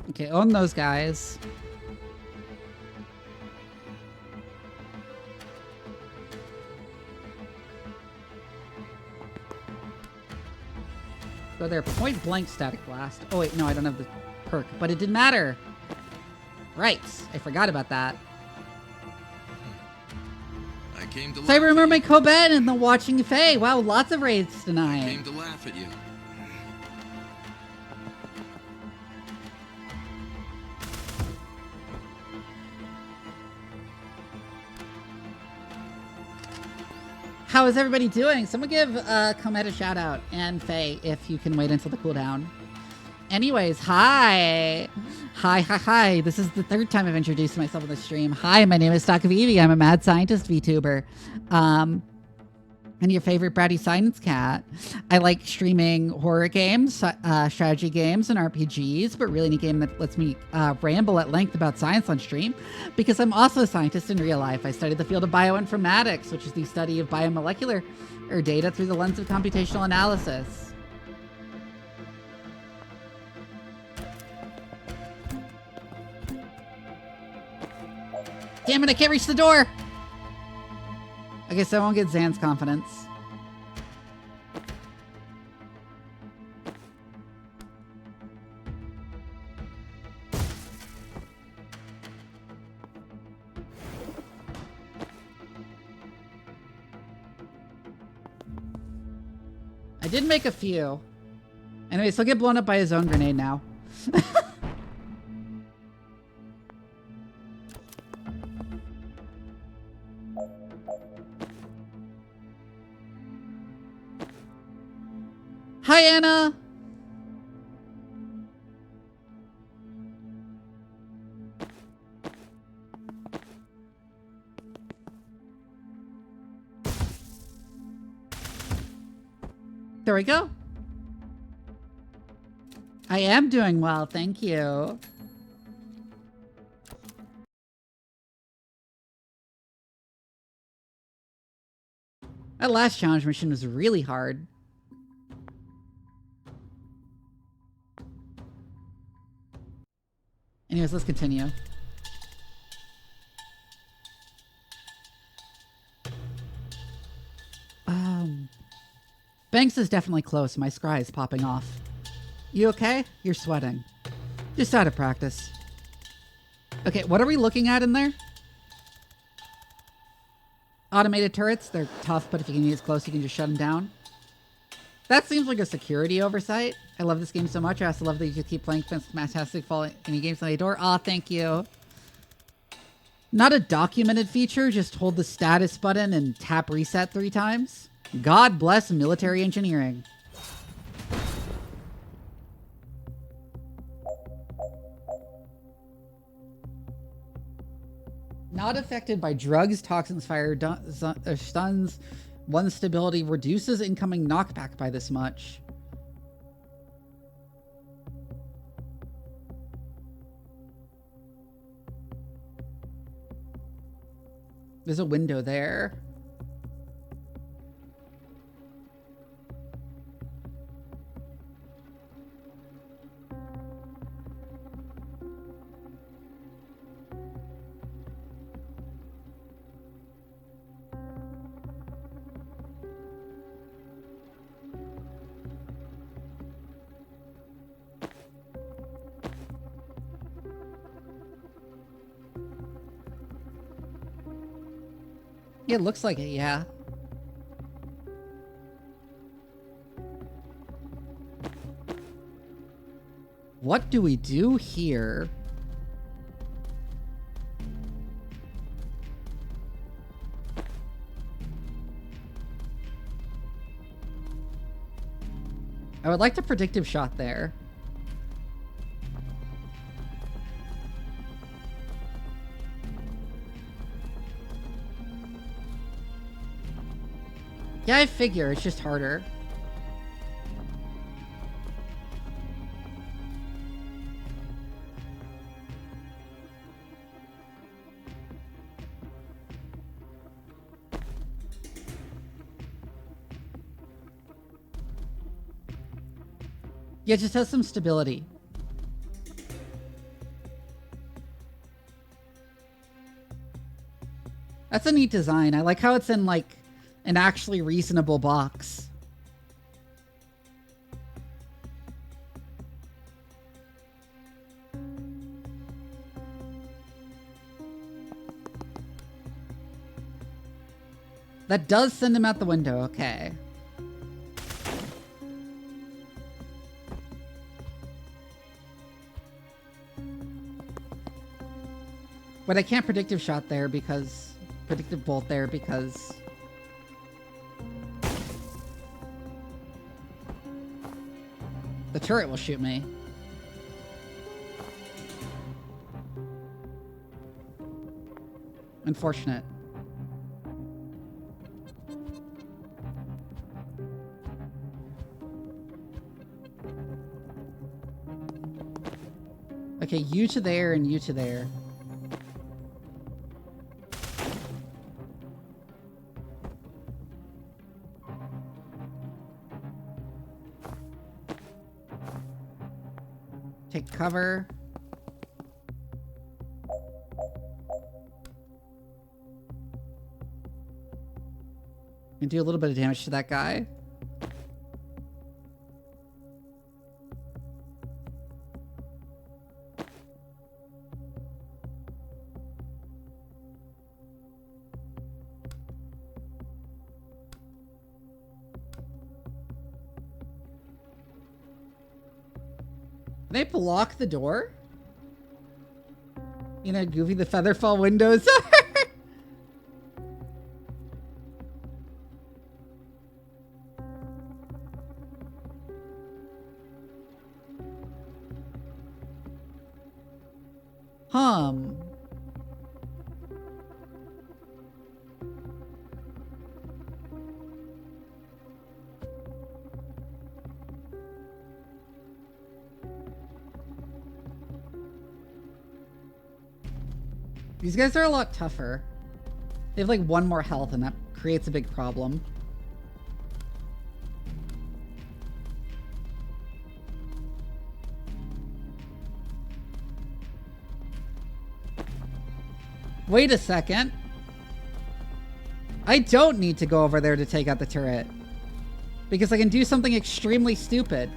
Speaker 1: Okay, own those guys. Go there, point blank static blast. Oh wait, no, I don't have the perk, but it didn't matter. Right, I forgot about that.
Speaker 2: I came to
Speaker 1: So I remember my co-bed and the watching Faye. Wow, lots of raids tonight.
Speaker 2: I came to laugh at you.
Speaker 1: How is everybody doing? Someone give Comet a shout out and Faye if you can wait until the cooldown. Anyways, hi. Hi. This is the third time I've introduced myself on the stream. Hi, my name is Vivi. I'm a mad scientist VTuber. And your favorite bratty science cat. I like streaming horror games, strategy games, and RPGs, but really any game that lets me ramble at length about science on stream, because I'm also a scientist in real life. I studied the field of bioinformatics, which is the study of biomolecular data through the lens of computational analysis. Damn it, I can't reach the door! Okay, so I won't get Zan's confidence. I did make a few. Anyways, he'll get blown up by his own grenade now. Hi, Anna! There we go. I am doing well, thank you. That last challenge mission was really hard. Anyways, let's continue. Banks is definitely close. My scry is popping off. You okay? You're sweating. Just out of practice. Okay, what are we looking at in there? Automated turrets. They're tough, but if you can get close, you can just shut them down. That seems like a security oversight. I love this game so much. I also love that you keep playing fantastic fall any games that I adore. Aw, thank you. Not a documented feature. Just hold the status button and tap reset 3 times. God bless military engineering. Not affected by drugs, toxins, fire, stuns. One stability reduces incoming knockback by this much. There's a window there. It looks like it, yeah. What do we do here? I would like to predictive shot there. Yeah, I figure. It's just harder. Yeah, it just has some stability. That's a neat design. I like how it's in, like, an actually reasonable box. That does send him out the window, okay. But I can't predictive shot there because... predictive bolt there because... the turret will shoot me. Unfortunate. Okay, you to there and you to there. Take cover. do a little bit of damage to that guy. Can they block the door? You know, Goofy the Featherfall windows. These guys are a lot tougher. They have like 1 more health and that creates a big problem. Wait a second. I don't need to go over there to take out the turret. Because I can do something extremely stupid.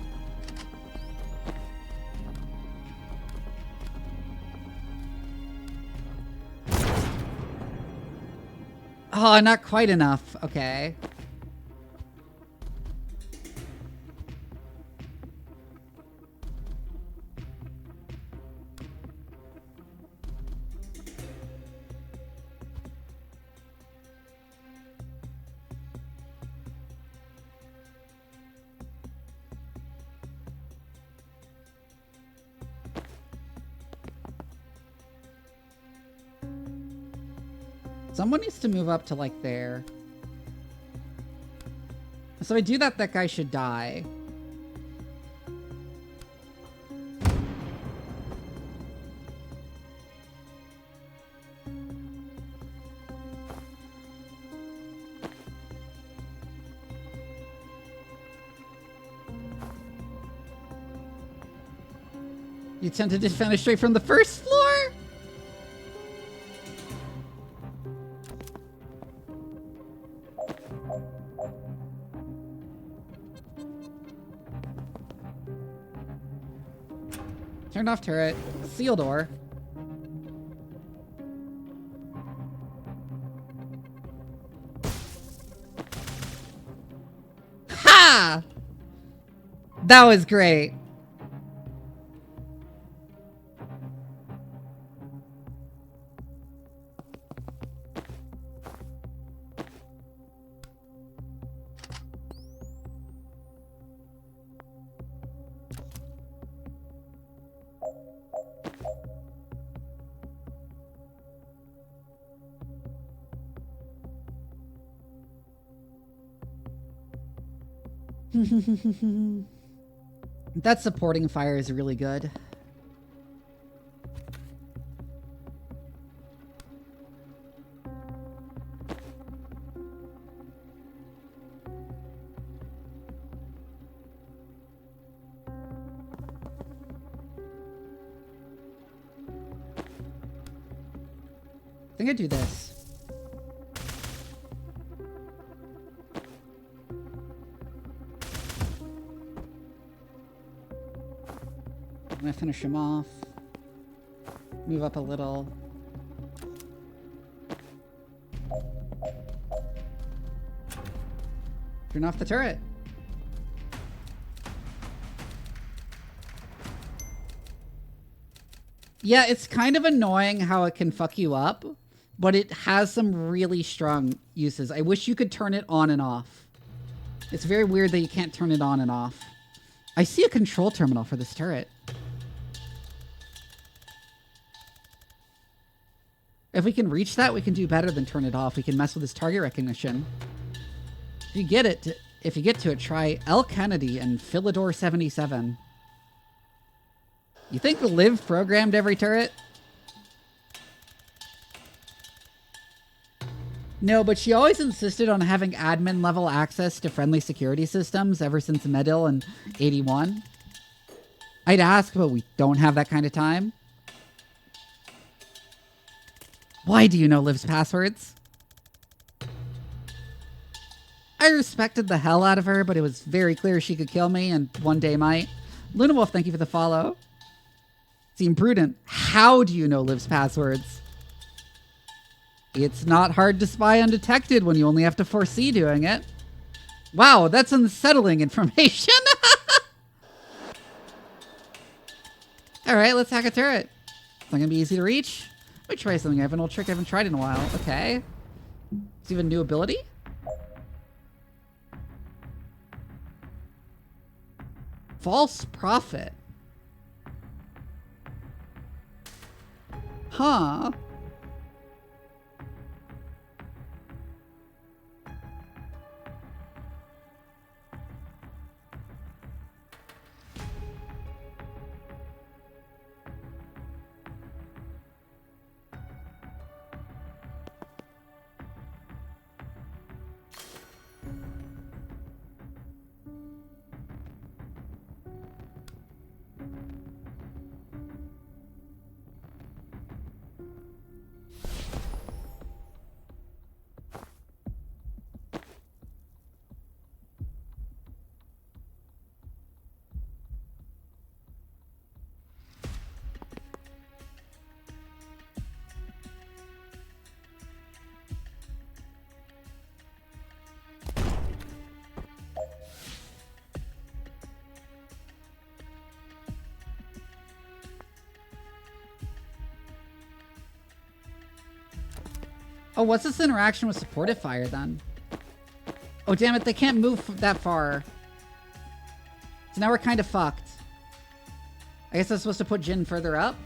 Speaker 1: Oh, not quite enough. Okay. Someone needs to move up to like there. So I do that, that guy should die. You attempted to fenestrate from the first floor? Turned off turret. Seal door. Ha! That was great. That supporting fire is really good. I think I do this. I'm gonna finish him off. Move up a little. Turn off the turret. Yeah, it's kind of annoying how it can fuck you up, but it has some really strong uses. I wish you could turn it on and off. It's very weird that you can't turn it on and off. I see a control terminal for this turret. If we can reach that, we can do better than turn it off. We can mess with his target recognition. If you get to it, try L. Kennedy and Philidor 77. You think Liv programmed every turret? No, but she always insisted on having admin level access to friendly security systems ever since Medil and 81. I'd ask, but we don't have that kind of time. Why do you know Liv's passwords? I respected the hell out of her, but it was very clear she could kill me and one day might. Luna Wolf, thank you for the follow. Seem prudent. How do you know Liv's passwords? It's not hard to spy undetected when you only have to foresee doing it. Wow, that's unsettling information. All right, let's hack a turret. It's not gonna be easy to reach. Let me try something. I have an old trick I haven't tried in a while. Okay. Does he have a new ability? False prophet. Huh. Oh, what's this interaction with supportive fire then? Oh, damn it, they can't move that far. So now we're kind of fucked. I guess I'm supposed to put Jin further up?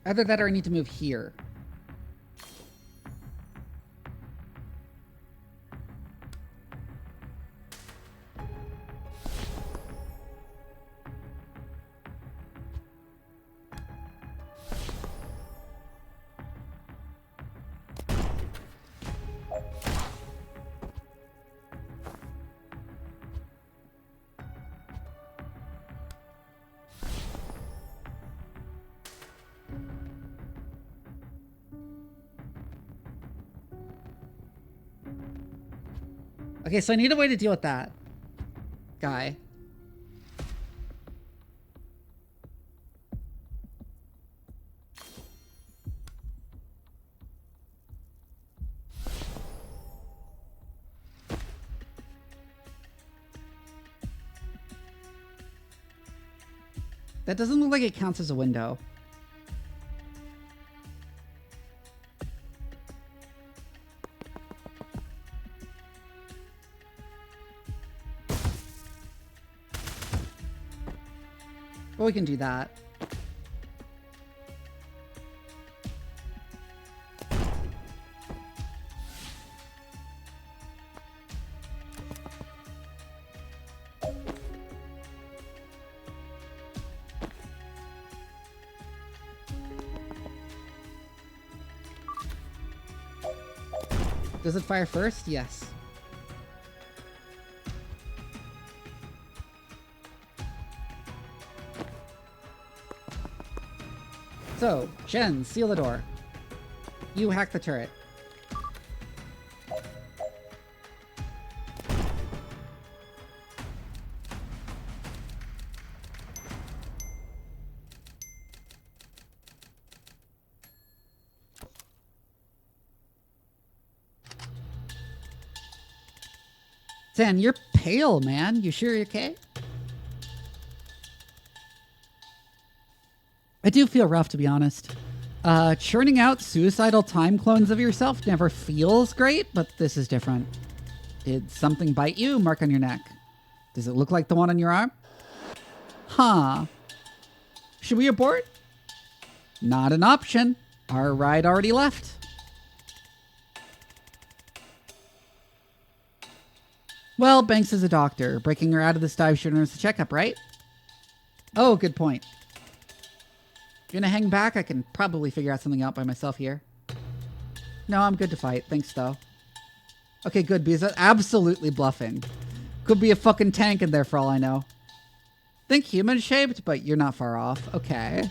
Speaker 1: Either that or I need to move here. Okay, so I need a way to deal with that guy. That doesn't look like it counts as a window. But we can do that. Does it fire first? Yes. So, Jen, seal the door. You hack the turret. Zen, you're pale, man. You sure you're okay? I do feel rough, to be honest. Churning out suicidal time clones of yourself never feels great, but this is different. Did something bite you? Mark on your neck. Does it look like the one on your arm? Huh. Should we abort? Not an option. Our ride already left. Well, Banks is a doctor. Breaking her out of this dive shouldn't hurt the checkup, right? Oh, good point. If you're gonna hang back, I can probably figure out something out by myself here. No, I'm good to fight. Thanks, though. Okay, good, because that's absolutely bluffing. Could be a fucking tank in there for all I know. Think human-shaped, but you're not far off. Okay.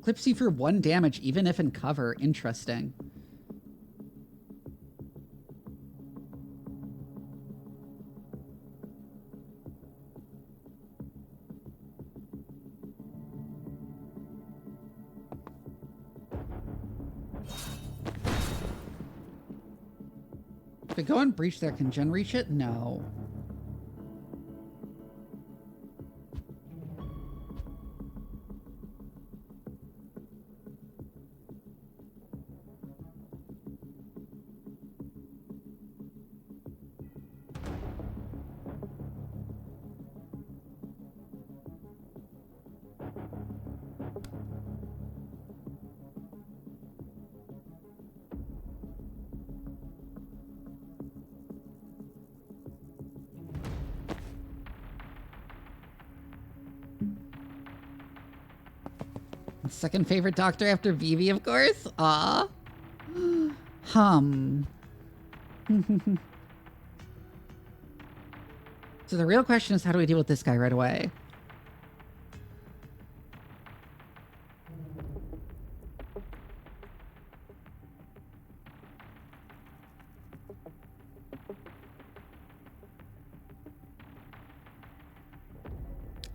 Speaker 1: Clips you for 1 damage, even if in cover. Interesting. If I go and breach there, can Jen reach it? No. Second favorite doctor after Vivi, of course. Aw. Hum. So the real question is, how do we deal with this guy right away?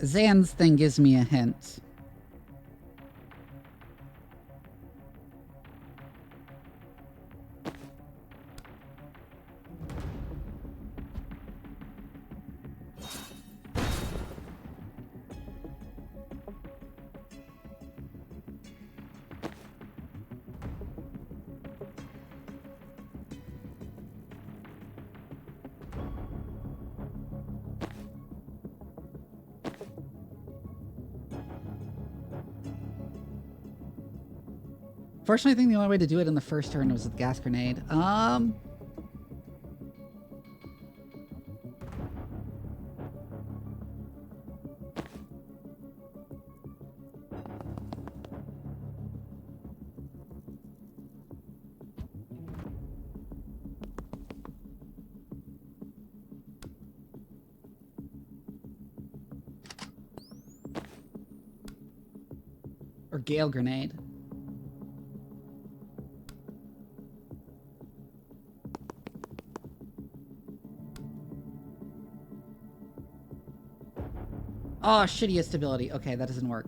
Speaker 1: Zan's thing gives me a hint. Fortunately, I think the only way to do it in the first turn was with gas grenade. Or Gale grenade. Oh, shittiest stability. Okay, that doesn't work.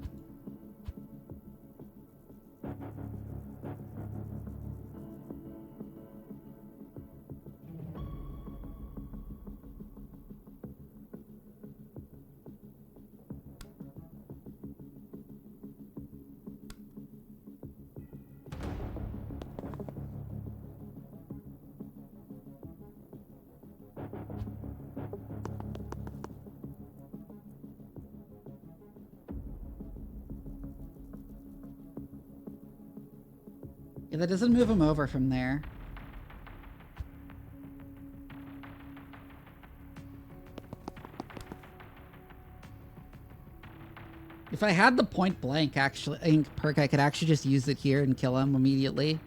Speaker 1: Yeah, that doesn't move him over from there. If I had the point blank actually ink perk, I could actually just use it here and kill him immediately.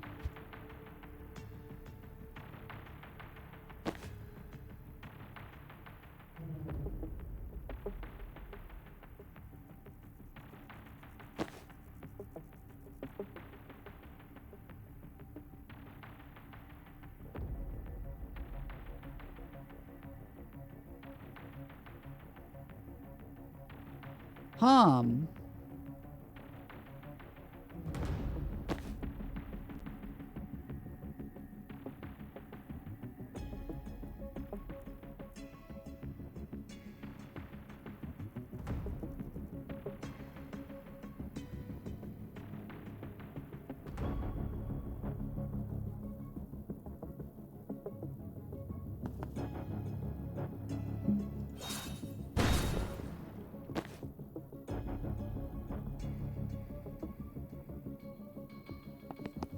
Speaker 1: Hum.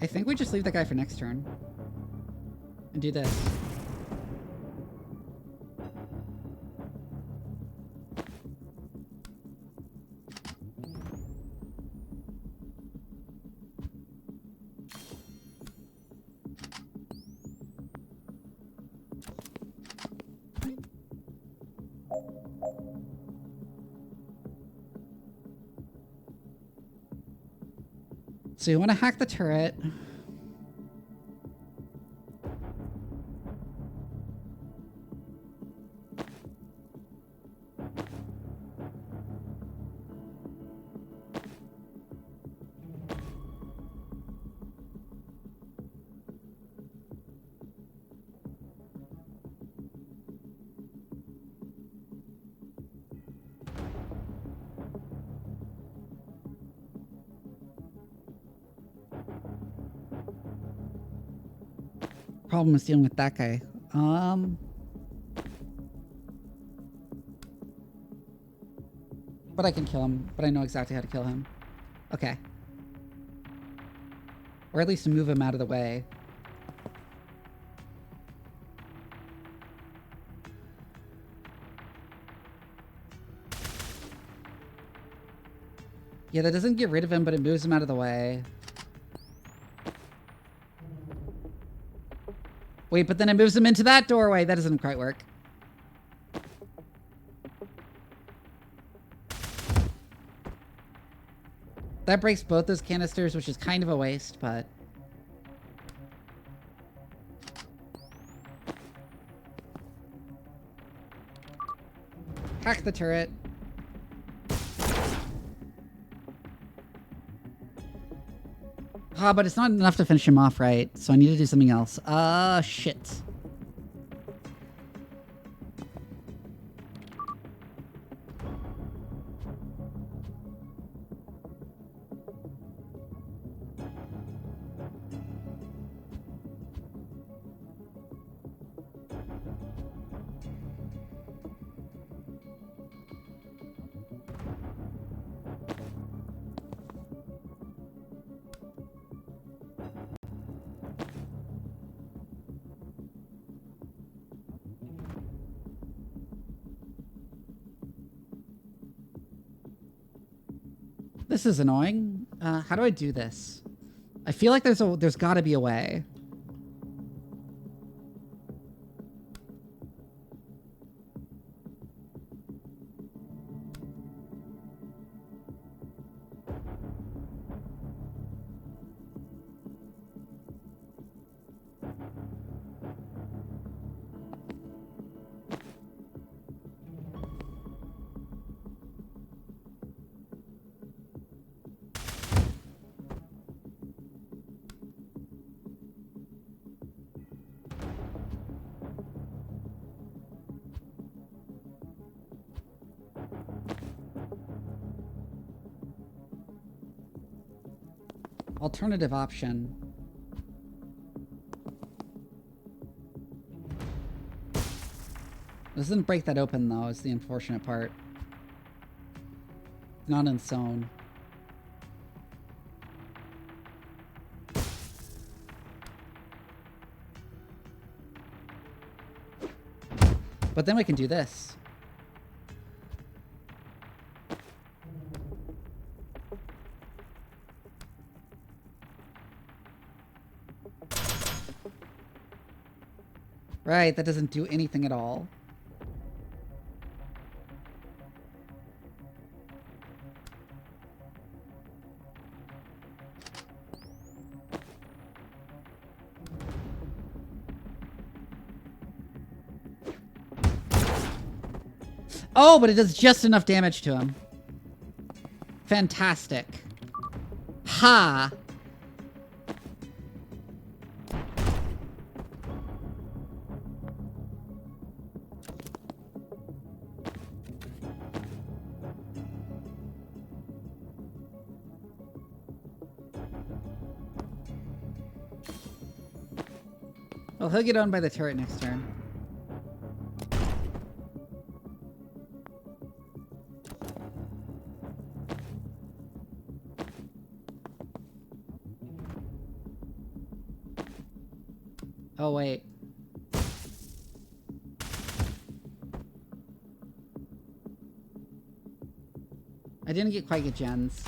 Speaker 1: I think we just leave the guy for next turn. And do this. So you want to hack the turret. Problem is dealing with that guy. But I can kill him. But I know exactly how to kill him. Okay. Or at least move him out of the way. Yeah, that doesn't get rid of him, but it moves him out of the way. Wait, but then it moves him into that doorway. That doesn't quite work. That breaks both those canisters, which is kind of a waste, but... Hack the turret. Ah, but it's not enough to finish him off, right? So I need to do something else. Shit. This is annoying. How do I do this? I feel like there's got to be a way. Alternative option. This doesn't break that open, though, is the unfortunate part. Not in zone. But then we can do this. Right, that doesn't do anything at all. Oh, but it does just enough damage to him. Fantastic. Ha! Well, he'll get owned by the turret next turn. Oh, wait. I didn't quite get gens.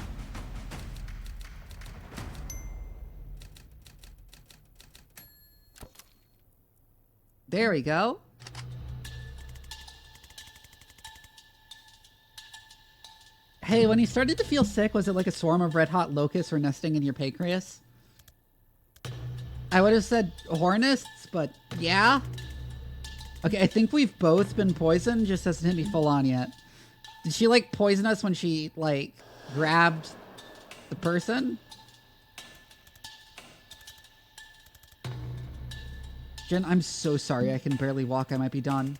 Speaker 1: There we go. Hey, when you started to feel sick, was it like a swarm of red-hot locusts were nesting in your pancreas? I would have said hornets, but yeah. Okay, I think we've both been poisoned, just hasn't hit me full on yet. Did she, like, poison us when she, like, grabbed the person? Jen, I'm so sorry. I can barely walk. I might be done.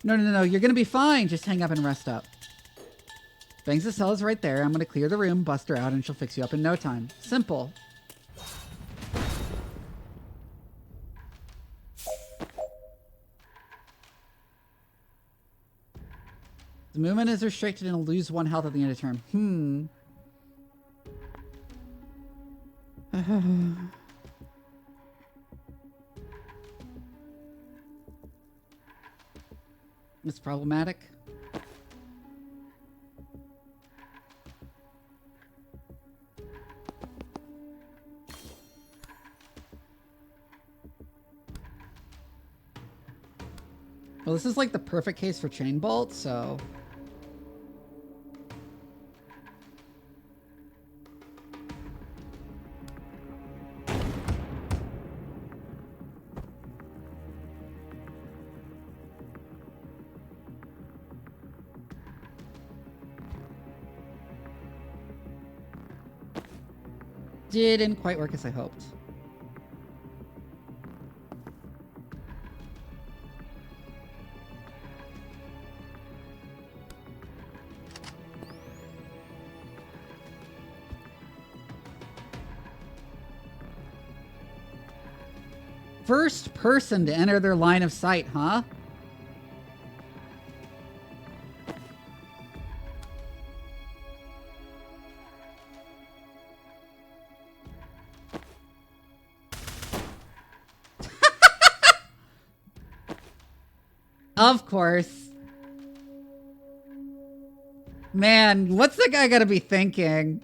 Speaker 1: No, no, no, no. You're gonna be fine. Just hang up and rest up. Bangs' cell is right there. I'm gonna clear the room, bust her out, and she'll fix you up in no time. Simple. The movement is restricted and will lose 1 health at the end of turn. It's problematic. Well, this is like the perfect case for chain bolt, so... Didn't quite work as I hoped. First person to enter their line of sight, huh? Of course. Man, what's that guy gotta be thinking?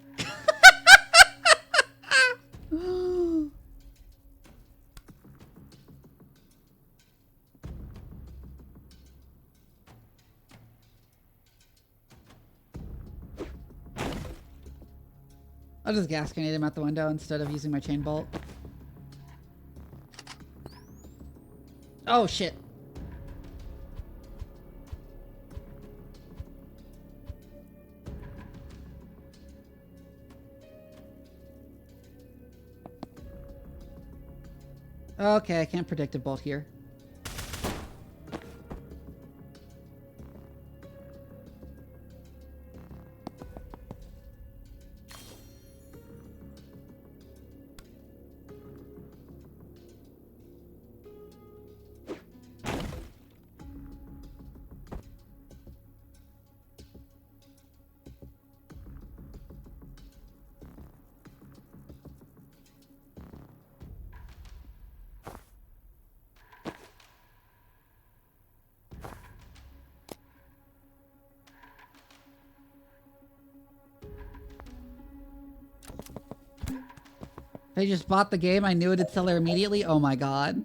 Speaker 1: I'll just gas grenade him out the window instead of using my chain bolt. Oh, shit. Okay, I can't predict a bolt here. I just bought the game. I knew it'd sell her immediately. Oh my god.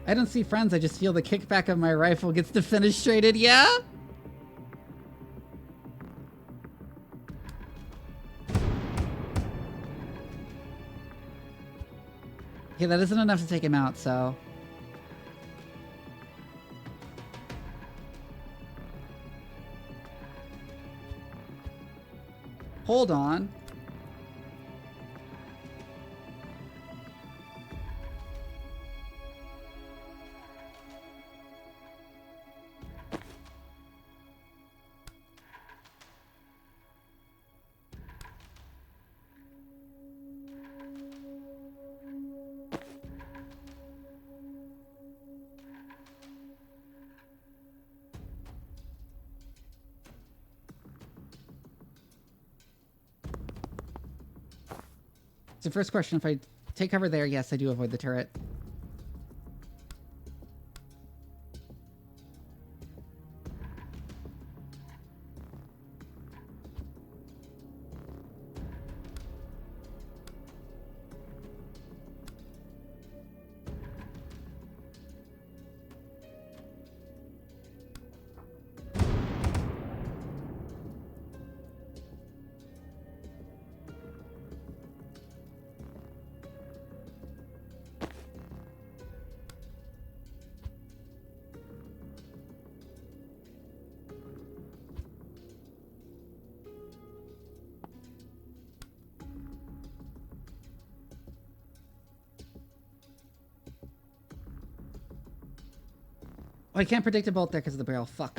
Speaker 1: I don't see friends, I just feel the kickback of my rifle gets defenestrated, yeah? Okay, that isn't enough to take him out, so... Hold on. So first question, if I take cover there, yes, I do avoid the turret. Oh, I can't predict a bolt there because of the barrel. Fuck.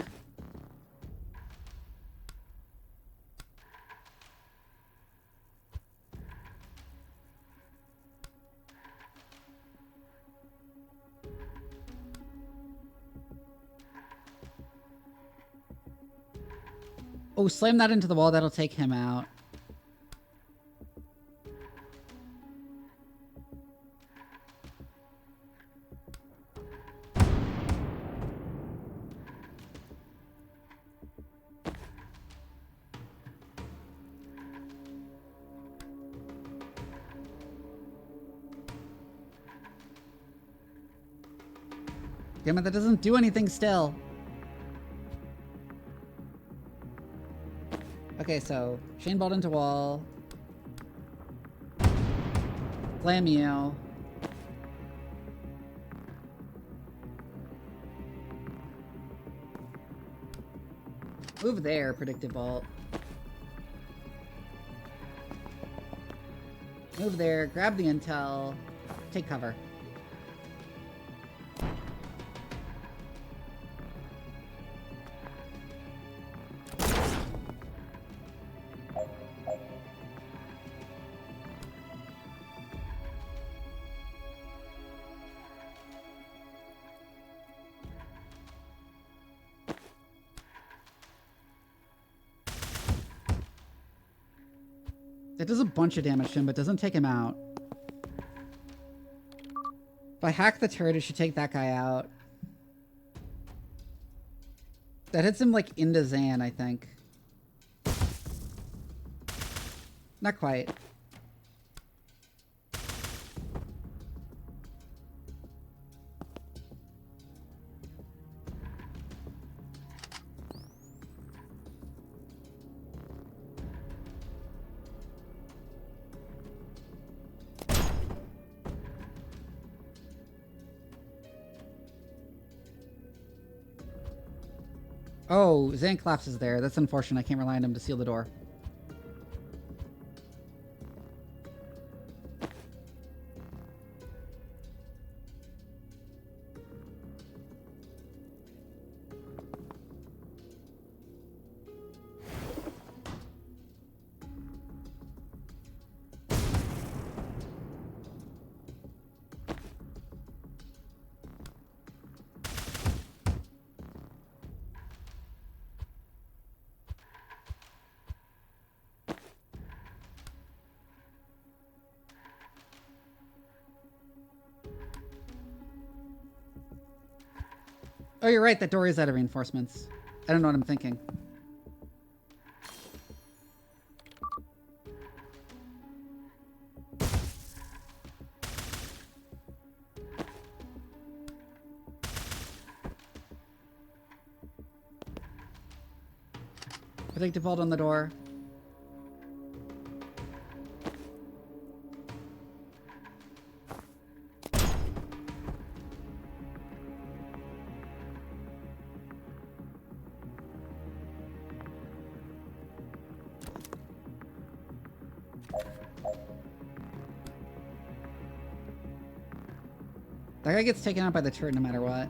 Speaker 1: Oh, slam that into the wall. That'll take him out. Damn it, that doesn't do anything still. Okay, so chain bolt into wall. Slam you. Move there, predictive bolt. Move there, grab the intel, take cover. It does a bunch of damage to him, but doesn't take him out. If I hack the turret, it should take that guy out. That hits him, like, into Zan, I think. Not quite. Oh, Zan collapses there. That's unfortunate. I can't rely on him to seal the door. Oh, you're right. That door is out of reinforcements. I don't know what I'm thinking. Predictive bolt on the door. That guy gets taken out by the turret no matter what.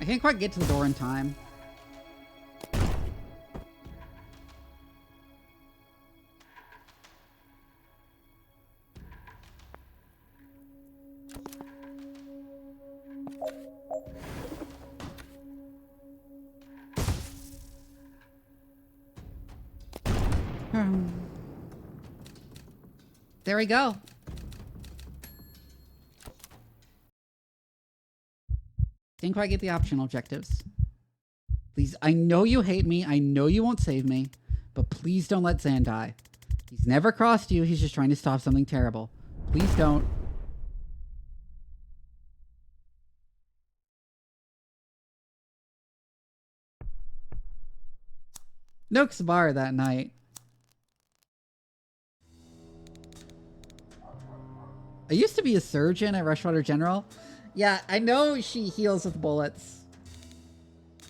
Speaker 1: I can't quite get to the door in time. There we go. Didn't quite get the optional objectives. Please, I know you hate me. I know you won't save me. But please don't let Zan die. He's never crossed you. He's just trying to stop something terrible. Please don't. Nook's bar that night. I used to be a surgeon at Rushwater General. Yeah, I know she heals with bullets.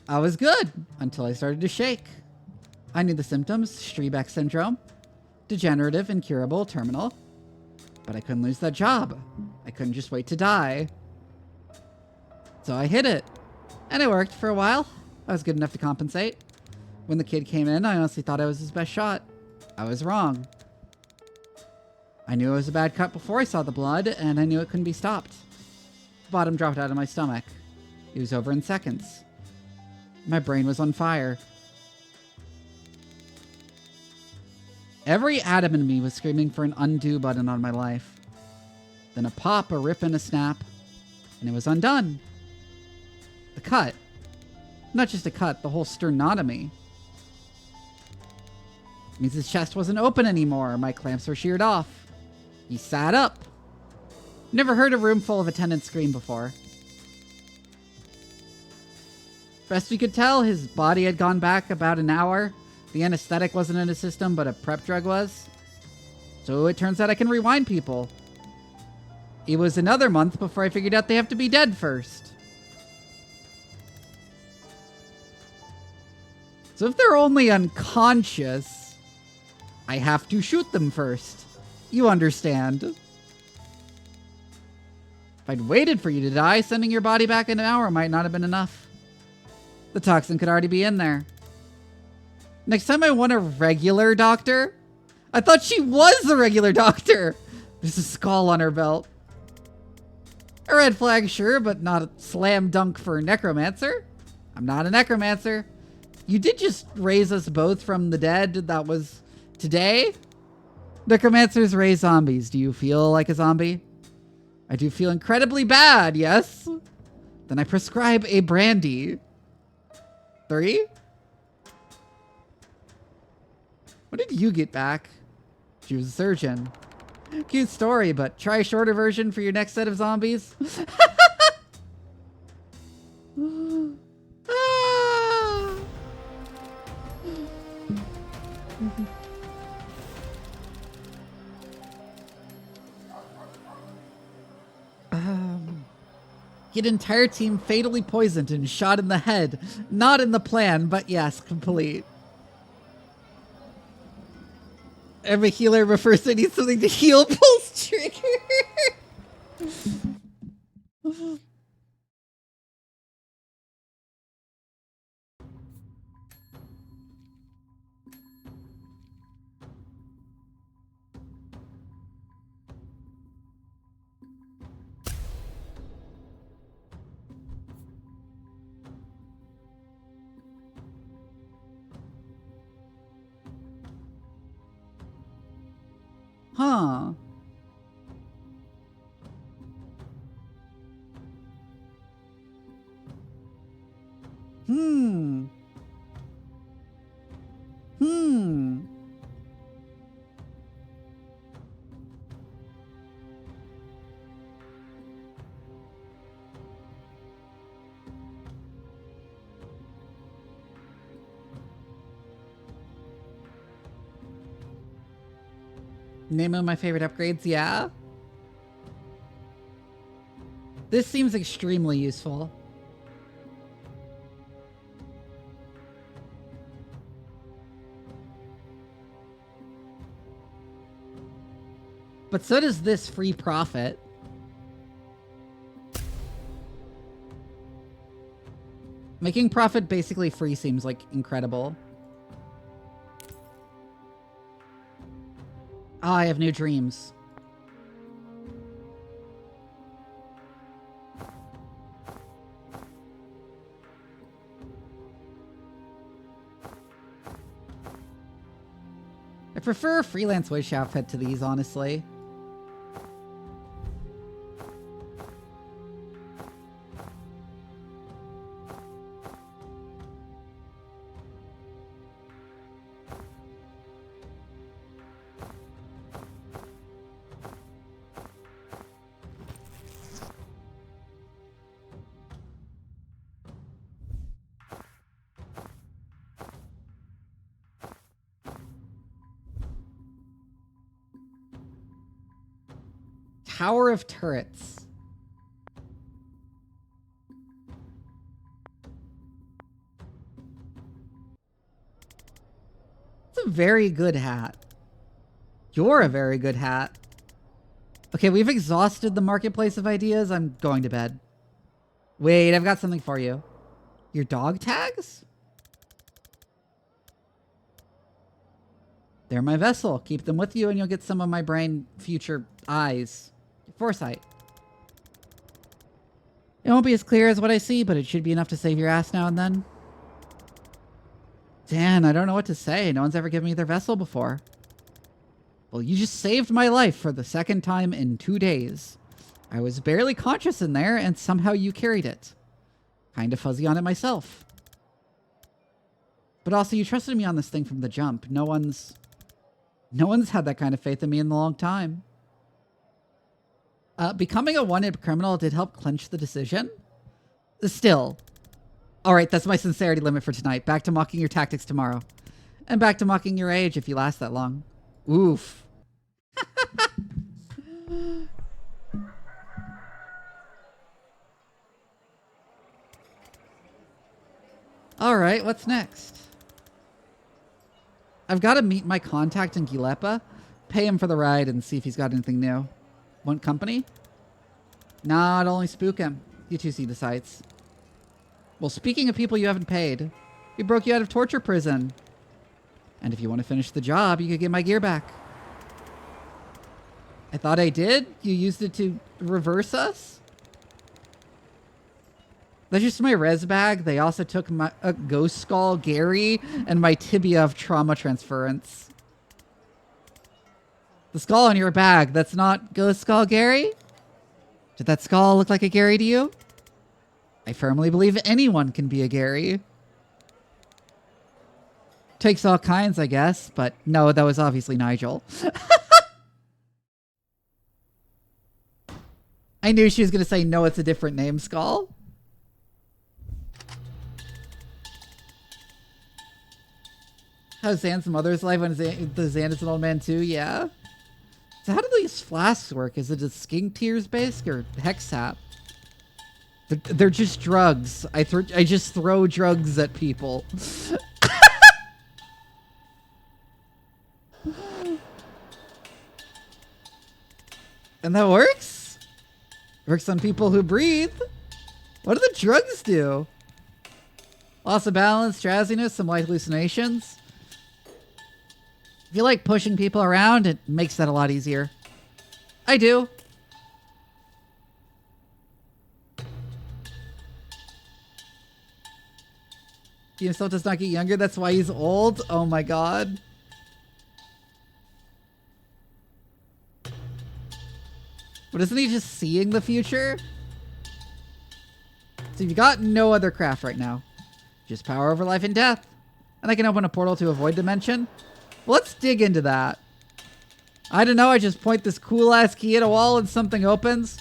Speaker 1: I was good until I started to shake. I knew the symptoms: Strebeck syndrome, degenerative, incurable, terminal. But I couldn't lose that job. I couldn't just wait to die. So I hid it. And it worked for a while. I was good enough to compensate. When the kid came in, I honestly thought I was his best shot. I was wrong. I knew it was a bad cut before I saw the blood, and I knew it couldn't be stopped. The bottom dropped out of my stomach. It was over in seconds. My brain was on fire. Every atom in me was screaming for an undo button on my life. Then a pop, a rip, and a snap, and it was undone. The cut. Not just a cut, the whole sternotomy. It means his chest wasn't open anymore. My clamps were sheared off. He sat up. Never heard a room full of attendants scream before. Best we could tell, his body had gone back about an hour. The anesthetic wasn't in his system, but a prep drug was. So it turns out I can rewind people. It was another month before I figured out they have to be dead first. So if they're only unconscious, I have to shoot them first. You understand. If I'd waited for you to die, sending your body back in an hour might not have been enough. The toxin could already be in there. Next time I want a regular doctor. I thought she was the regular doctor. There's a skull on her belt. A red flag, sure, but not a slam dunk for a necromancer. I'm not a necromancer. You did just raise us both from the dead. That was today. Necromancers raise zombies. Do you feel like a zombie? I do feel incredibly bad, yes? Then I prescribe a brandy. 3? What did you get back? She was a surgeon. Cute story, but try a shorter version for your next set of zombies. Get entire team fatally poisoned and shot in the head. Not in the plan, but yes, complete. Every healer refers to needs something to heal pulse trigger. Huh. Hmm. Name of my favorite upgrades, yeah. This seems extremely useful. But so does this free profit. Making profit basically free seems like incredible. Ah, I have new dreams. I prefer a freelance wish outfit to these, honestly. Tower of Turrets. It's a very good hat. You're a very good hat. Okay, we've exhausted the marketplace of ideas. I'm going to bed. Wait, I've got something for you. Your dog tags? They're my vessel. Keep them with you and you'll get some of my brain future eyes. Foresight. It won't be as clear as what I see, but it should be enough to save your ass now and then. Dan, I don't know what to say. No one's ever given me their vessel before. Well, you just saved my life for the second time in 2 days. I was barely conscious in there, and somehow you carried it. Kind of fuzzy on it myself. But also, you trusted me on this thing from the jump. No one's had that kind of faith in me in a long time. Becoming a one-hit criminal did help clinch the decision. Still. Alright, that's my sincerity limit for tonight. Back to mocking your tactics tomorrow. And back to mocking your age if you last that long. Oof. Alright, what's next? I've got to meet my contact in Gilepa, pay him for the ride, and see if he's got anything new. Want company? Nah, it'll only spook him. You two see the sights. Well, speaking of people you haven't paid, we broke you out of torture prison. And if you want to finish the job, you could get my gear back. I thought I did? You used it to reverse us? That's just my res bag. They also took my ghost skull, Gary, and my tibia of trauma transference. The skull on your bag, that's not Ghost Skull Gary? Did that skull look like a Gary to you? I firmly believe anyone can be a Gary. Takes all kinds, I guess, but no, that was obviously Nigel. I knew she was going to say, no, it's a different name, Skull. How's Zan's mother's life when Zan is an old man too? Yeah. So how do these flasks work? Is it a skink tears based or hex sap? They're just drugs. I just throw drugs at people. And that works? Works on people who breathe. What do the drugs do? Loss of balance, drowsiness, some light hallucinations. If you like pushing people around, it makes that a lot easier. I do. He himself does not get younger, that's why he's old? Oh my god. But isn't he just seeing the future? So you've got no other craft right now. Just power over life and death. And I can open a portal to a void dimension. Let's dig into that. I don't know, I just point this cool ass key at a wall and something opens.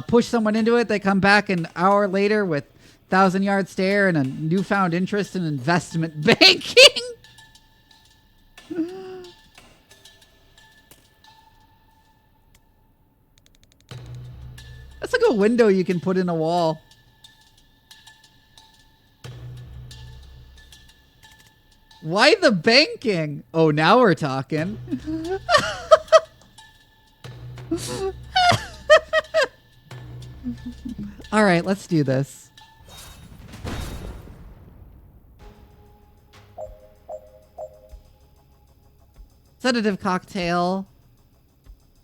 Speaker 1: Push someone into it, they come back an hour later with 1,000-yard stare and a newfound interest in investment banking. a window you can put in a wall. Why the banking? Oh, now we're talking. All right, let's do this. Sedative cocktail.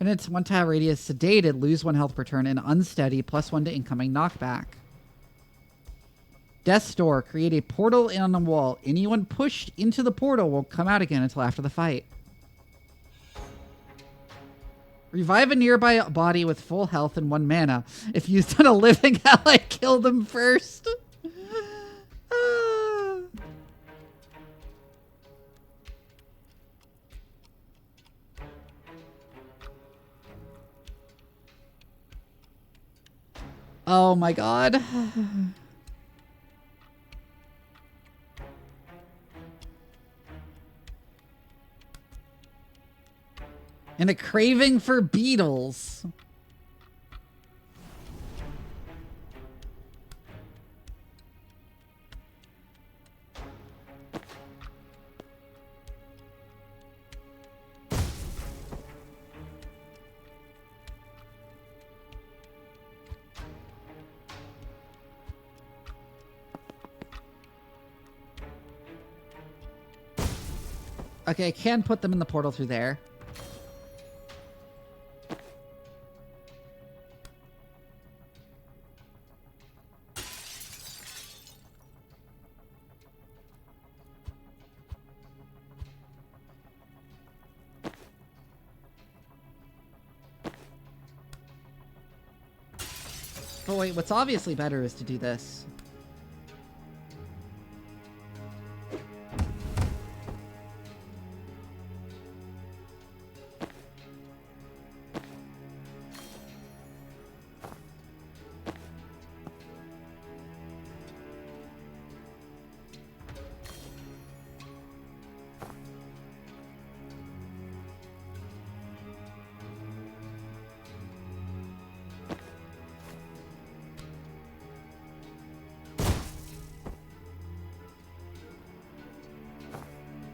Speaker 1: And it's 1 tile radius, sedated, lose 1 health per turn, and unsteady, +1 to incoming knockback. Death Store, create a portal on the wall. Anyone pushed into the portal will come out again until after the fight. Revive a nearby body with full health and 1 mana. If used on a living ally, kill them first. Oh my god. And a craving for beetles. Okay, I can put them in the portal through there. But wait, what's obviously better is to do this.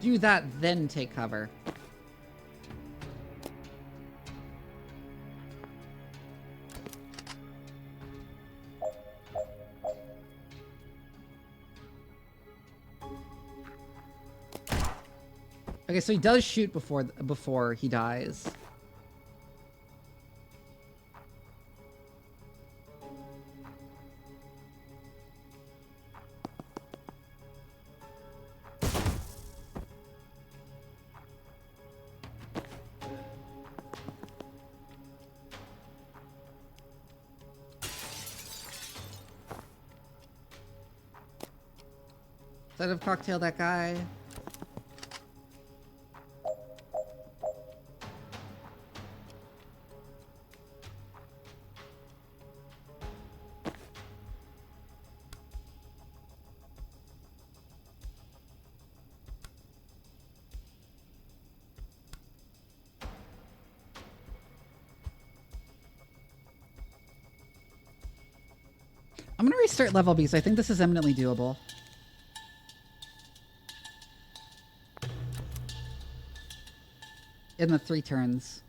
Speaker 1: Do that, then take cover. Okay, so he does shoot before he dies. Instead of cocktail that guy. I'm gonna restart level because I think this is eminently doable. In the 3 turns.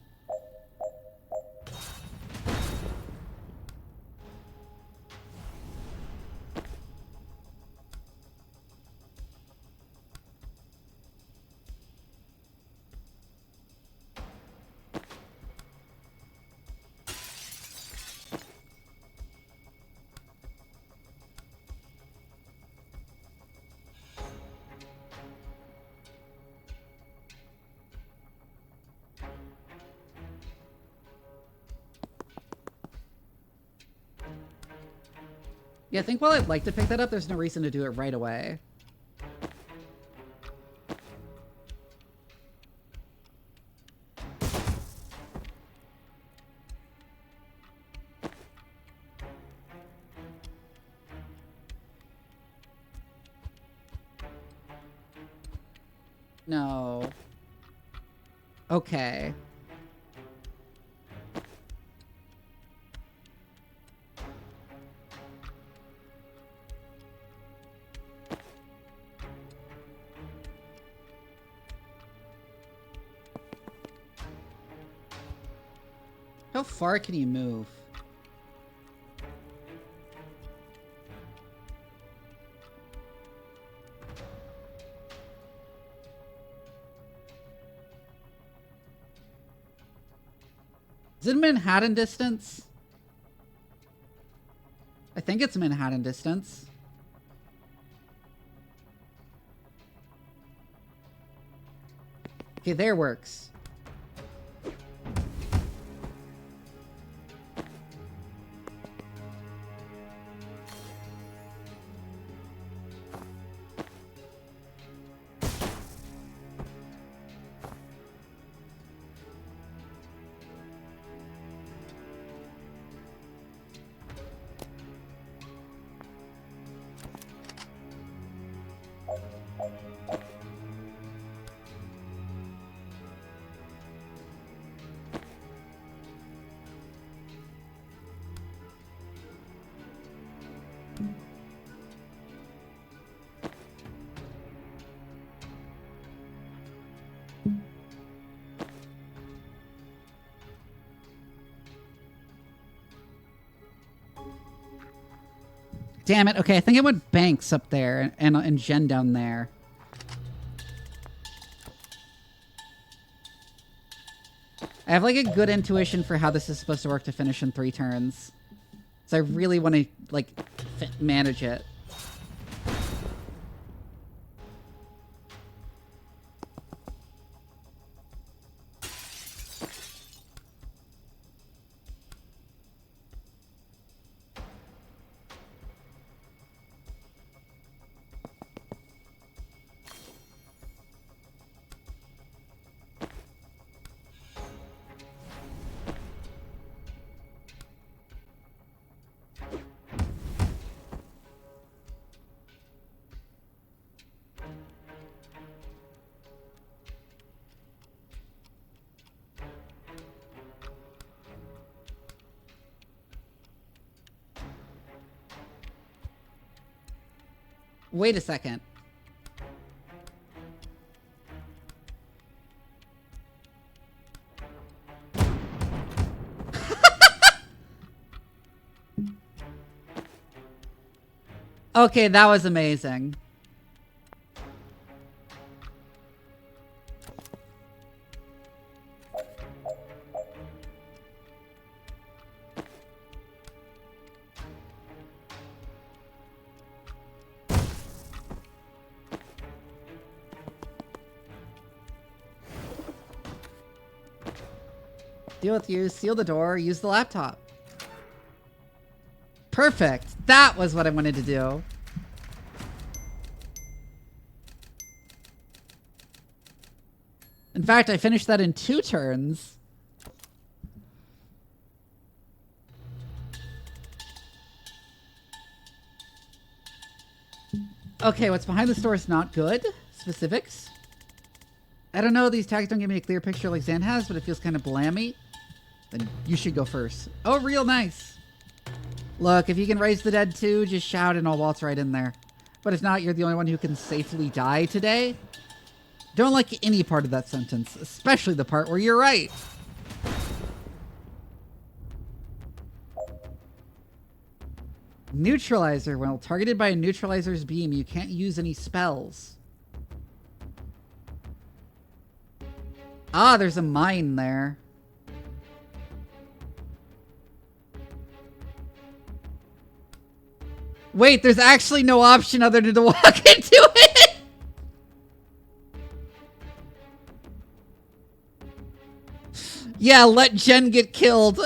Speaker 1: Yeah, I think while I'd like to pick that up, there's no reason to do it right away. No. Okay. How far can you move? Is it Manhattan distance? I think it's Manhattan distance. Okay, there works. Damn it. Okay, I think I went Banks up there and Jen down there. I have like a good intuition for how this is supposed to work to finish in 3 turns. So I really want to like manage it. Wait a second. Okay, that was amazing. Deal with you, seal the door, use the laptop. Perfect. That was what I wanted to do. In fact, I finished that in 2 turns. Okay, what's behind the store is not good. Specifics. I don't know, these tags don't give me a clear picture like Zan has, but it feels kind of blammy. Then you should go first. Oh, real nice. Look, if you can raise the dead too, just shout and I'll waltz right in there. But if not, you're the only one who can safely die today. Don't like any part of that sentence, especially the part where you're right. Neutralizer. When targeted by a neutralizer's beam, you can't use any spells. Ah, there's a mine there. Wait, there's actually no option other than to walk into it. Yeah, let Jen get killed.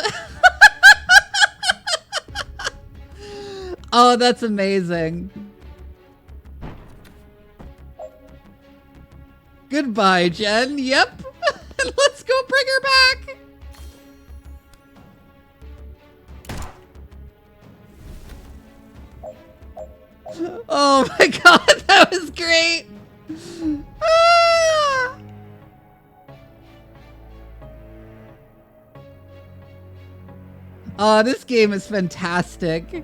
Speaker 1: Oh, that's amazing. Goodbye, Jen. Yep. Let's go bring her back. Oh my god, that was great. Ah! Oh, this game is fantastic.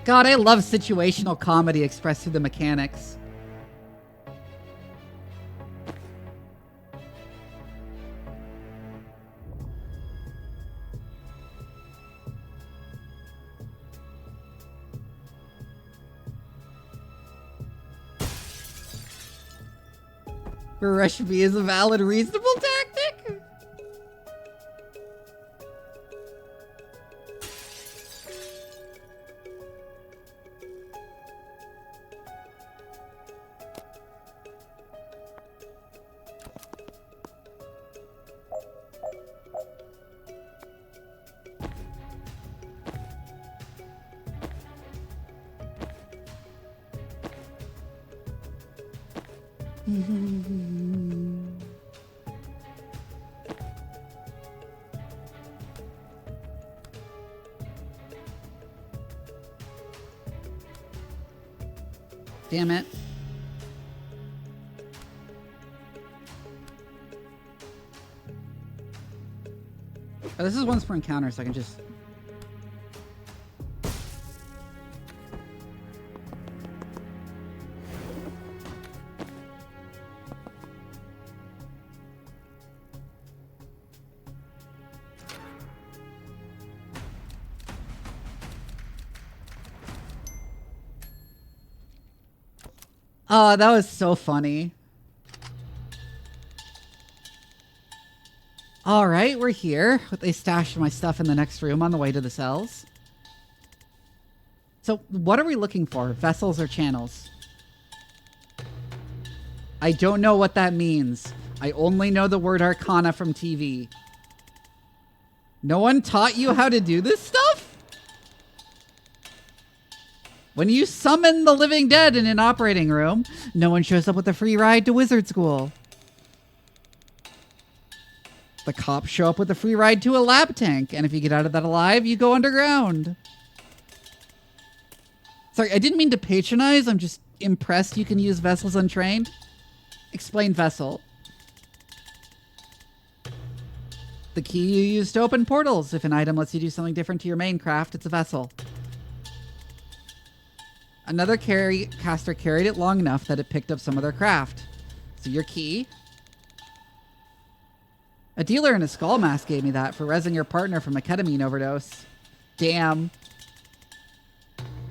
Speaker 1: God, I love situational comedy expressed through the mechanics. Rush me is a valid, reasonable tactic? Damn it. Oh, this is once per encounter, so I can just... Oh, that was so funny. All right, we're here. They stashed my stuff in the next room on the way to the cells. So what are we looking for? Vessels or channels? I don't know what that means. I only know the word Arcana from TV. No one taught you how to do this stuff? When you summon the living dead in an operating room, no one shows up with a free ride to wizard school. The cops show up with a free ride to a lab tank, and if you get out of that alive, you go underground. Sorry, I didn't mean to patronize. I'm just impressed you can use vessels untrained. Explain vessel. The key you use to open portals. If an item lets you do something different to your main craft, it's a vessel. Another caster carried it long enough that it picked up some of their craft. So your key. A dealer in a skull mask gave me that for rezzing your partner from a ketamine overdose. Damn.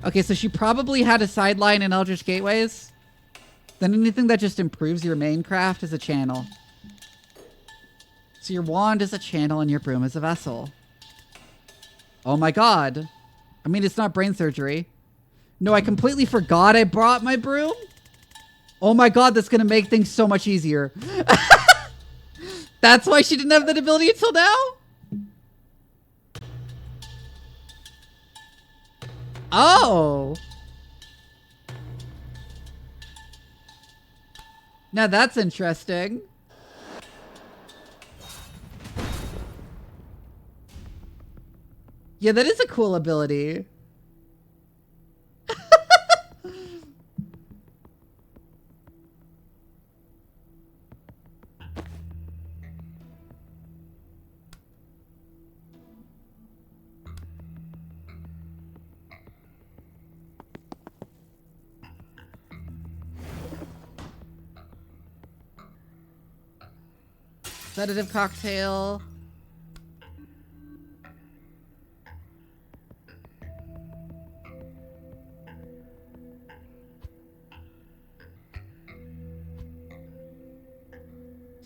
Speaker 1: Okay, so she probably had a sideline in Eldritch Gateways. Then anything that just improves your main craft is a channel. So your wand is a channel and your broom is a vessel. Oh my god. I mean, it's not brain surgery. No, I completely forgot I brought my broom. Oh my god, that's gonna make things so much easier. That's why she didn't have that ability until now? Oh. Now that's interesting. Yeah, that is a cool ability. Sedative cocktail.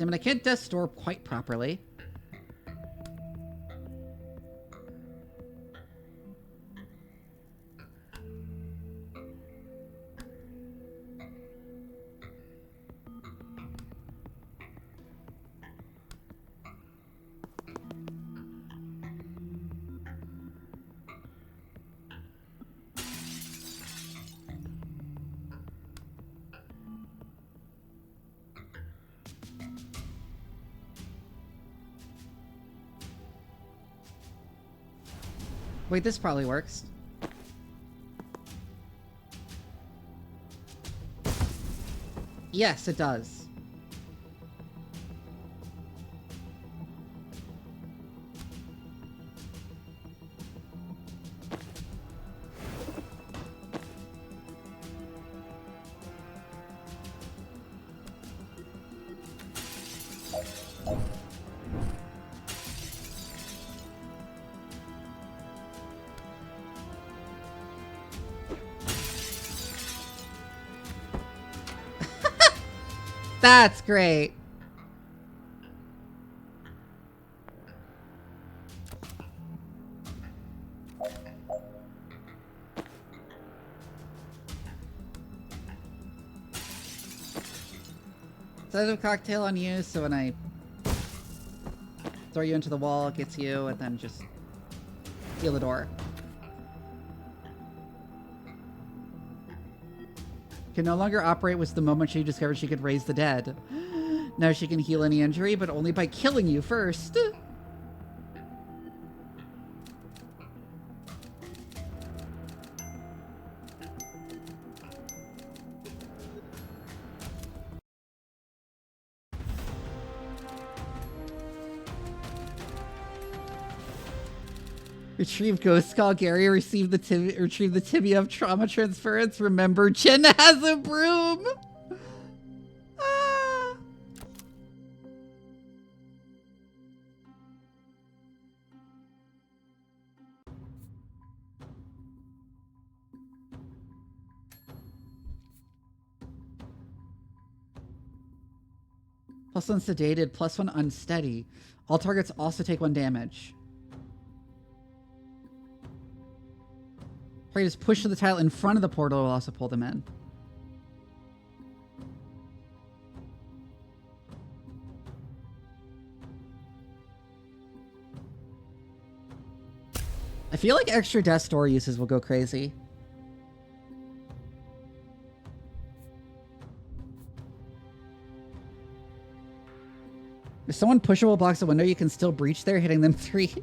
Speaker 1: I mean, I can't desk store quite properly. Wait, this probably works. Yes, it does. That's great. Sedative cocktail on you, so when I throw you into the wall, it gets you, and then just heal the door. Can no longer operate was the moment she discovered she could raise the dead. Now she can heal any injury, but only by killing you first. Retrieve ghost call. Gary retrieve the tibia of trauma transference. Remember, Jen has a broom. Ah. +1 sedated, +1 unsteady. All targets also take 1 damage. Prey just push to the tile in front of the portal will also pull them in. I feel like extra death door uses will go crazy. If someone pushable blocks a window, you can still breach there, hitting them 3.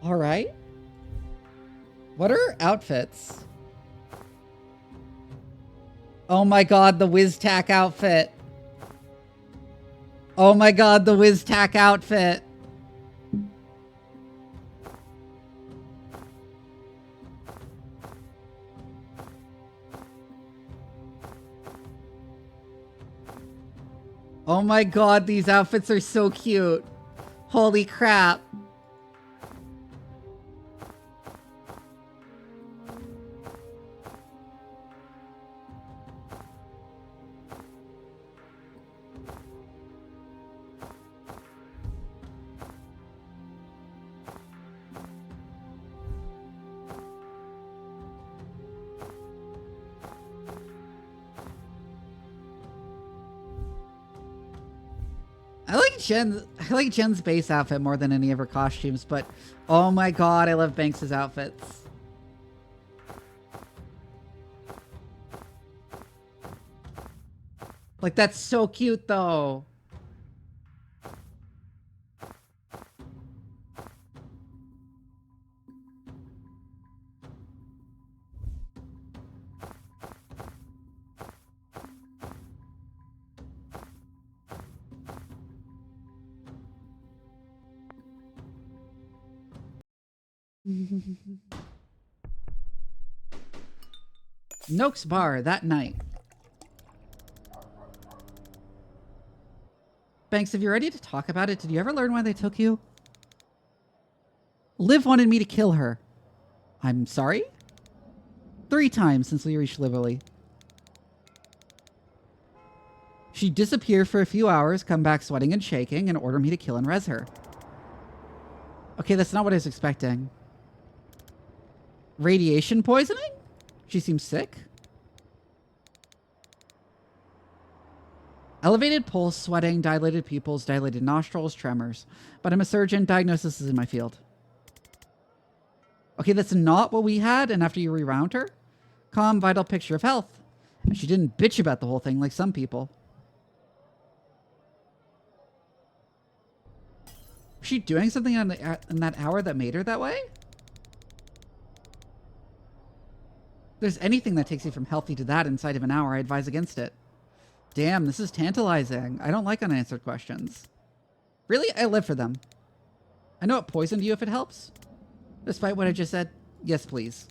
Speaker 1: All right. What are outfits? Oh my god, the WizTac outfit. Oh my god, the WizTac outfit. Oh my god, these outfits are so cute. Holy crap. I like Jen's base outfit more than any of her costumes, but oh my god, I love Banks's outfits. Like, that's so cute though. Noak's bar that night. Banks, if you're ready to talk about it, did you ever learn why they took you? Liv wanted me to kill her. I'm sorry? 3 times since we reached Liverly. She'd disappear for a few hours, come back sweating and shaking, and order me to kill and res her. Okay, that's not what I was expecting. Radiation poisoning? She seems sick. Elevated pulse, sweating, dilated pupils, dilated nostrils, tremors. But I'm a surgeon. Diagnosis is in my field. Okay, that's not what we had. And after you rewound her? Calm, vital picture of health. And she didn't bitch about the whole thing like some people. Was she doing something in that hour that made her that way? If there's anything that takes you from healthy to that inside of an hour, I advise against it. Damn, this is tantalizing. I don't like unanswered questions. Really? I live for them. I know it poisoned you if it helps. Despite what I just said, yes please.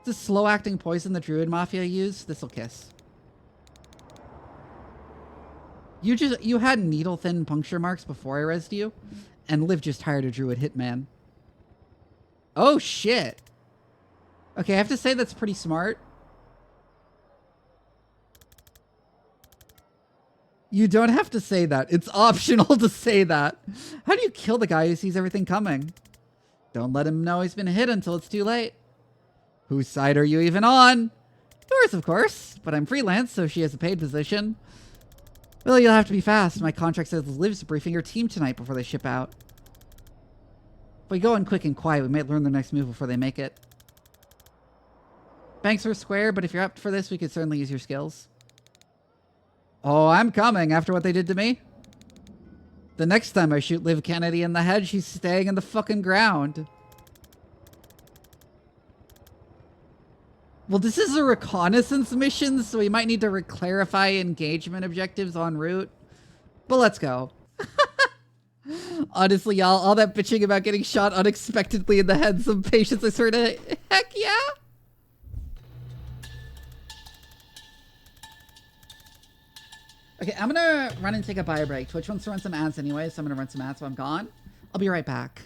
Speaker 1: This slow-acting poison the Druid Mafia use, this'll kiss. You had needle-thin puncture marks before I rezzed you, and Liv just hired a Druid hitman. Oh, shit. Okay, I have to say that's pretty smart. You don't have to say that. It's optional to say that. How do you kill the guy who sees everything coming? Don't let him know he's been hit until it's too late. Whose side are you even on? Yours, of course. But I'm freelance, so she has a paid position. Well, you'll have to be fast. My contract says Liv's briefing your team tonight before they ship out. If we go in quick and quiet, we might learn their next move before they make it. Banks are square, but if you're up for this, we could certainly use your skills. Oh, I'm coming after what they did to me. The next time I shoot Liv Kennedy in the head, she's staying in the fucking ground. Well, this is a reconnaissance mission, so we might need to clarify engagement objectives en route. But let's go. Honestly, y'all, all that bitching about getting shot unexpectedly in the head, some patience, I swear to heck yeah. Okay, I'm gonna run and take a bio break. Twitch wants to run some ads anyway, so I'm gonna run some ads while I'm gone. I'll be right back.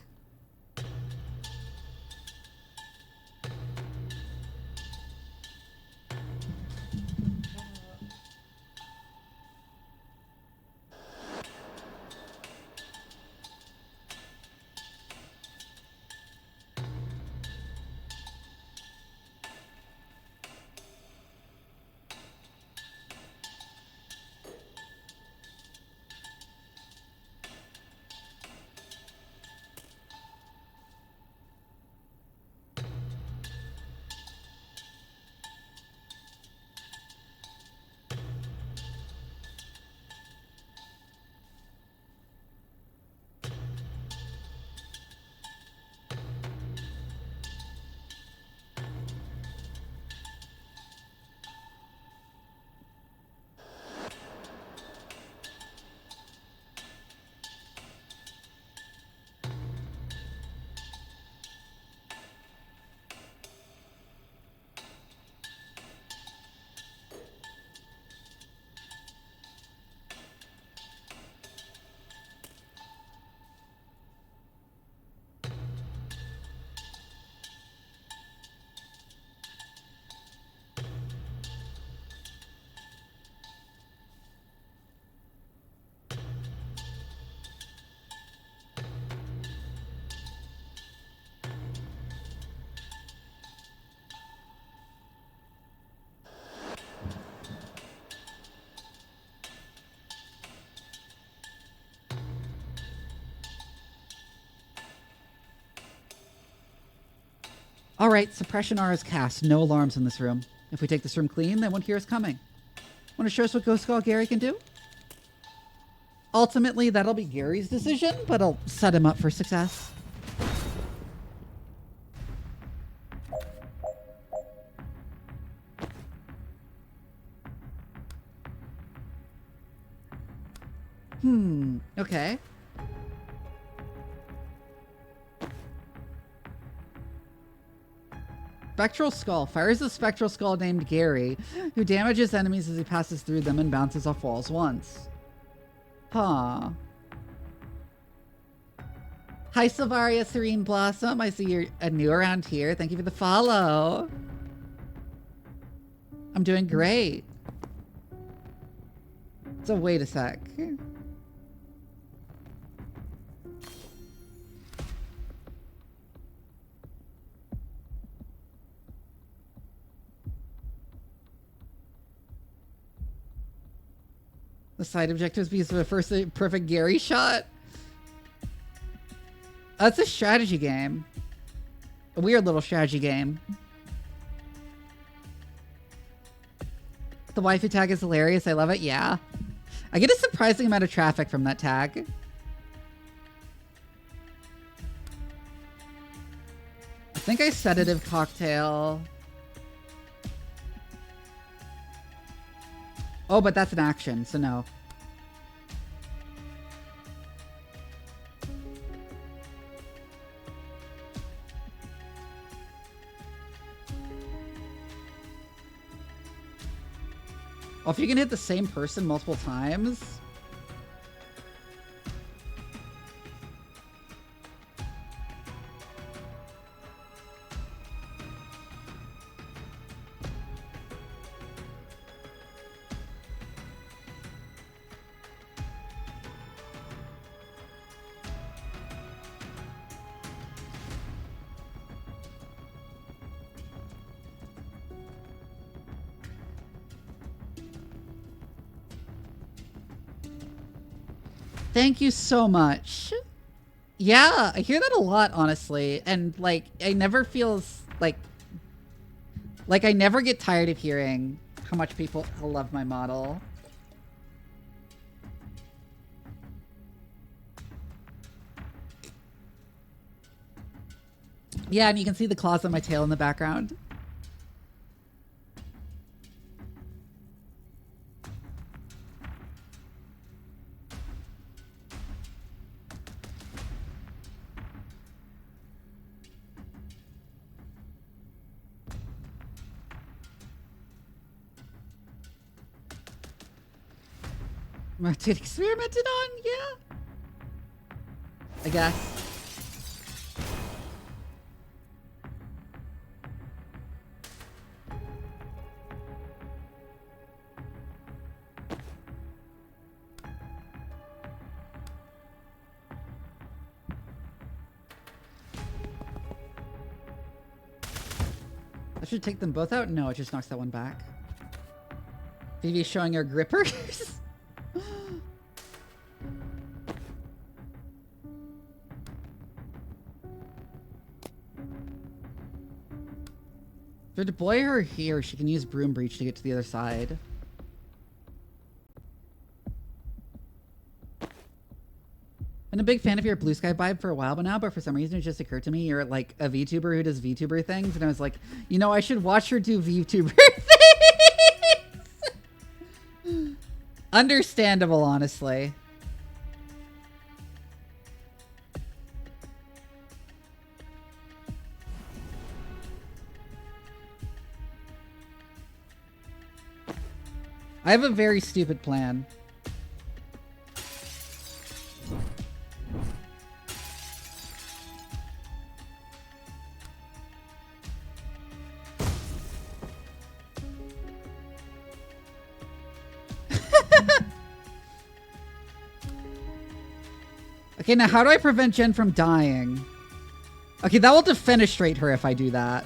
Speaker 1: Alright, suppression R is cast. No alarms in this room. If we take this room clean, they won't hear us coming. Want to show us what Ghost Skull Gary can do? Ultimately, that'll be Gary's decision, but I'll set him up for success. Okay. Spectral Skull fires a spectral skull named Gary, who damages enemies as he passes through them and bounces off walls once. Huh. Hi, Silvaria Serene Blossom. I see you're new around here. Thank you for the follow. I'm doing great. So wait a sec. The side objectives because of the first perfect Gary shot. That's a strategy game. A weird little strategy game. The waifu tag is hilarious. I love it. Yeah. I get a surprising amount of traffic from that tag. I think I sedative cocktail. Oh, but that's an action, so no. Well, if you can hit the same person multiple times... Thank you so much. Yeah, I hear that a lot, honestly. And, like, I never feels like I never get tired of hearing how much people love my model. Yeah, and you can see the claws on my tail in the background. Martin experimented on? Yeah. I guess. I should take them both out? No, it just knocks that one back. Vivi's showing her grippers. If I deploy her here, she can use Broom Breach to get to the other side. Been a big fan of your Blue Sky vibe for a while now, but for some reason it just occurred to me you're like a VTuber who does VTuber things, and I was like, you know, I should watch her do VTuber things. Understandable, honestly. I have a very stupid plan. Okay, now how do I prevent Jen from dying? Okay, that will defenestrate her if I do that.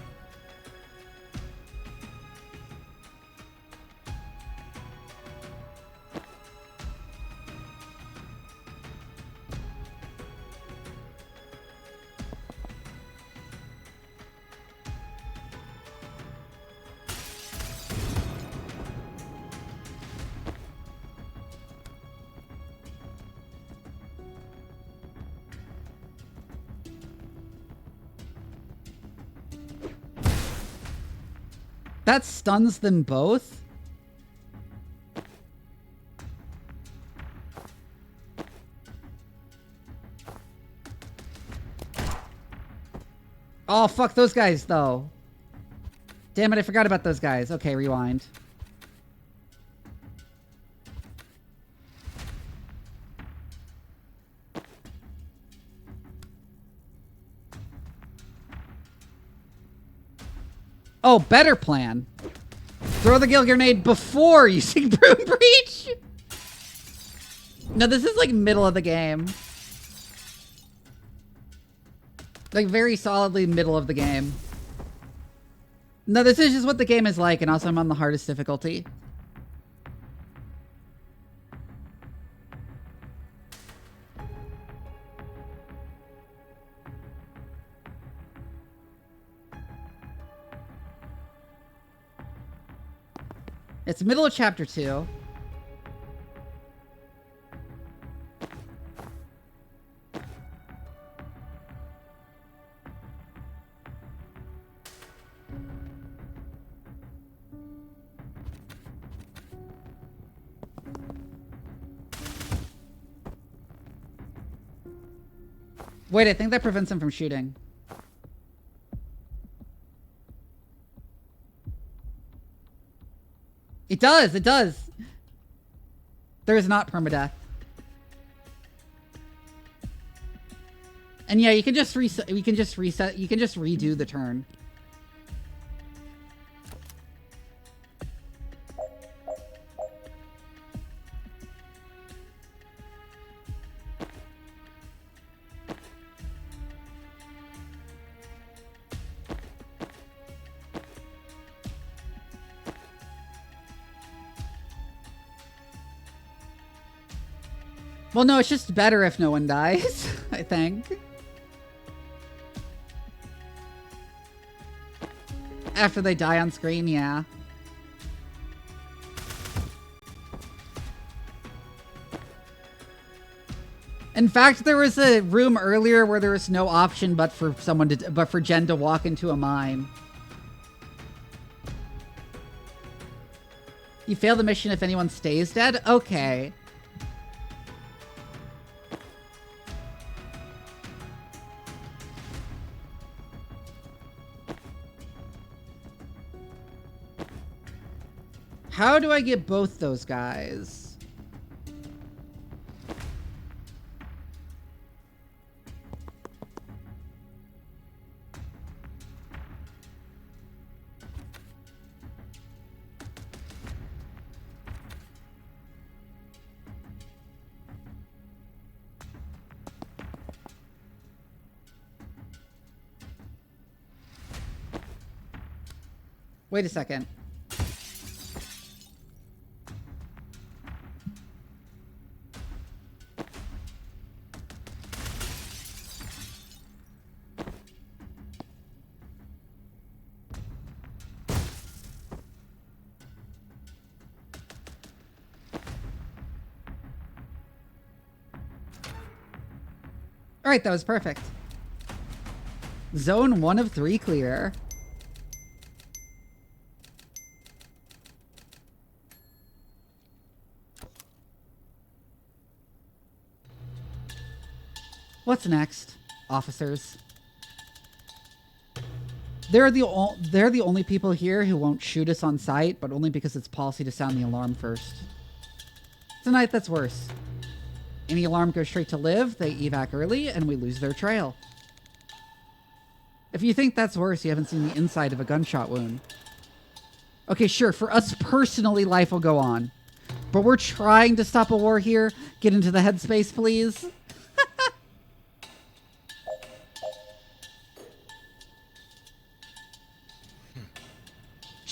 Speaker 1: That stuns them both? Oh, fuck those guys, though. Damn it, I forgot about those guys. Okay, rewind. Oh, better plan. Throw the Gil Grenade before using Broom Breach. No, this is like middle of the game. Like very solidly middle of the game. No, this is just what the game is like, and also I'm on the hardest difficulty. It's middle of chapter 2. Wait, I think that prevents him from shooting. It does, it does. There is not permadeath. And yeah, you can just reset, you can just redo the turn. Well, no, it's just better if no one dies, I think. After they die on screen, yeah. In fact, there was a room earlier where there was no option but for Jen to walk into a mine. You fail the mission if anyone stays dead? Okay. How do I get both those guys? Wait a second. All right, that was perfect. Zone 1 of 3 clear. What's next, officers? They're the only people here who won't shoot us on sight, but only because it's policy to sound the alarm first. Tonight, that's worse. Any alarm goes straight to live, they evac early, and we lose their trail. If you think that's worse, you haven't seen the inside of a gunshot wound. Okay, sure, for us personally, life will go on. But we're trying to stop a war here. Get into the headspace, please.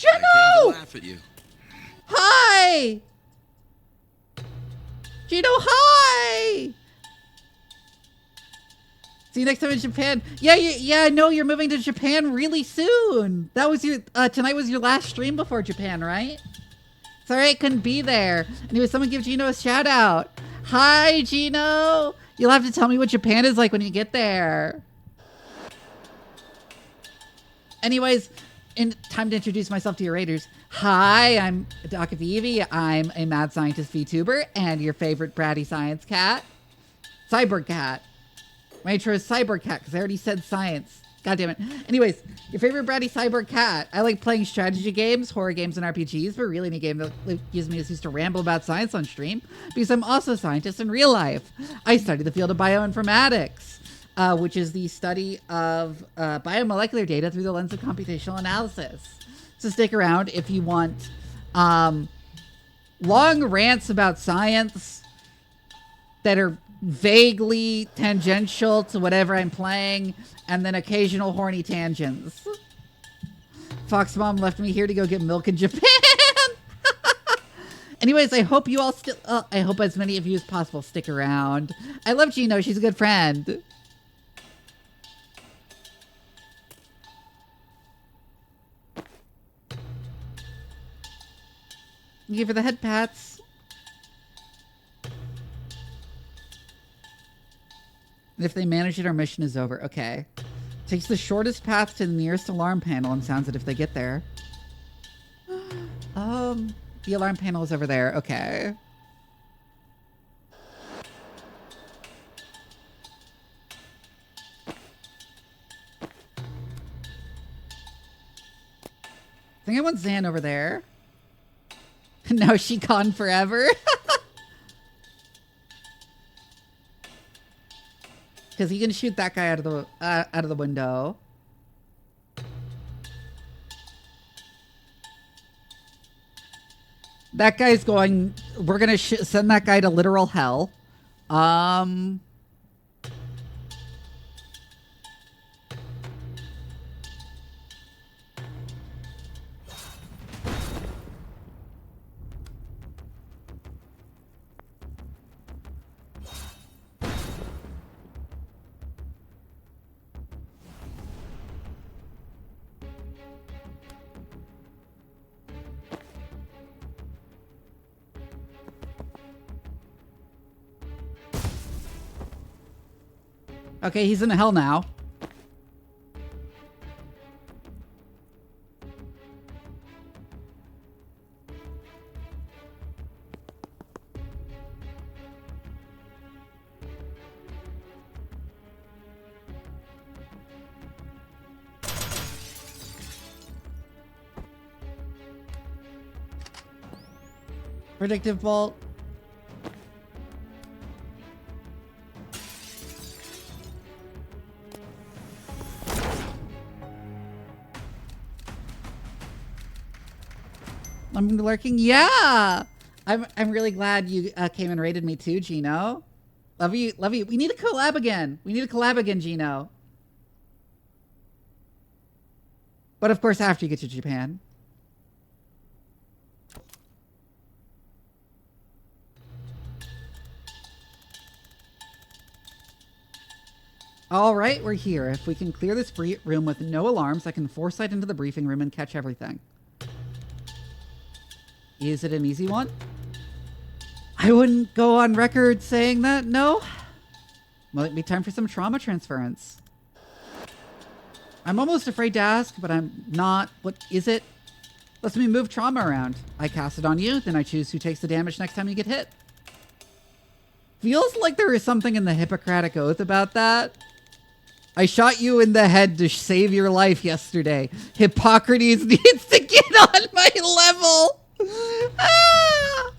Speaker 2: I came to laugh at you.
Speaker 1: Hi! Gino, hi! See you next time in Japan. Yeah, no, you're moving to Japan really soon. That was your, tonight was your last stream before Japan, right? Sorry I couldn't be there. Anyway, someone give Gino a shout out. Hi, Gino! You'll have to tell me what Japan is like when you get there. Anyways, time to introduce myself to your raiders. Hi, I'm Dr. Vivi. I'm a mad scientist VTuber and your favorite bratty science cat. Cyborg cat. My intro is cyborg cat because I already said science. God damn it. Anyways, your favorite bratty cyborg cat. I like playing strategy games, horror games, and RPGs, but really any game that gives me an excuse to ramble about science on stream because I'm also a scientist in real life. I study the field of bioinformatics. Which is the study of biomolecular data through the lens of computational analysis. So stick around if you want long rants about science that are vaguely tangential to whatever I'm playing, and then occasional horny tangents. Fox Mom left me here to go get milk in Japan. Anyways, I hope you all still, I hope as many of you as possible stick around. I love Gino, she's a good friend. Give her the head pats. And if they manage it, our mission is over. Okay. Takes the shortest path to the nearest alarm panel and sounds it if they get there. The alarm panel is over there. Okay. I think I want Zan over there. Now she gone forever. Because he can shoot that guy out of the window. That guy's going. We're gonna send that guy to literal hell. Okay, he's in hell now. Predictive bolt. I'm lurking. Yeah, I'm really glad you came and raided me too, Gino. Love you, love you. We need to collab again. We need to collab again, Gino. But of course, after you get to Japan. All right, we're here. If we can clear this room with no alarms, I can foresight into the briefing room and catch everything. Is it an easy one? I wouldn't go on record saying that, no. Might be time for some trauma transference. I'm almost afraid to ask, but I'm not. What is it? Lets me move trauma around. I cast it on you, then I choose who takes the damage next time you get hit. Feels like there is something in the Hippocratic Oath about that. I shot you in the head to save your life yesterday. Hippocrates needs to get on my level. Ah!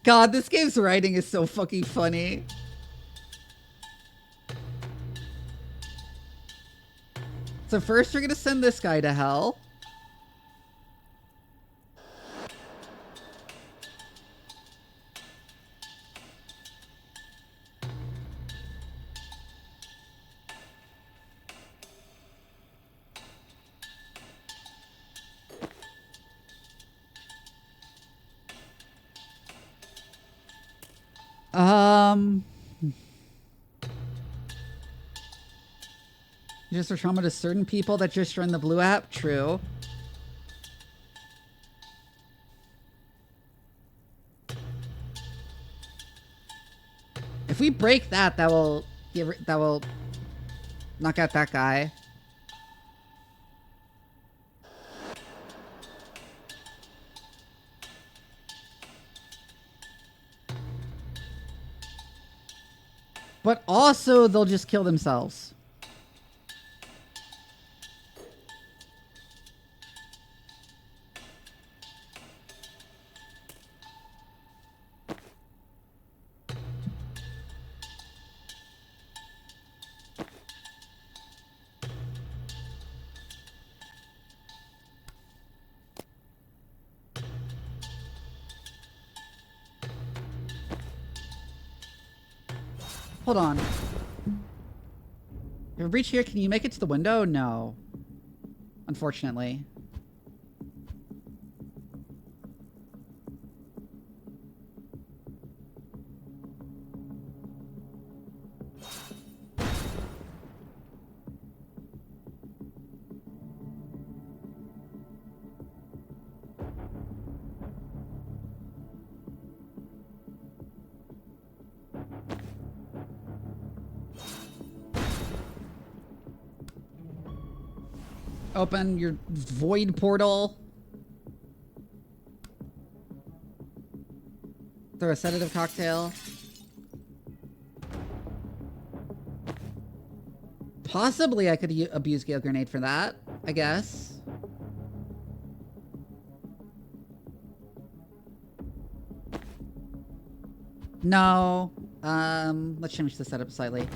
Speaker 1: God, this game's writing is so fucking funny. So first we're gonna send this guy to hell. Just for trauma to certain people that just run the blue app? True. If we break that, that will knock out that guy. But also, they'll just kill themselves. Hold on. If a breach here, can you make it to the window? No. Unfortunately. Open your void portal. Throw a sedative cocktail. Possibly I could abuse Gale Grenade for that, I guess. No. Let's change the setup slightly.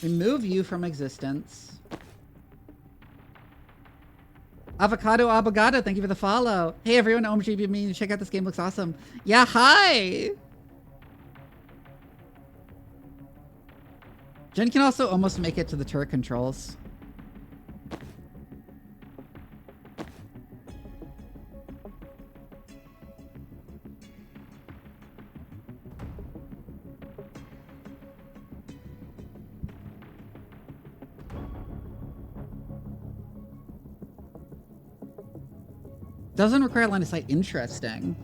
Speaker 1: Remove you from existence. Avocado Abogado, thank you for the follow. Hey everyone, OMG, meaning to check out this game, looks awesome. Yeah, hi! Jen can also almost make it to the turret controls. Doesn't require line of sight. Interesting.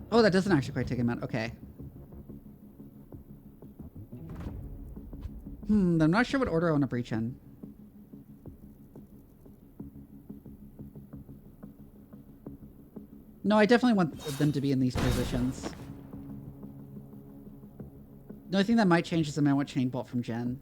Speaker 1: Oh, that doesn't actually quite take him out. Okay. I'm not sure what order I want to breach in. No, I definitely want them to be in these positions. The only thing that might change is the amount I want chain bolt from Jen.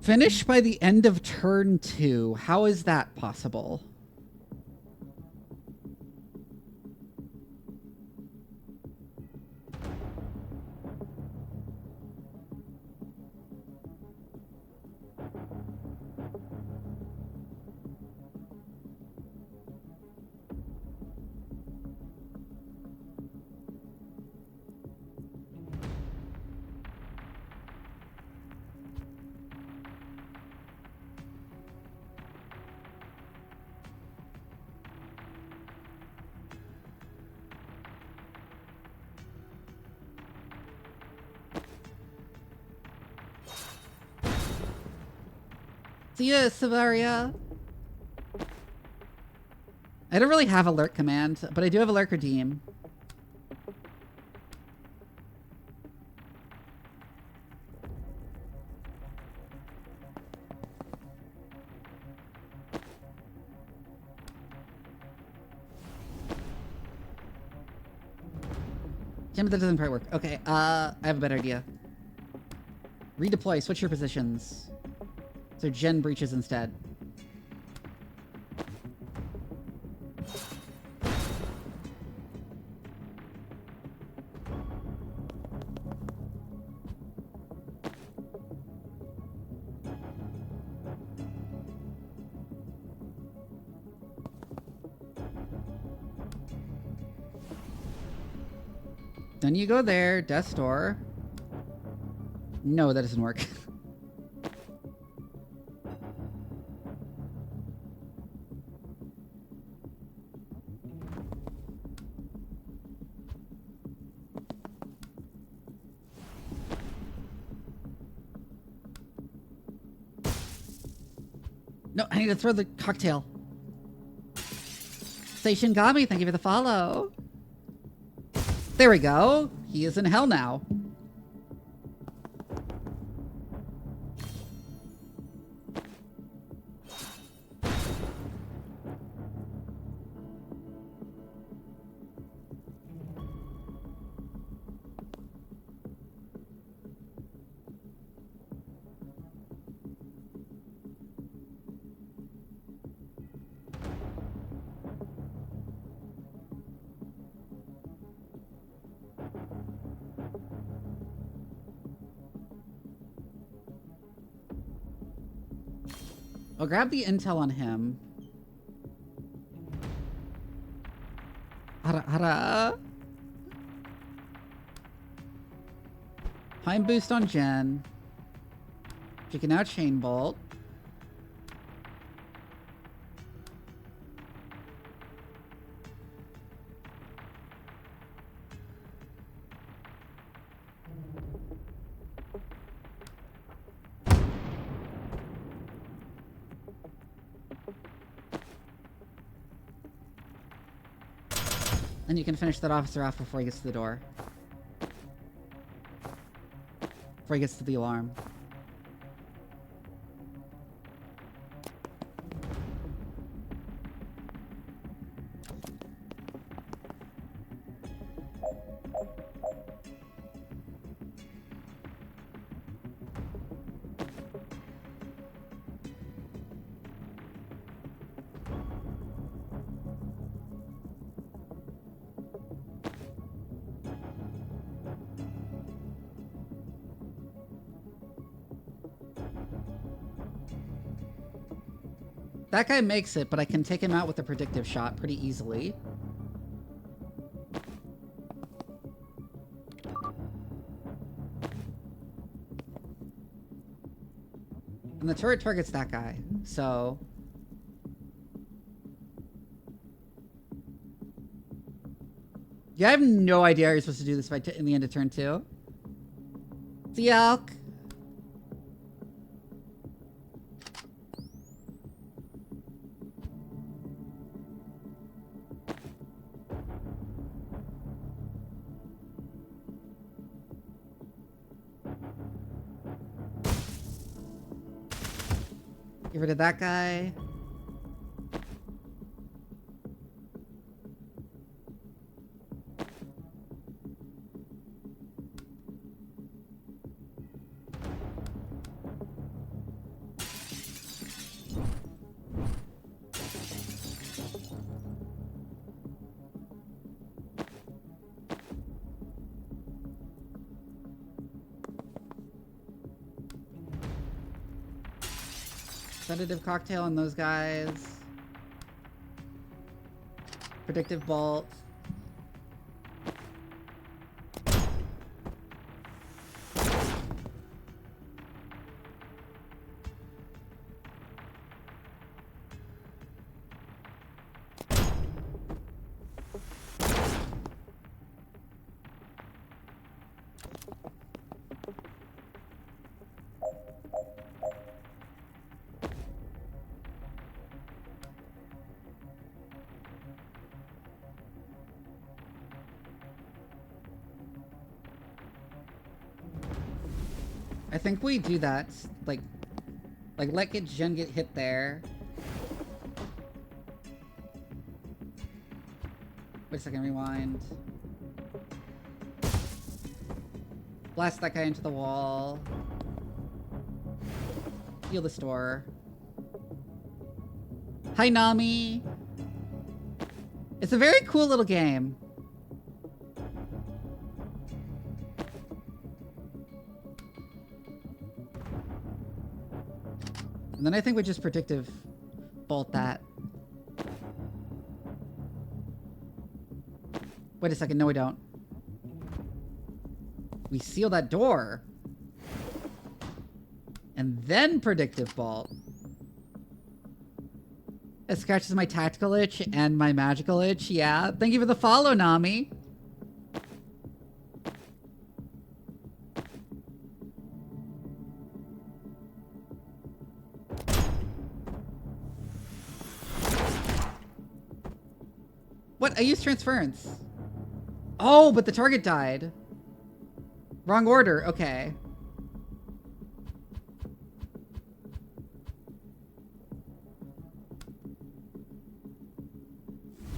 Speaker 1: Finish by the end of turn 2. How is that possible? See ya, Savaria. I don't really have a lurk command, but I do have a lurk redeem. Damn it, that doesn't quite work. Okay, I have a better idea. Redeploy, switch your positions. So Jen breaches instead. Then you go there, death's door. No, that doesn't work. No, I need to throw the cocktail. Station Gami, thank you for the follow. There we go. He is in hell now. I'll grab the intel on him. Hara hara. Time boost on Jen. She can now chain bolt. And you can finish that officer off before he gets to the door. Before he gets to the alarm. That guy makes it, but I can take him out with a predictive shot pretty easily. And the turret targets that guy, so... Yeah, I have no idea how you're supposed to do this in the end of turn 2. See Alk. Get rid of that guy. Sedative cocktail on those guys. Predictive bolt. I think we do that, like let Jen get hit there. Wait a second, rewind. Blast that guy into the wall. Heal the store. Hi, Nami! It's a very cool little game. And then I think we just predictive bolt that. Wait a second, no we don't. We seal that door. And then predictive bolt. It scratches my tactical itch and my magical itch, yeah. Thank you for the follow, Nami. What? I used transference. Oh, but the target died. Wrong order. Okay.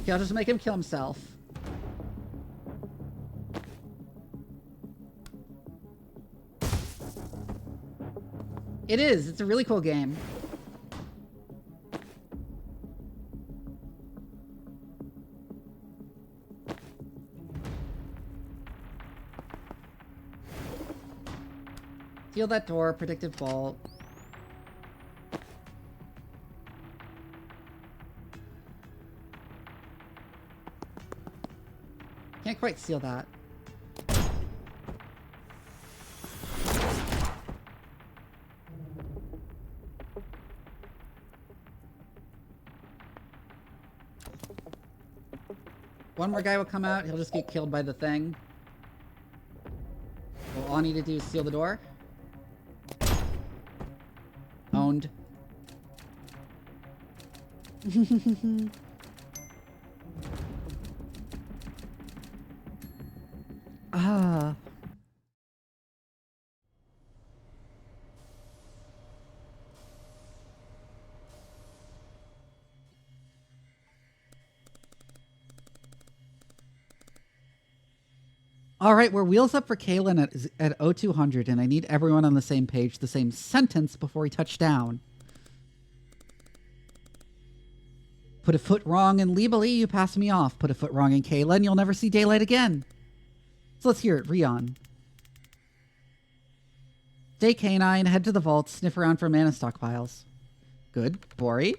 Speaker 1: Okay, I'll just make him kill himself. It is. It's a really cool game. Seal that door, predictive bolt. Can't quite seal that. One more guy will come out, he'll just get killed by the thing. Well, all I need to do is seal the door. Owned. Ah. All right, we're wheels up for Kaylin at 0200, and I need everyone on the same page, the same sentence before we touch down. Put a foot wrong in Libely, you pass me off. Put a foot wrong in Kaylin, you'll never see daylight again. So let's hear it, Rion. Stay canine, head to the vault, sniff around for mana stockpiles. Good. Bori?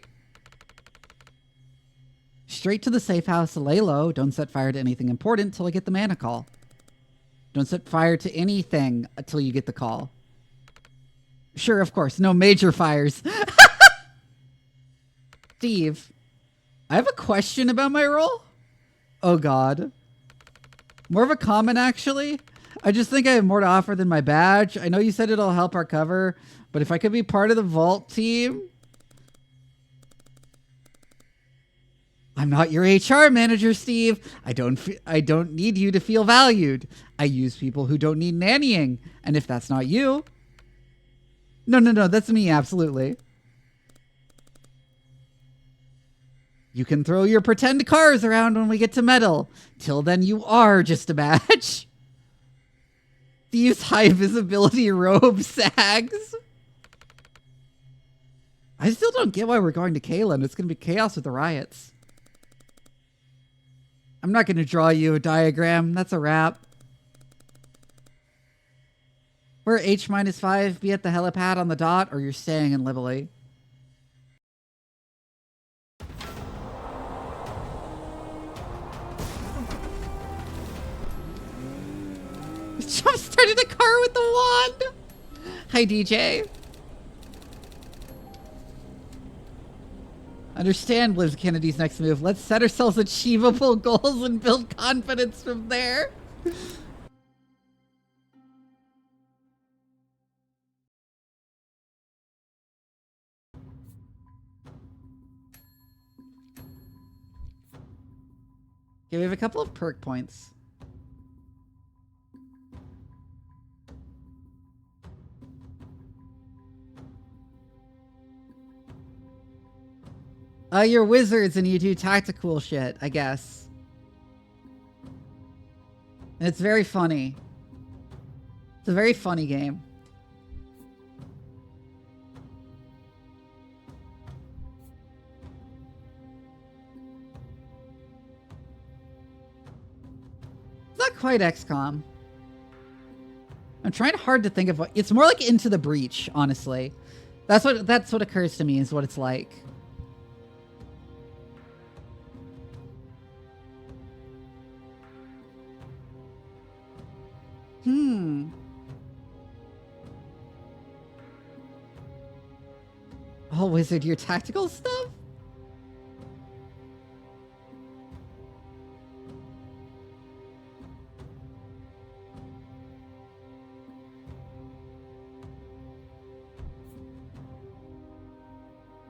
Speaker 1: straight to the safe house, lay low. Don't set fire to anything important till I get the mana call. Don't set fire to anything until you get the call. Sure, of course. No major fires. Steve, I have a question about my role. Oh, God. More of a comment, actually. I just think I have more to offer than my badge. I know you said it'll help our cover, but if I could be part of the vault team... I'm not your HR manager, Steve. I don't need you to feel valued. I use people who don't need nannying. And if that's not you... No, that's me, absolutely. You can throw your pretend cars around when we get to metal. Till then, you are just a badge. Steve's high visibility robe sags. I still don't get why we're going to Kalen. It's going to be chaos with the riots. I'm not going to draw you a diagram. That's a wrap. We're H-5. Be at the helipad on the dot, or you're staying in Lively. Jump started a car with the wand. Hi, DJ. Understand, Liz Kennedy's next move. Let's set ourselves achievable goals and build confidence from there. Okay, we have a couple of perk points. You're wizards and you do tactical shit, I guess. And it's very funny. It's a very funny game. It's not quite XCOM. I'm trying hard to think of what... It's more like Into the Breach, honestly. That's what occurs to me is what it's like. Oh, wizard, your tactical stuff?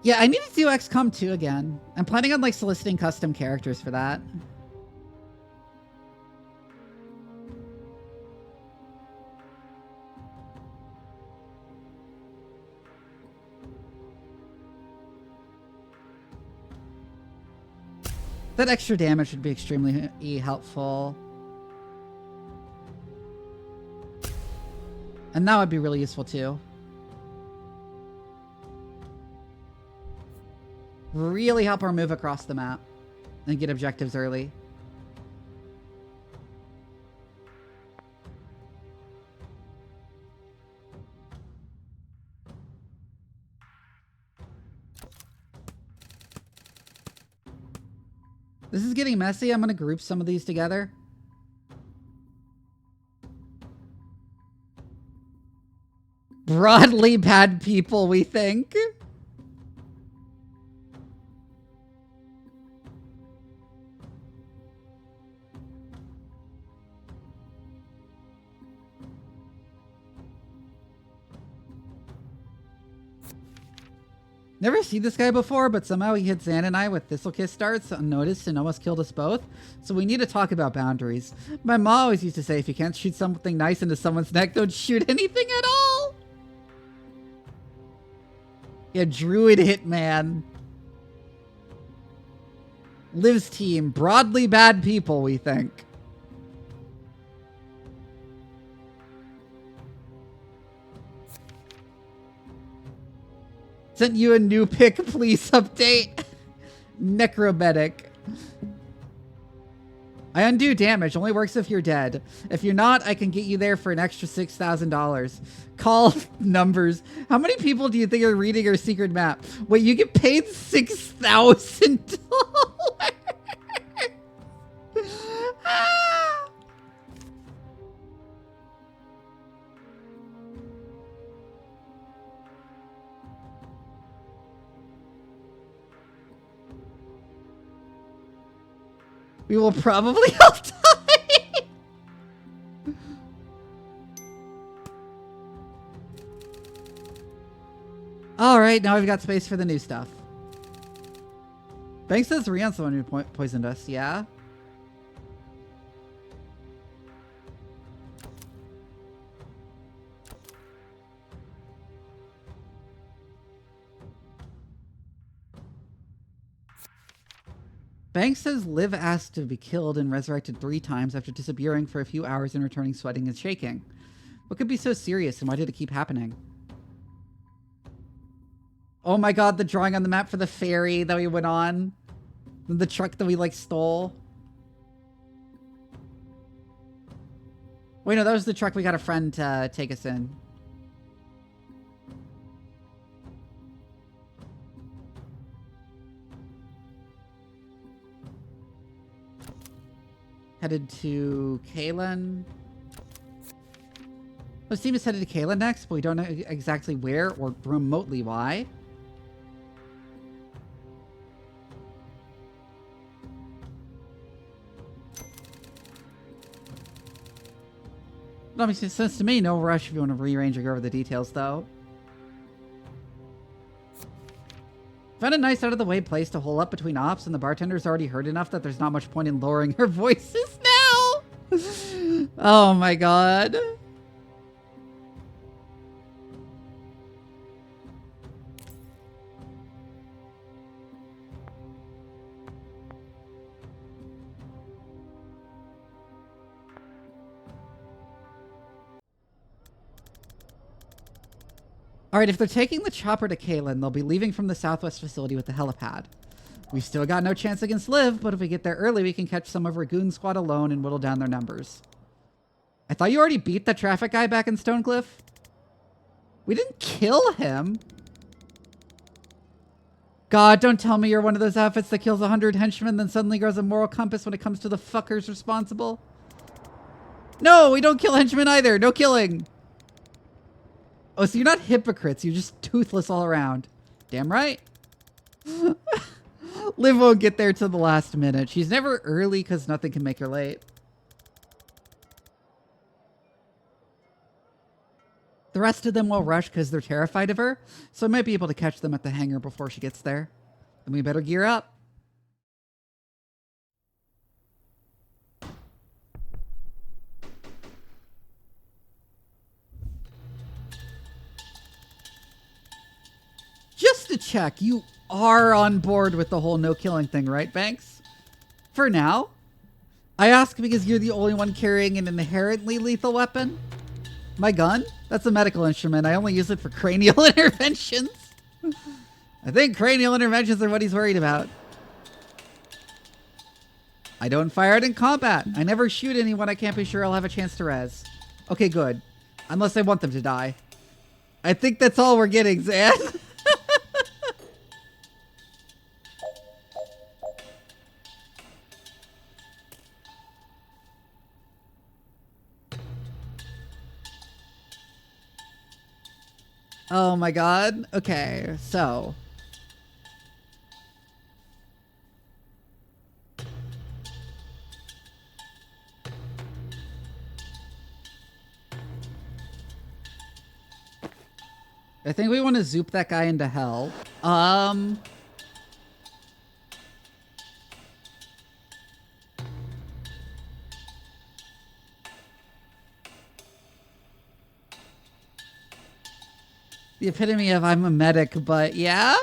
Speaker 1: Yeah, I need to do XCOM 2 again. I'm planning on like soliciting custom characters for that. That extra damage would be extremely helpful. And that would be really useful too. Really help our move across the map and get objectives early. This is getting messy. I'm going to group some of these together. Broadly bad people, we think. Never seen this guy before, but somehow he hit Xan and I with Thistlekiss darts unnoticed and almost killed us both. So we need to talk about boundaries. My mom always used to say, if you can't shoot something nice into someone's neck, don't shoot anything at all. Yeah, Druid Hitman. Liv's team, broadly bad people, we think. Sent you a new pick, please update. Necrobetic. I undo damage. Only works if you're dead. If you're not, I can get you there for an extra $6,000. Call numbers. How many people do you think are reading our secret map? Wait, you get paid $6,000? We will probably all die. All right, now we've got space for the new stuff. Banks says Rion's the one who poisoned us, yeah? Banks says Liv asked to be killed and resurrected 3 times after disappearing for a few hours and returning sweating and shaking. What could be so serious and why did it keep happening? Oh my god, the drawing on the map for the ferry that we went on. The truck that we like stole. Wait, no, that was the truck we got a friend to take us in. Headed to Kalen. This team is headed to Kalen next, but we don't know exactly where or remotely why. That makes sense to me. No rush if you want to rearrange or go over the details, though. Found a nice out-of-the-way place to hole up between ops, and the bartender's already heard enough that there's not much point in lowering her voices now. Oh my god. Alright, if they're taking the chopper to Kalen, they'll be leaving from the southwest facility with the helipad. We've still got no chance against Liv, but if we get there early, we can catch some of our goon squad alone and whittle down their numbers. I thought you already beat the traffic guy back in Stonecliff? We didn't kill him. God, don't tell me you're one of those outfits that kills 100 henchmen then suddenly grows a moral compass when it comes to the fuckers responsible. No, we don't kill henchmen either. No killing. Oh, so you're not hypocrites. You're just toothless all around. Damn right. Liv won't get there till the last minute. She's never early because nothing can make her late. The rest of them will rush because they're terrified of her, so I might be able to catch them at the hangar before she gets there. Then we better gear up. Just to check, you are on board with the whole no killing thing, right, Banks? For now. I ask because you're the only one carrying an inherently lethal weapon. My gun? That's a medical instrument. I only use it for cranial interventions. I think cranial interventions are what he's worried about. I don't fire it in combat. I never shoot anyone I can't be sure I'll have a chance to res. Okay, good. Unless I want them to die. I think that's all we're getting, Zan. Oh my god. Okay, so. I think we want to zoop that guy into hell. The epitome of I'm a medic, but yeah?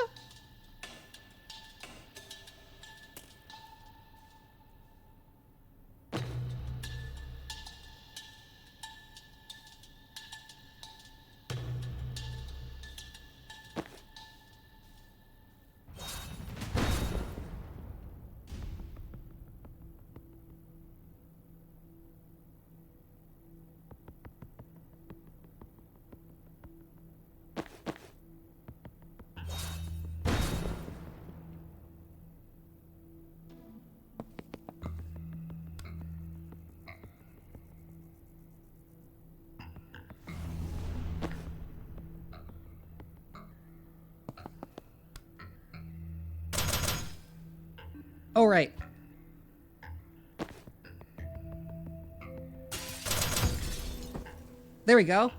Speaker 1: Oh, right. There we go.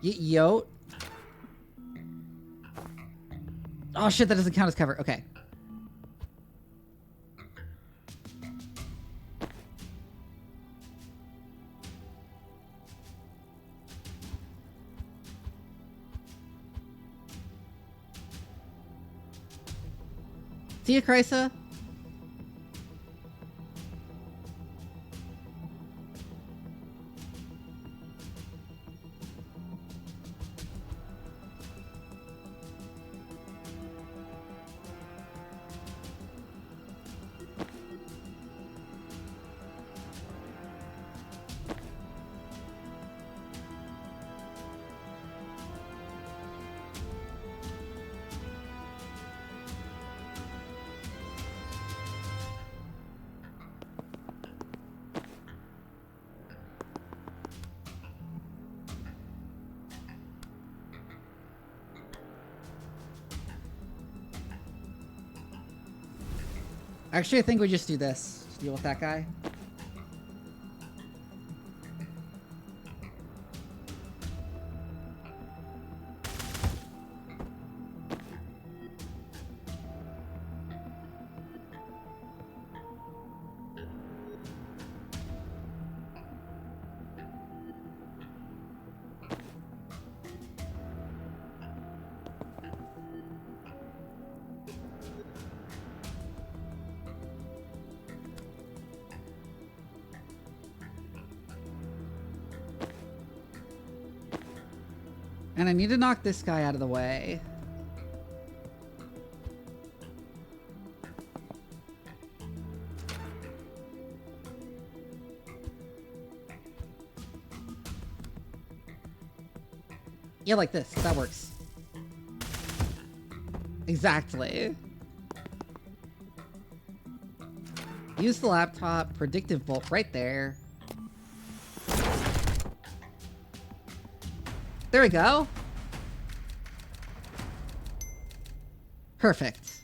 Speaker 1: Yo. Oh shit, that doesn't count as cover. Okay. See ya, Krysa. Actually, I think we just do this. Just deal with that guy. And I need to knock this guy out of the way. Yeah, like this. That works. Exactly. Use the laptop. Predictive bolt right there. There we go. Perfect.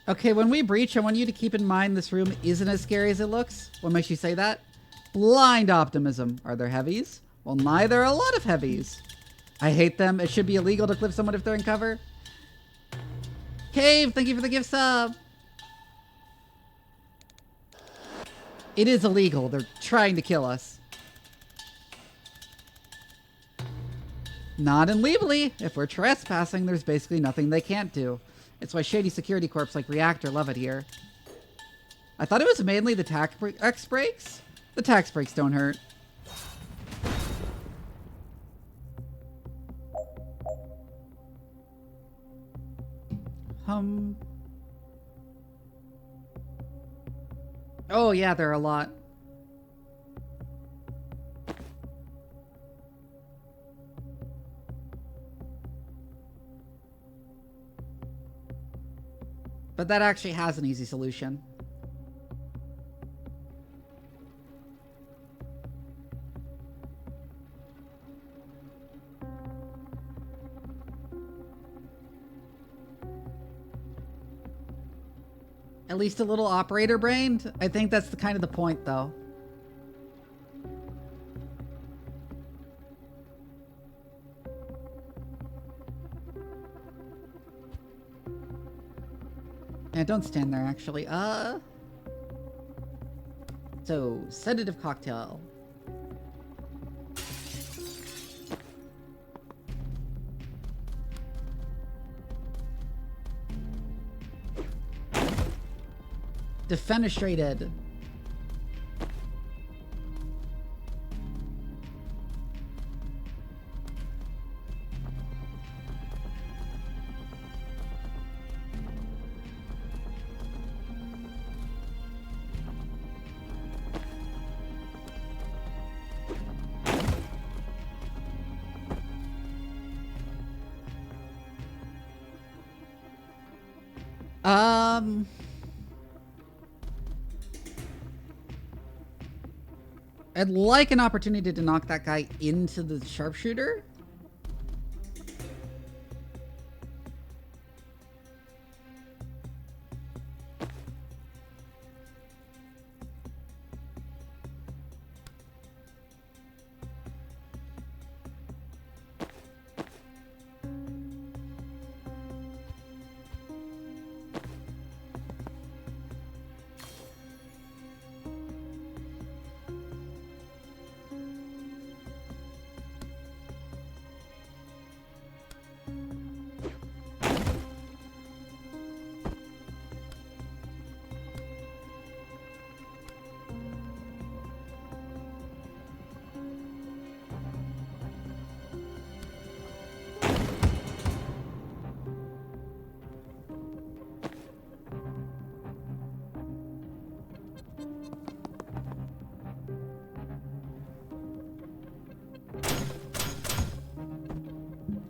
Speaker 1: Okay, when we breach, I want you to keep in mind this room isn't as scary as it looks. What makes you say that? Blind optimism. Are there heavies? Well, neither are a lot of heavies. I hate them. It should be illegal to clip someone if they're in cover. Cave, thank you for the gift sub. It is illegal. They're trying to kill us. Not illegally. If we're trespassing, there's basically nothing they can't do. It's why shady security corps like Reactor love it here. I thought it was mainly the tax breaks. The tax breaks don't hurt. Oh yeah, there are a lot. But that actually has an easy solution. At least a little operator brained. I think that's the kind of the point, though. Yeah, don't stand there, actually. So, sedative cocktail. Defenestrated. I'd like an opportunity to knock that guy into the sharpshooter.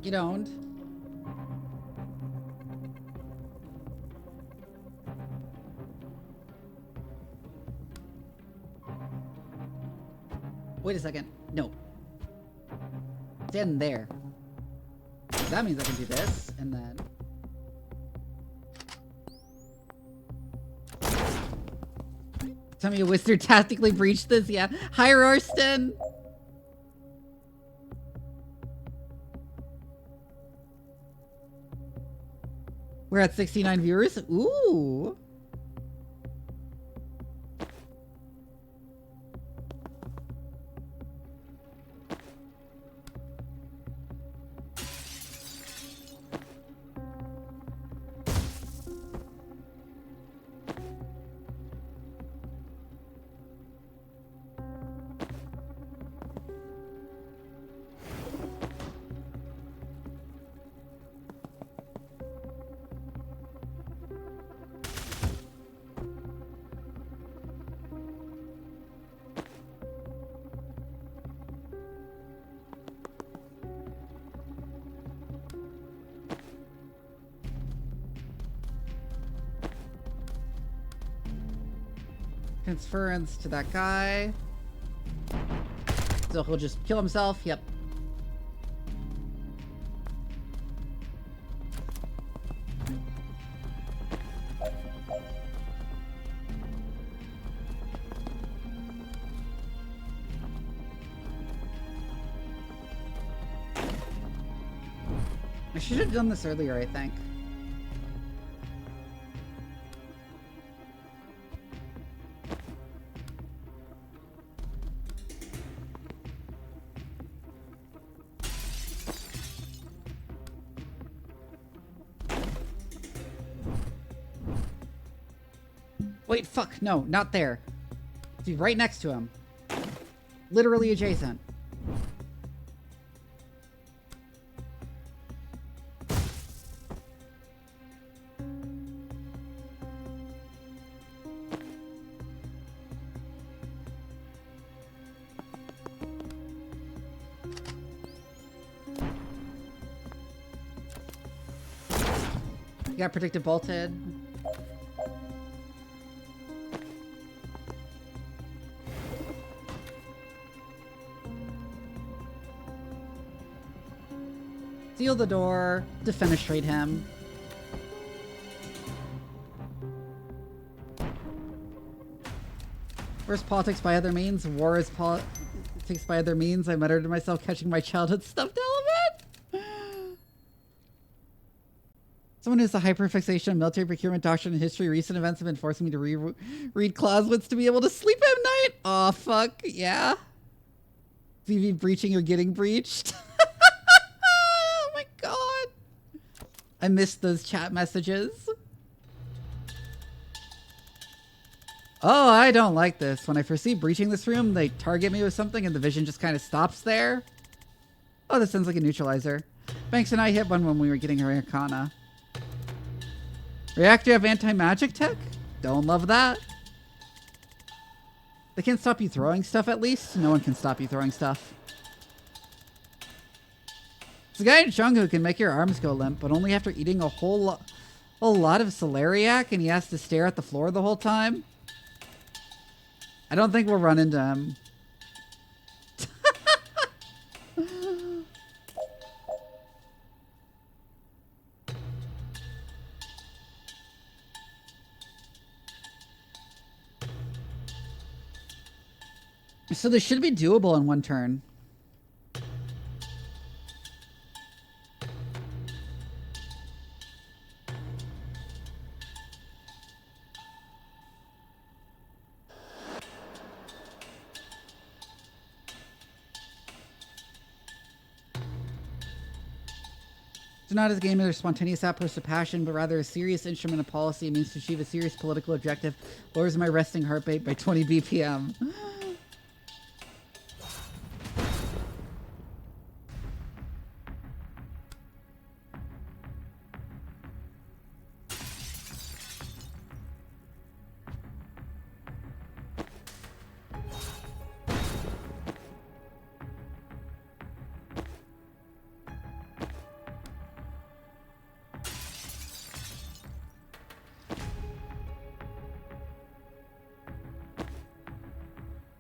Speaker 1: Get owned. Wait a second. No. Stand there. That means I can do this, and then... Tell me a wizard tactically breached this? Yeah. Hi, Rorston! We're at 69 viewers. Ooh. Transference to that guy. So he'll just kill himself. Yep. I should have done this earlier, I think. Wait, fuck, no, not there. Dude, right next to him. Literally adjacent. You got predicted bolted. Seal the door, defenestrate him. Where's politics by other means? War is politics by other means. I muttered to myself, catching my childhood stuffed element. Someone who's a hyperfixation on military procurement doctrine and history. Recent events have been forcing me to read Clausewitz to be able to sleep at night. Aw, fuck, yeah. Vivi breaching or getting breached. Oh my god. I missed those chat messages. Oh, I don't like this. When I foresee breaching this room, they target me with something and the vision just kind of stops there. Oh, this sounds like a neutralizer. Banks and I hit one when we were getting our Arcana. Reactor have anti-magic tech? Don't love that. They can't stop you throwing stuff at least? No one can stop you throwing stuff. There's a guy in Chung who can make your arms go limp, but only after eating a whole A lot of celeriac and he has to stare at the floor the whole time. I don't think we'll run into him. So this should be doable in one turn. It's not as a game or spontaneous outburst of passion, but rather a serious instrument of policy. It means to achieve a serious political objective. Lowers my resting heart rate by 20 BPM.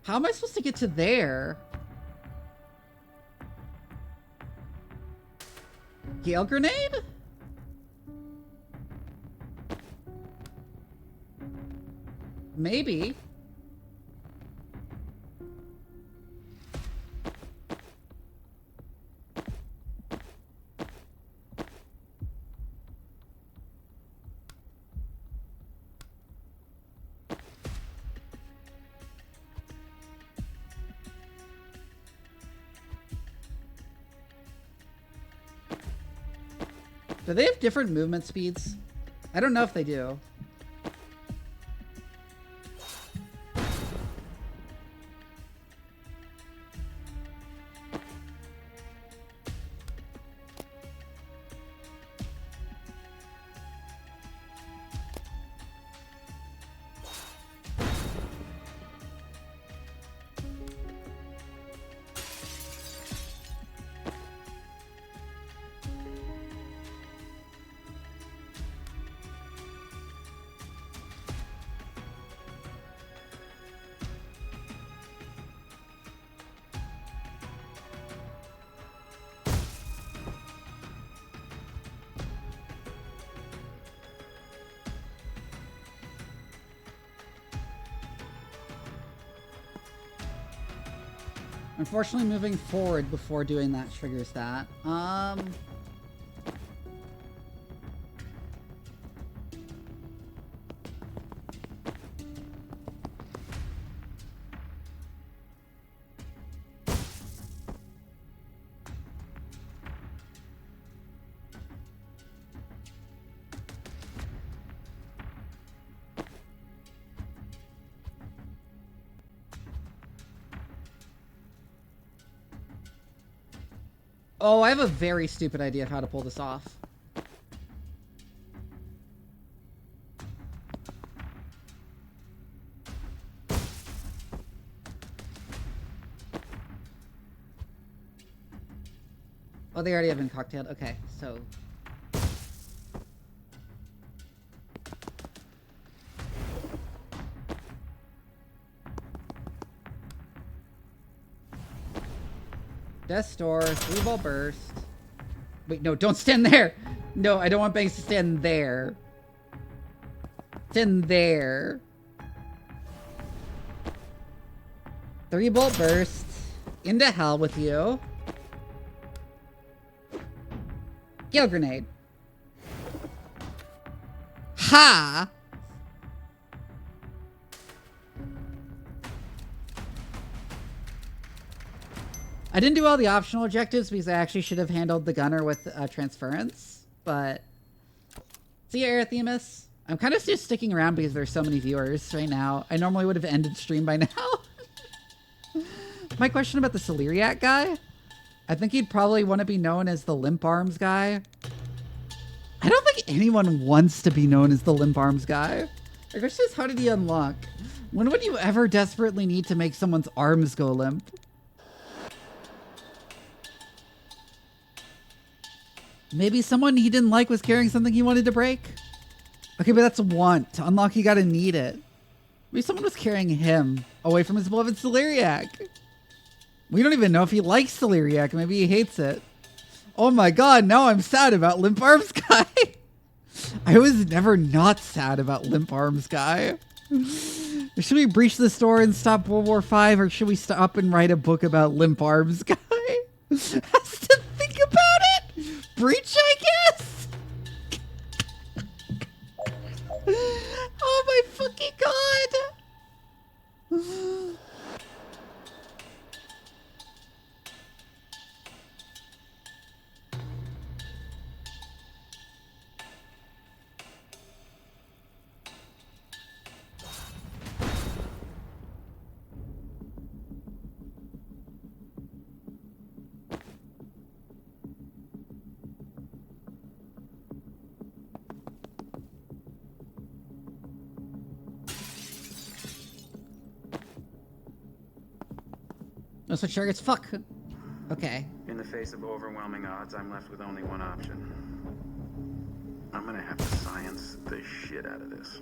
Speaker 1: How am I supposed to get to there? Gale grenade? Maybe. Do they have different movement speeds? I don't know if they do. Unfortunately, moving forward before doing that triggers that. Oh, I have a very stupid idea of how to pull this off. Oh, they already have been cocktailed. Okay, so... Death Store, 3-ball burst. Wait, no, don't stand there! No, I don't want Banks to stand there. Stand there. 3-ball burst. Into hell with you. Gale grenade. Ha! I didn't do all the optional objectives because I actually should have handled the gunner with transference, but... See you, Erythemus. I'm kind of just sticking around because there's so many viewers right now. I normally would have ended stream by now. My question about the celeriac guy? I think he'd probably want to be known as the limp arms guy. I don't think anyone wants to be known as the limp arms guy. Like, it's just, how did he unlock? When would you ever desperately need to make someone's arms go limp? Maybe someone he didn't like was carrying something he wanted to break? Okay, but that's a want. To unlock, you gotta need it. Maybe someone was carrying him away from his beloved Celeriac. We don't even know if he likes Celeriac. Maybe he hates it. Oh my god, now I'm sad about Limp Arms Guy. I was never not sad about Limp Arms Guy. Should we breach the store and stop World War V, or should we stop and write a book about Limp Arms Guy? Has to think about it. Breach, I guess. Oh my fucking god. No such targets. Fuck. Okay.
Speaker 3: In the face of overwhelming odds, I'm left with only one option. I'm gonna have to science the shit out of this.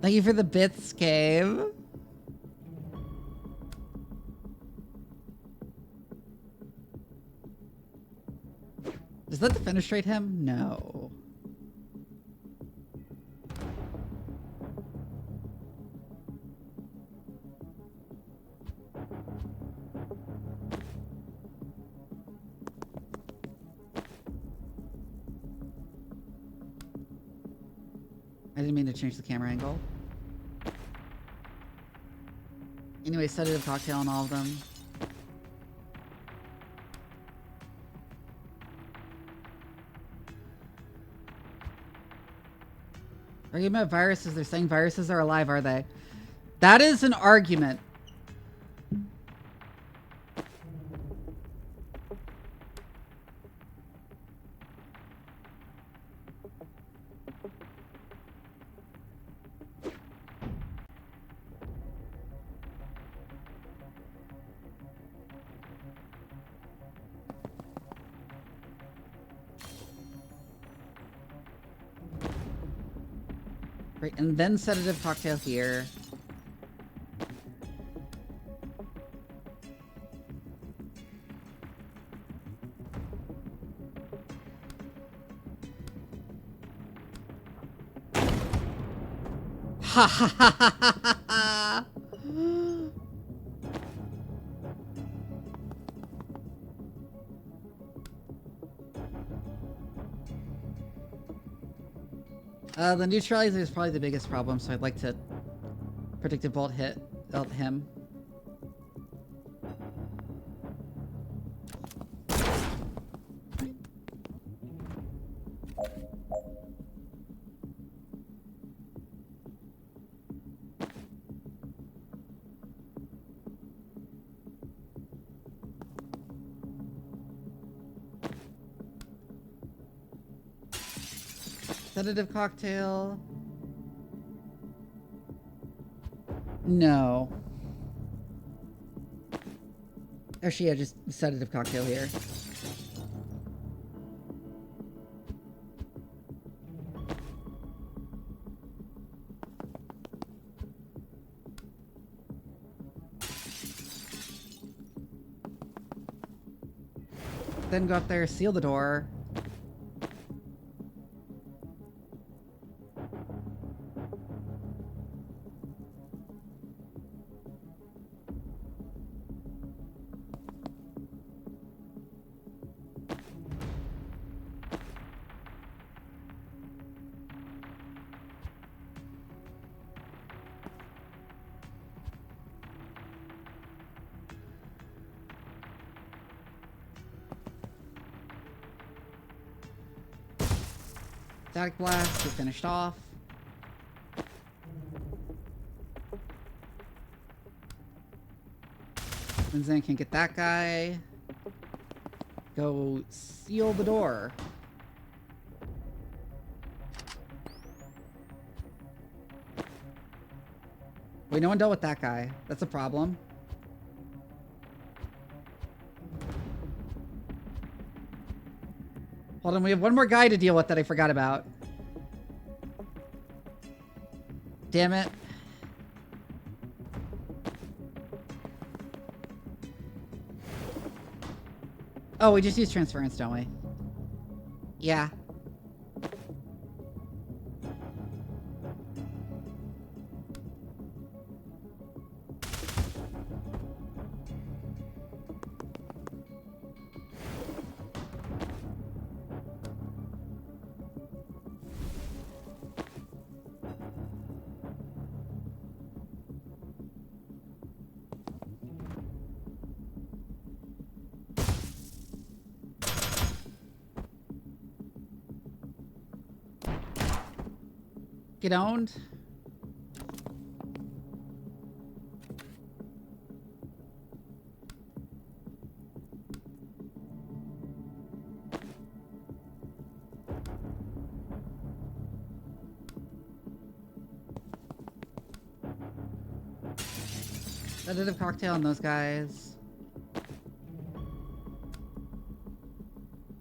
Speaker 1: Thank you for the bits, Cave. Does that defenestrate him? No. I didn't mean to change the camera angle. Anyway, sedative cocktail on all of them. Argument about viruses. They're saying viruses are alive, are they? That is an argument. Right, and then sedative cocktail here. Ha ha ha ha ha ha! The neutralizer is probably the biggest problem, so I'd like to predictive bolt hit him. Sedative cocktail. No. Actually, yeah, just sedative cocktail here. Then go up there, seal the door. Static blast, we're finished off. Linzan can't get that guy. Go seal the door. Wait, no one dealt with that guy. That's a problem. Hold on, we have one more guy to deal with that I forgot about. Damn it. Oh, we just use transference, don't we? Yeah. Get owned. Sedative cocktail on those guys.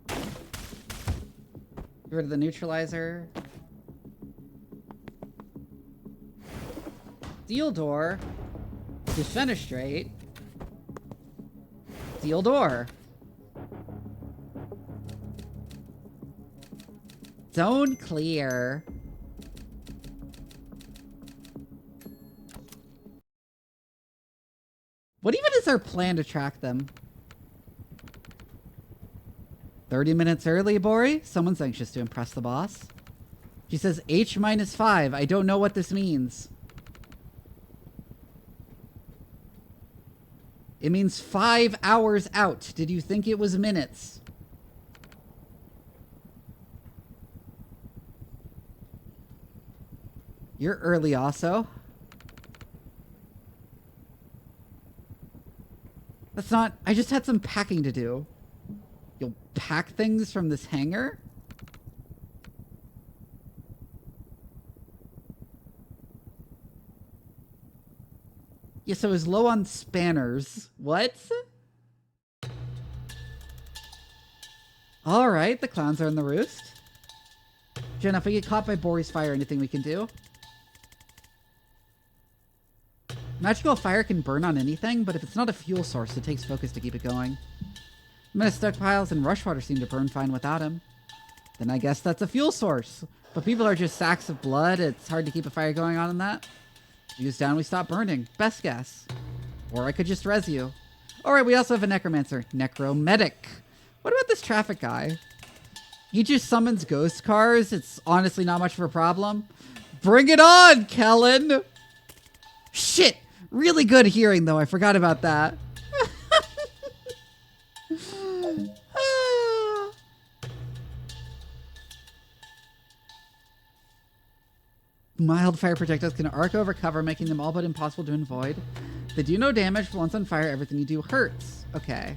Speaker 1: Get rid of the neutralizer. Steel door. Defenestrate. Steel door. Zone clear. What even is our plan to track them? 30 minutes early, Bori? Someone's anxious to impress the boss. She says H-5. I don't know what this means. It means 5 hours out. Did you think it was minutes? You're early also. That's not... I just had some packing to do. You'll pack things from this hangar? Yeah, so it was low on spanners. What? Alright, the clowns are in the roost. Jenna, if we get caught by Bori's fire, anything we can do? Magical fire can burn on anything, but if it's not a fuel source, it takes focus to keep it going. Menace stockpiles and rushwater seem to burn fine without him. Then I guess that's a fuel source. But people are just sacks of blood. It's hard to keep a fire going on in that. Use down, we stop burning. Best guess. Or I could just res you. Alright, we also have a necromancer. Necromedic. What about this traffic guy? He just summons ghost cars. It's honestly not much of a problem. Bring it on, Kellen! Shit! Really good hearing, though. I forgot about that. Mild fire projectiles can arc over cover, making them all but impossible to avoid. They do no damage, but once on fire, everything you do hurts. Okay.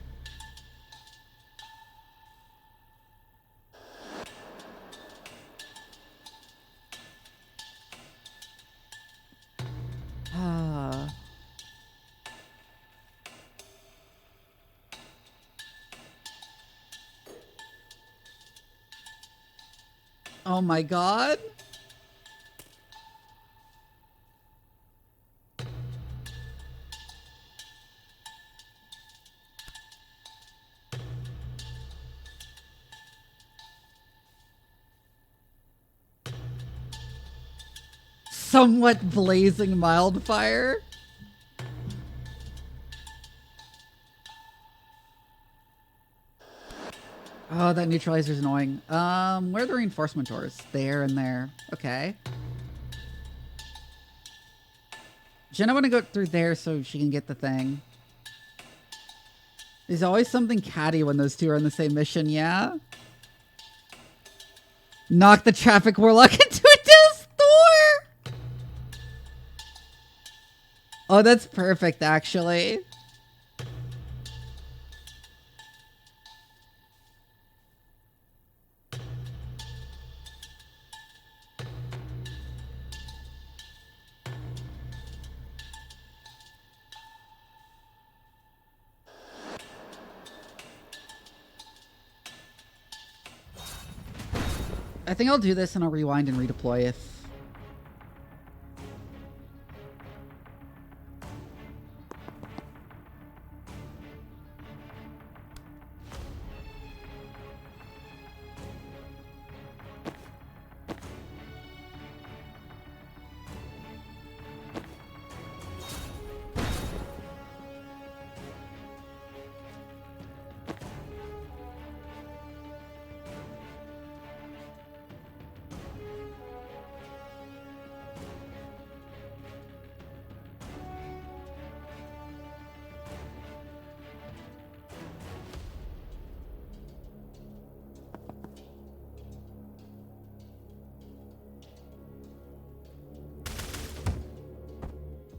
Speaker 1: Oh my god. Somewhat blazing mild fire. Oh, that neutralizer's annoying. Where are the reinforcement doors? There and there. Okay. Jenna want to go through there so she can get the thing. There's always something catty when those two are in the same mission, yeah? Knock the traffic warlock into a death door! Oh, that's perfect, actually. I think I'll do this and I'll rewind and redeploy if...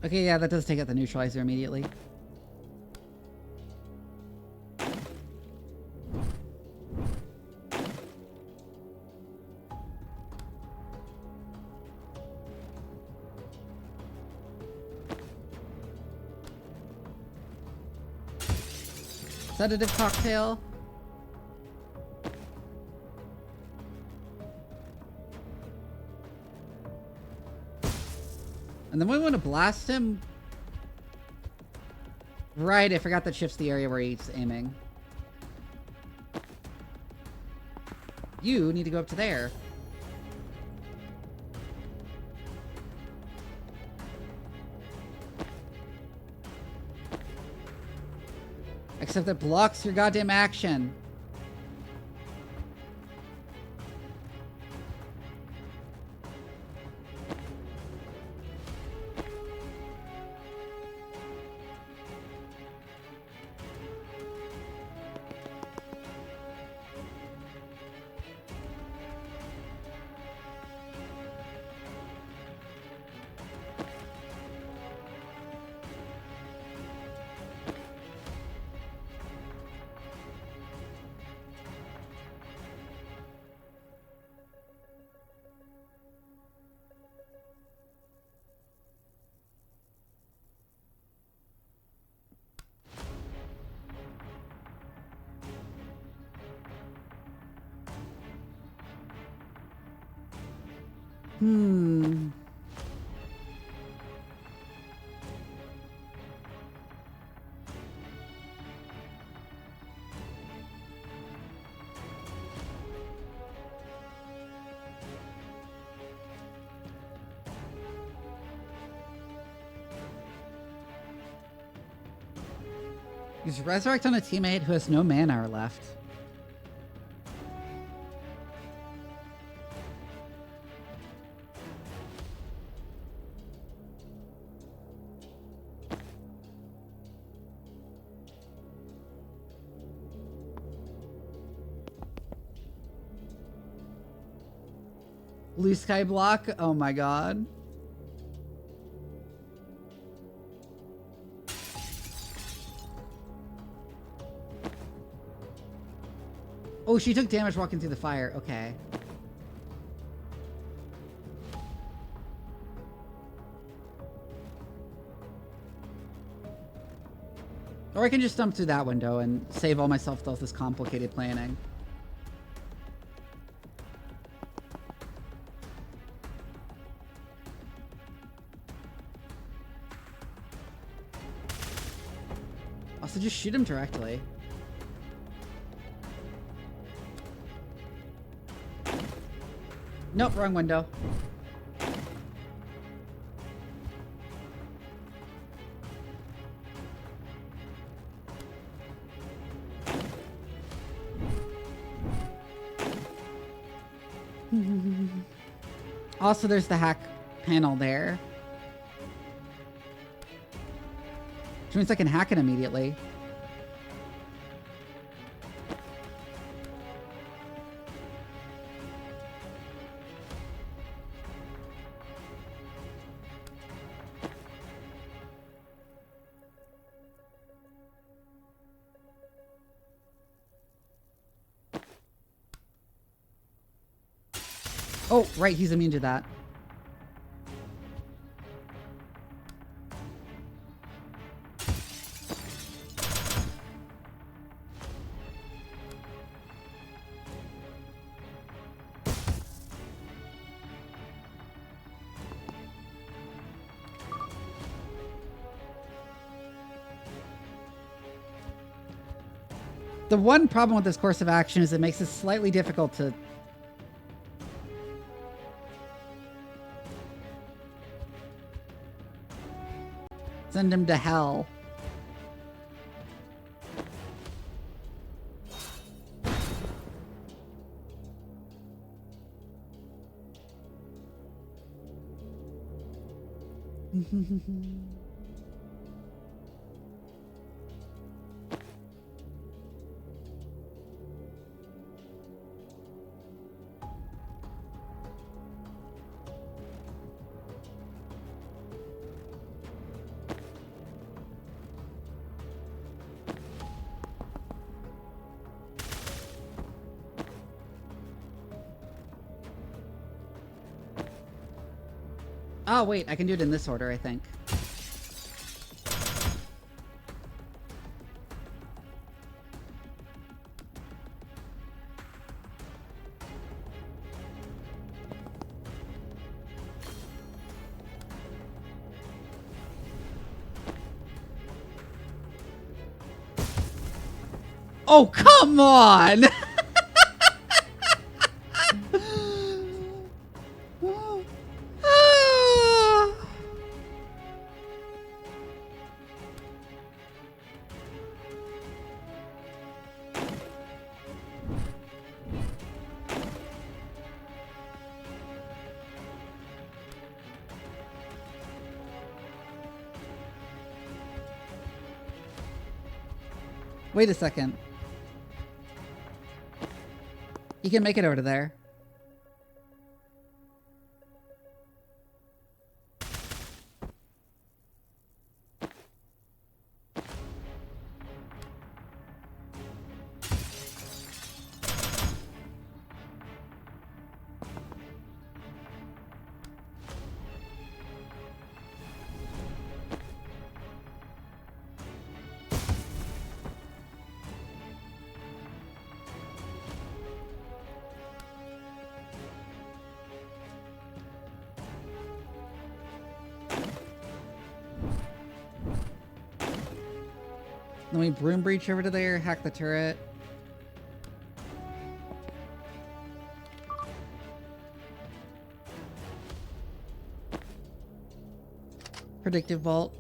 Speaker 1: Okay, yeah, that does take out the neutralizer immediately. Sedative cocktail. And then we want to blast him. Right, I forgot that shifts the area where he's aiming. You need to go up to there. Except it blocks your goddamn action. Use resurrect on a teammate who has no mana left. Blue sky block. Oh my god. Oh, she took damage walking through the fire. Okay. Or I can just jump through that window and save all my self-stealth this complicated planning. Also, just shoot him directly. Nope, wrong window. Also, there's the hack panel there. Which means I can hack it immediately. Oh, right, he's immune to that. The one problem with this course of action is it makes it slightly difficult to send him to hell. Oh, wait, I can do it in this order, I think. Oh, come on! Wait a second. You can make it over to there. Then we broom breach over to there, hack the turret. Predictive vault.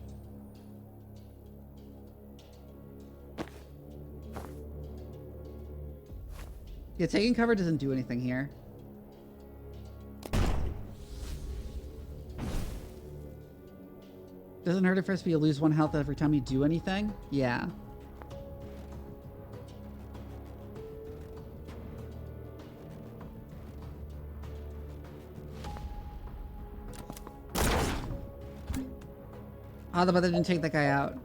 Speaker 1: Yeah, taking cover doesn't do anything here. Doesn't hurt it first, but you lose 1 health every time you do anything? Yeah. Oh, the mother didn't take that guy out.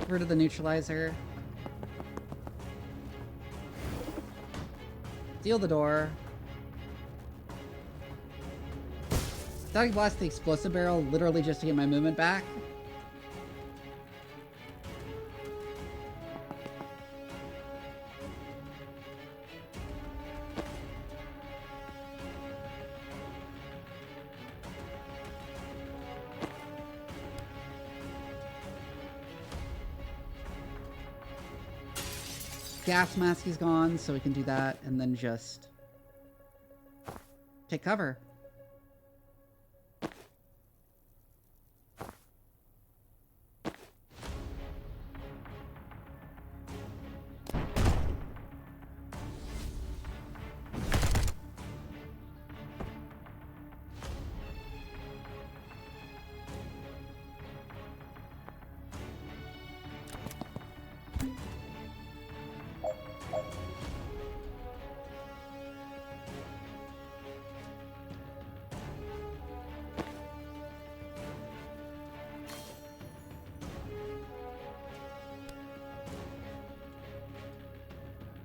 Speaker 1: Rid of the neutralizer. Steal the door. Static blast the explosive barrel literally just to get my movement back. Gas mask is gone, so we can do that and then just take cover.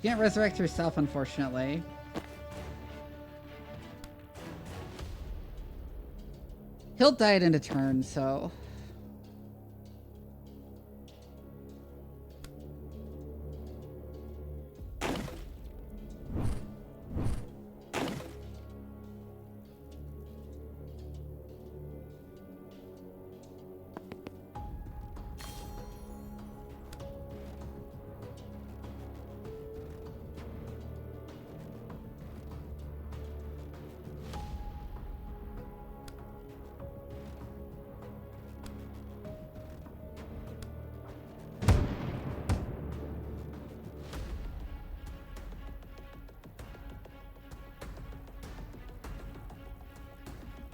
Speaker 1: Can't resurrect herself, unfortunately. He'll die it in a turn, so...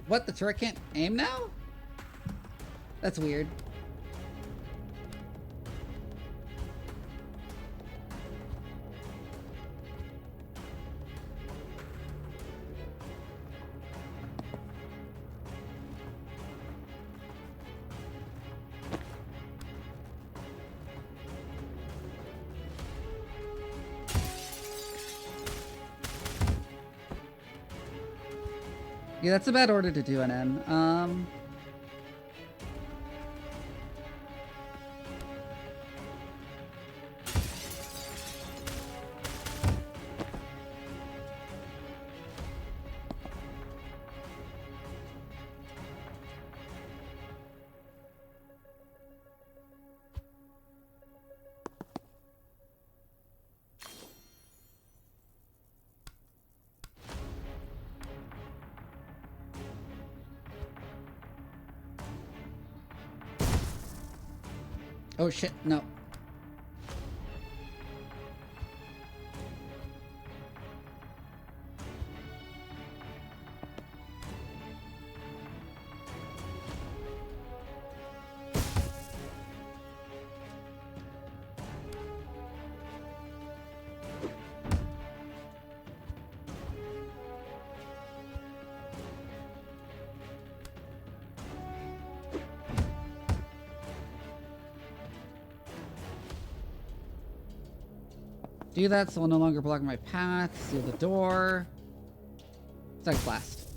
Speaker 1: What? The turret can't aim now? That's weird. Yeah, that's a bad order to do an N. Oh shit, no. Do that so I'll no longer block my path. Seal the door. Psych blast.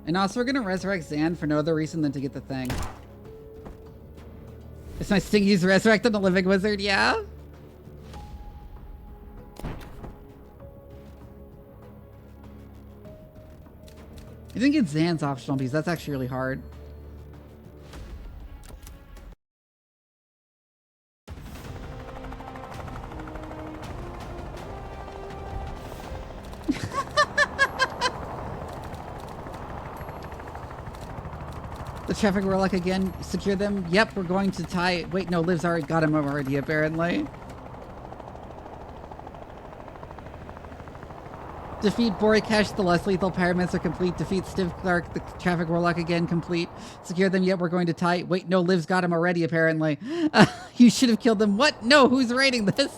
Speaker 1: And also we're gonna resurrect Zan for no other reason than to get the thing. It's my stingies resurrecting the living wizard, yeah? I think it's Zan's optional because that's actually really hard. The traffic warlock again. Secure them. Yep, we're going to tie. Wait, no, Liv's already got him already, apparently. Defeat Borikash, the less lethal pyromancer complete. Defeat Stiff Clark, the traffic warlock again complete. Secure them, yet we're going to tie. Wait, no, Liv's got him already, apparently. You should have killed them. What? No, who's writing this?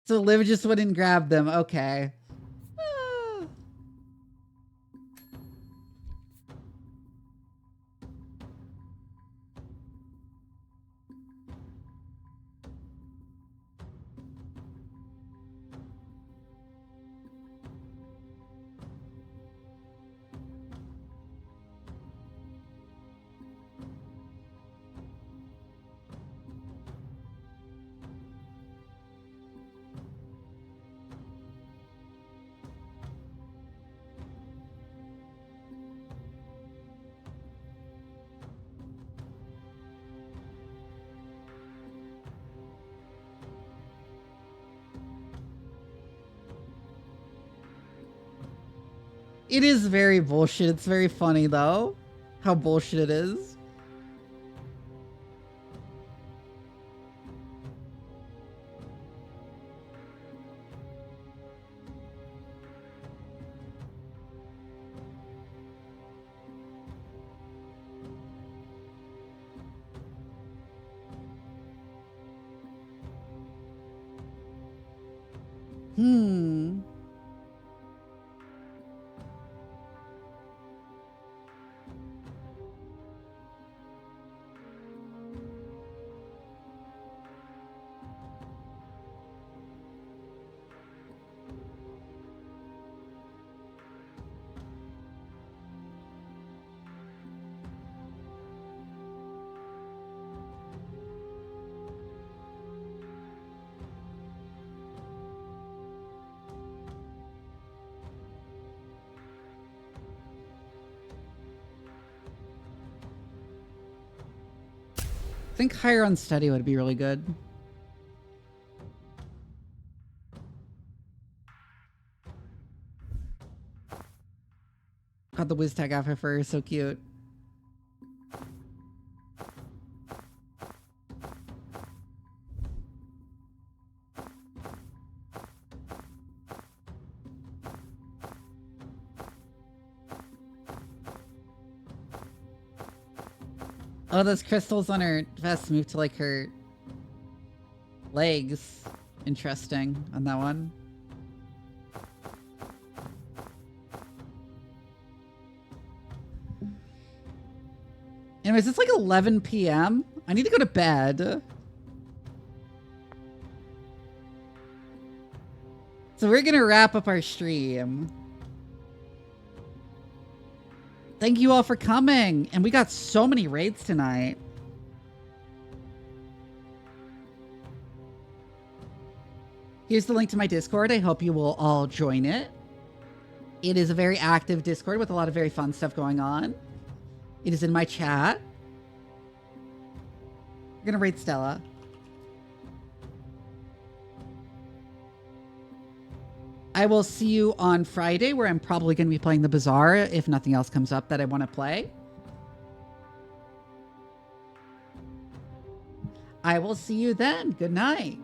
Speaker 1: So Liv just went and grabbed them. Okay. It is very bullshit. It's very funny, though, how bullshit it is. think higher unsteady would be really good. God, the whiz tag outfit for her is so cute. Oh, those crystals on her vest move to like her legs. Interesting on that one. Anyways, it's like 11 p.m. I need to go to bed. So we're gonna wrap up our stream. Thank you all for coming. And we got so many raids tonight. Here's the link to my Discord. I hope you will all join it. It is a very active Discord with a lot of very fun stuff going on. It is in my chat. We're gonna raid Stella. I will see you on Friday, where I'm probably going to be playing the Bazaar if nothing else comes up that I want to play. I will see you then. Good night.